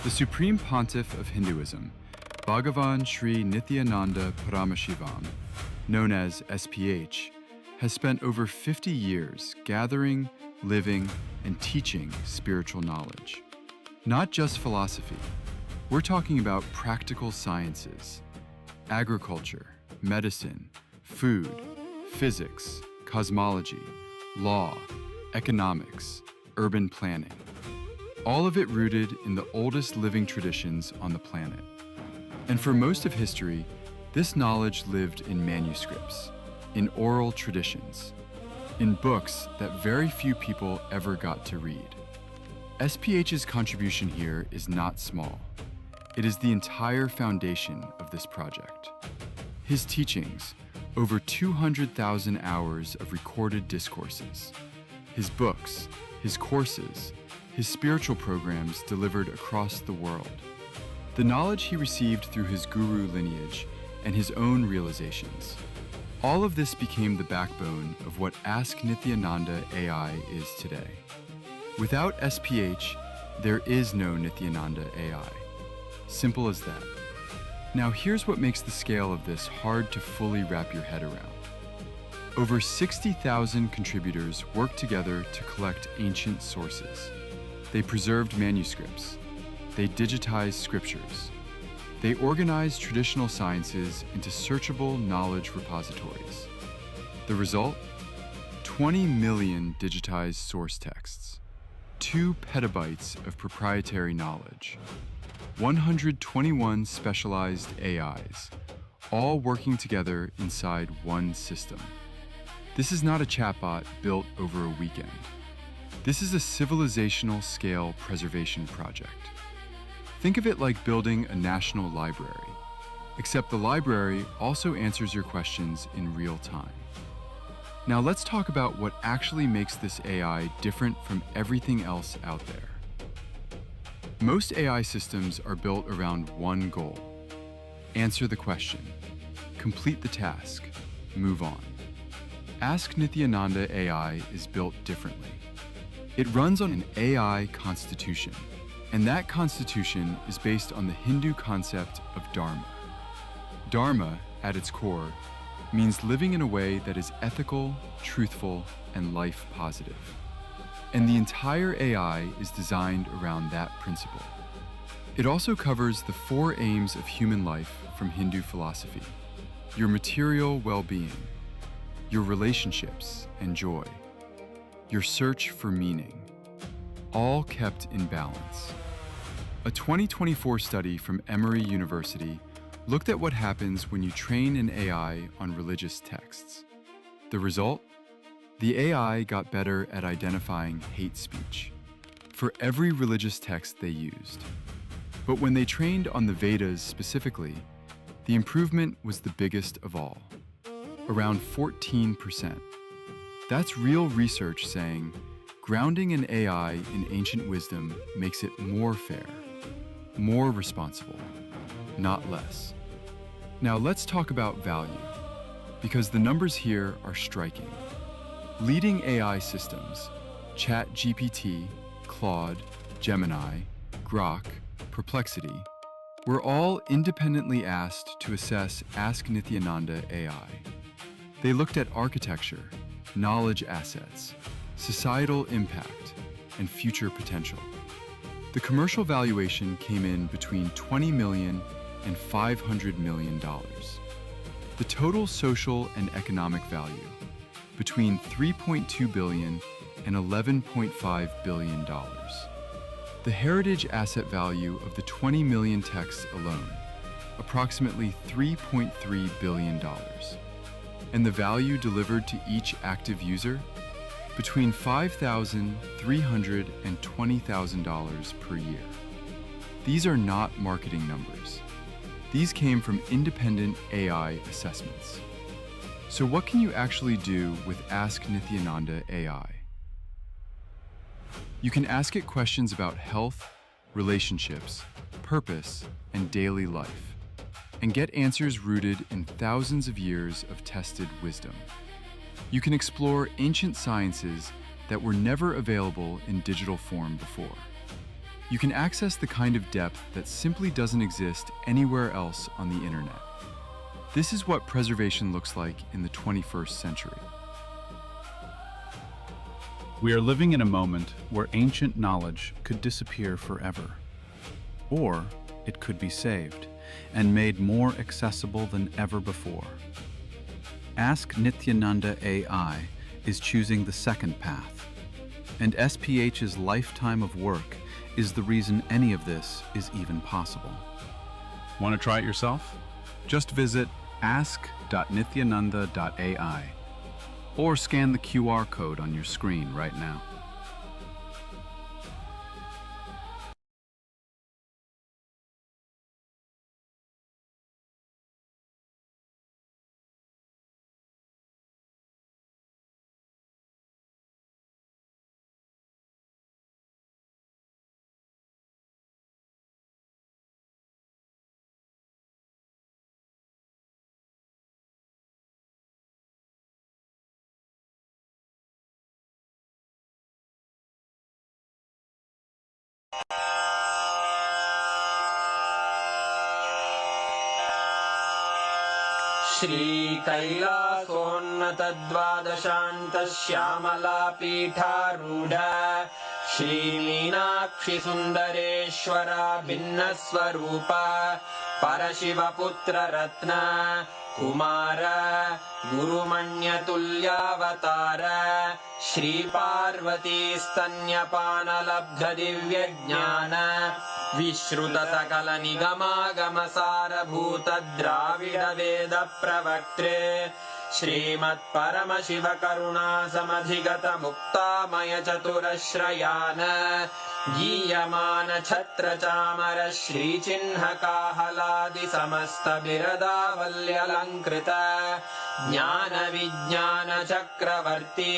The Supreme Pontiff of Hinduism, Bhagavan Sri Nithyananda Paramashivam, known as SPH, has spent over 50 years gathering, living, and teaching spiritual knowledge. Not just philosophy. We're talking about practical sciences, agriculture, medicine, food, physics, cosmology, law, economics, urban planning. All of it rooted in the oldest living traditions on the planet. And for most of history, this knowledge lived in manuscripts, in oral traditions, in books that very few people ever got to read. SPH's contribution here is not small. It is the entire foundation of this project. His teachings, over 200,000 hours of recorded discourses, his books, his courses, his spiritual programs delivered across the world, the knowledge he received through his guru lineage, and his own realizations. All of this became the backbone of what Ask Nithyananda AI is today. Without SPH, there is no Nithyananda AI. Simple as that. Now here's what makes the scale of this hard to fully wrap your head around. Over 60,000 contributors worked together to collect ancient sources. They preserved manuscripts. They digitized scriptures. They organized traditional sciences into searchable knowledge repositories. The result? 20 million digitized source texts, 2 petabytes of proprietary knowledge, 121 specialized AIs, all working together inside one system. This is not a chatbot built over a weekend. This is a civilizational scale preservation project. Think of it like building a national library, except the library also answers your questions in real time. Now let's talk about what actually makes this AI different from everything else out there. Most AI systems are built around one goal. Answer the question, complete the task, move on. Ask Nithyananda AI is built differently. It runs on an AI constitution, and that constitution is based on the Hindu concept of Dharma. Dharma, at its core, means living in a way that is ethical, truthful, and life positive. And the entire AI is designed around that principle. It also covers the 4 aims of human life from Hindu philosophy: your material well-being, your relationships and joy, your search for meaning, all kept in balance. A 2024 study from Emory University looked at what happens when you train an AI on religious texts. The result? The AI got better at identifying hate speech for every religious text they used. But when they trained on the Vedas specifically, the improvement was the biggest of all, around 14%. That's real research saying grounding an AI in ancient wisdom makes it more fair, more responsible, not less. Now let's talk about value, because the numbers here are striking. Leading AI systems, ChatGPT, Claude, Gemini, Grok, Perplexity, were all independently asked to assess Ask Nithyananda AI. They looked at architecture, knowledge assets, societal impact, and future potential. The commercial valuation came in between $20 million and $500 million. The total social and economic value between $3.2 billion and $11.5 billion. The heritage asset value of the 20 million texts alone, approximately $3.3 billion. And the value delivered to each active user, between $5,300 and $20,000 per year. These are not marketing numbers. These came from independent AI assessments. So what can you actually do with Ask Nithyananda AI? You can ask it questions about health, relationships, purpose, and daily life, and get answers rooted in thousands of years of tested wisdom. You can explore ancient sciences that were never available in digital form before. You can access the kind of depth that simply doesn't exist anywhere else on the internet. This is what preservation looks like in the 21st century. We are living in a moment where ancient knowledge could disappear forever, or it could be saved and made more accessible than ever before. Ask Nithyananda AI is choosing the second path, and SPH's lifetime of work is the reason any of this is even possible. Want to try it yourself? Just visit ask.nithyananda.ai or scan the QR code on your screen right now. श्रीकैलासोन्नतद्वादशान्तश्यामलापीठारूढ श्रीमीनाक्षिसुन्दरेश्वरा भिन्नस्वरूप परशिवपुत्ररत्न Kumar गुरुमण्यतुल्यावतार श्रीपार्वतीस्तन्यपानलब्धदिव्यज्ञान विश्रुतसकलनिगमागमसारभूत द्राविडवेदप्रवक्त्रे श्रीमत्परमशिवकरुणासमधिगतमुक्तामयचतुरश्रयान् गीयमान छत्रचामर श्रीचिह्नकाहलादिसमस्तबिरदावल्यलङ्कृत ज्ञानविज्ञानचक्रवर्ती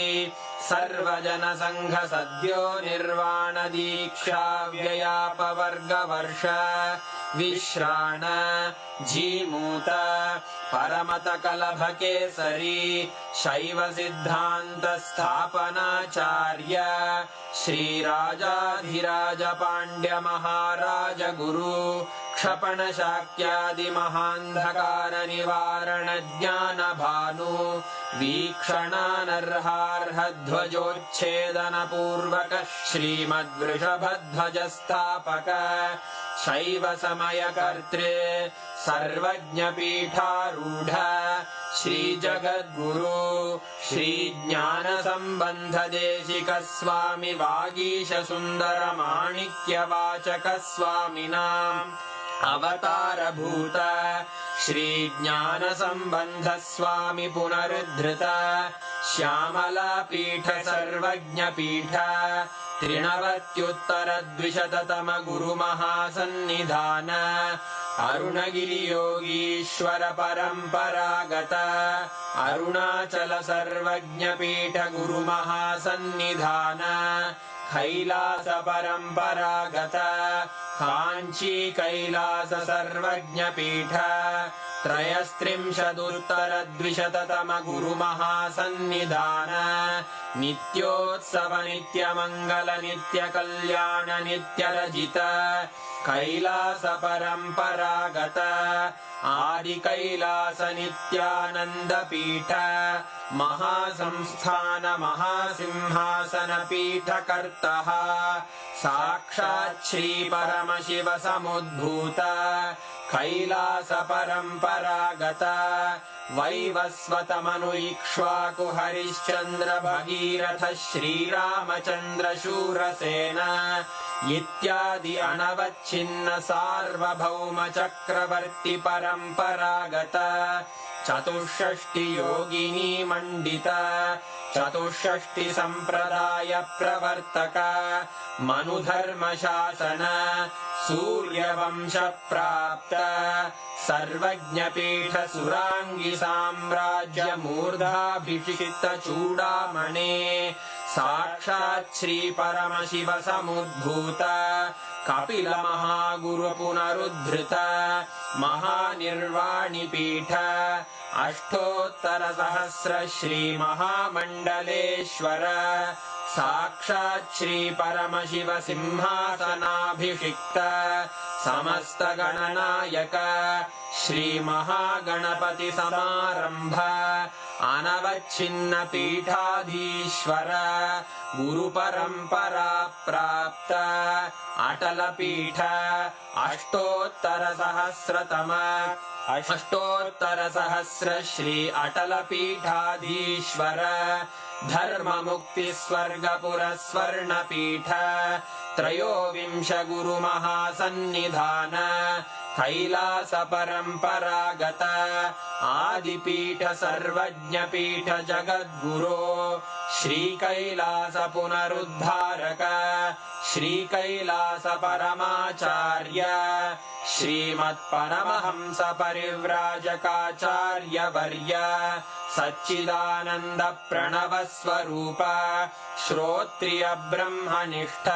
सर्वजनसङ्घसद्यो निर्वाणदीक्षा व्ययापवर्गवर्ष विश्राण Jimuta परमतकलभकेसरी शैवसिद्धान्तस्थापनाचार्य श्रीराजाधिराज पाण्ड्यमहाराज गुरु क्षपणशाक्यादिमहान्धकारनिवारणज्ञानभानु वीक्षणानर्हार्हध्वजोच्छेदनपूर्वकः श्रीमद्वृषभध्वजस्थापक शैव समयकर्तृ सर्वज्ञपीठारूढ श्रीजगद्गुरु श्रीज्ञानसम्बन्धदेशिकस्वामि वागीशसुन्दरमाणिक्यवाचकस्वामिनाम् अवतारभूत श्रीज्ञानसम्बन्धस्वामि पुनरुद्धृत श्यामलापीठ सर्वज्ञपीठ त्रिनवत्युत्तरद्विशततम गुरुमहासन्निधान अरुणगिरियोगीश्वर परम्परागत अरुणाचल सर्वज्ञपीठ गुरुमहासन्निधान कैलास परम्परागत काञ्ची कैलास सर्वज्ञपीठ त्रयस्त्रिंशदुत्तरद्विशततम गुरुमहासन्निधान नित्योत्सव नित्यमङ्गल नित्यकल्याण नित्यरजित कैलास परम्परागत आदिकैलास नित्यानन्दपीठ महासंस्थान महासिंहासनपीठकर्तः साक्षात् श्री परमशिव समुद्भूत कैलास परम्परागत वैवस्वतमनु इक्ष्वाकु हरिश्चन्द्र भगीरथ श्रीरामचन्द्र शूरसेन इत्यादि अनवच्छिन्न सार्वभौम चक्रवर्ति परम्परागत चतुष्षष्टि योगिनी मण्डित चतुष्षष्टि सम्प्रदाय प्रवर्तक मनुधर्मशासन सूर्यवंश प्राप्त सर्वज्ञपीठ सुराङ्गी साम्राज्य मूर्धाभिषिक्त चूडामणे साक्षात् श्री परमशिव समुद्भूत कपिल महागुरु पुनरुद्धृत महानिर्वाणिपीठ अष्टोत्तर सहस्र श्री महामण्डलेश्वर साक्षात् श्री परमशिव सिंहासनाभिषिक्त समस्त गणनायक श्री महागणपति समारंभ अनवच्छिन्न पीठाधीश्वर गुरु परंपरा प्राप्त अटल पीठ अष्टोत्तर सहस्र श्री अटल पीठाधीश्वर धर्म मुक्ति स्वर्गपुर स्वर्ण पीठ त्रयोविंश गुरु महासन्निधान कैलास परम्परागत आदिपीठ सर्वज्ञपीठ जगद्गुरो श्री कैलास पुनरुद्धारक श्री कैलास परमाचार्य श्रीमत्परमहंस परिव्राजकाचार्य वर्य सच्चिदानंद प्रणव स्वरूप श्रोत्रिय ब्रह्मनिष्ठ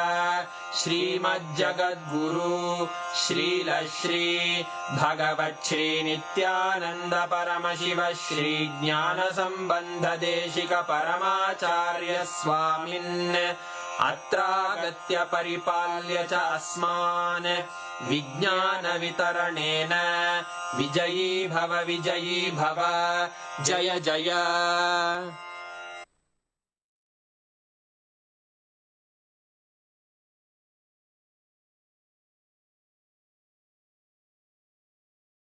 श्रीमज्जगद्गुरु श्रील श्री भगवत् श्री नित्यानंद परमशिव श्री ज्ञान संबंध देशिक परमाचार्य स्वामिन् अत्रागत्य परिपाल्य च अस्मान् विज्ञान वितरणेन विजयी भव जय जय।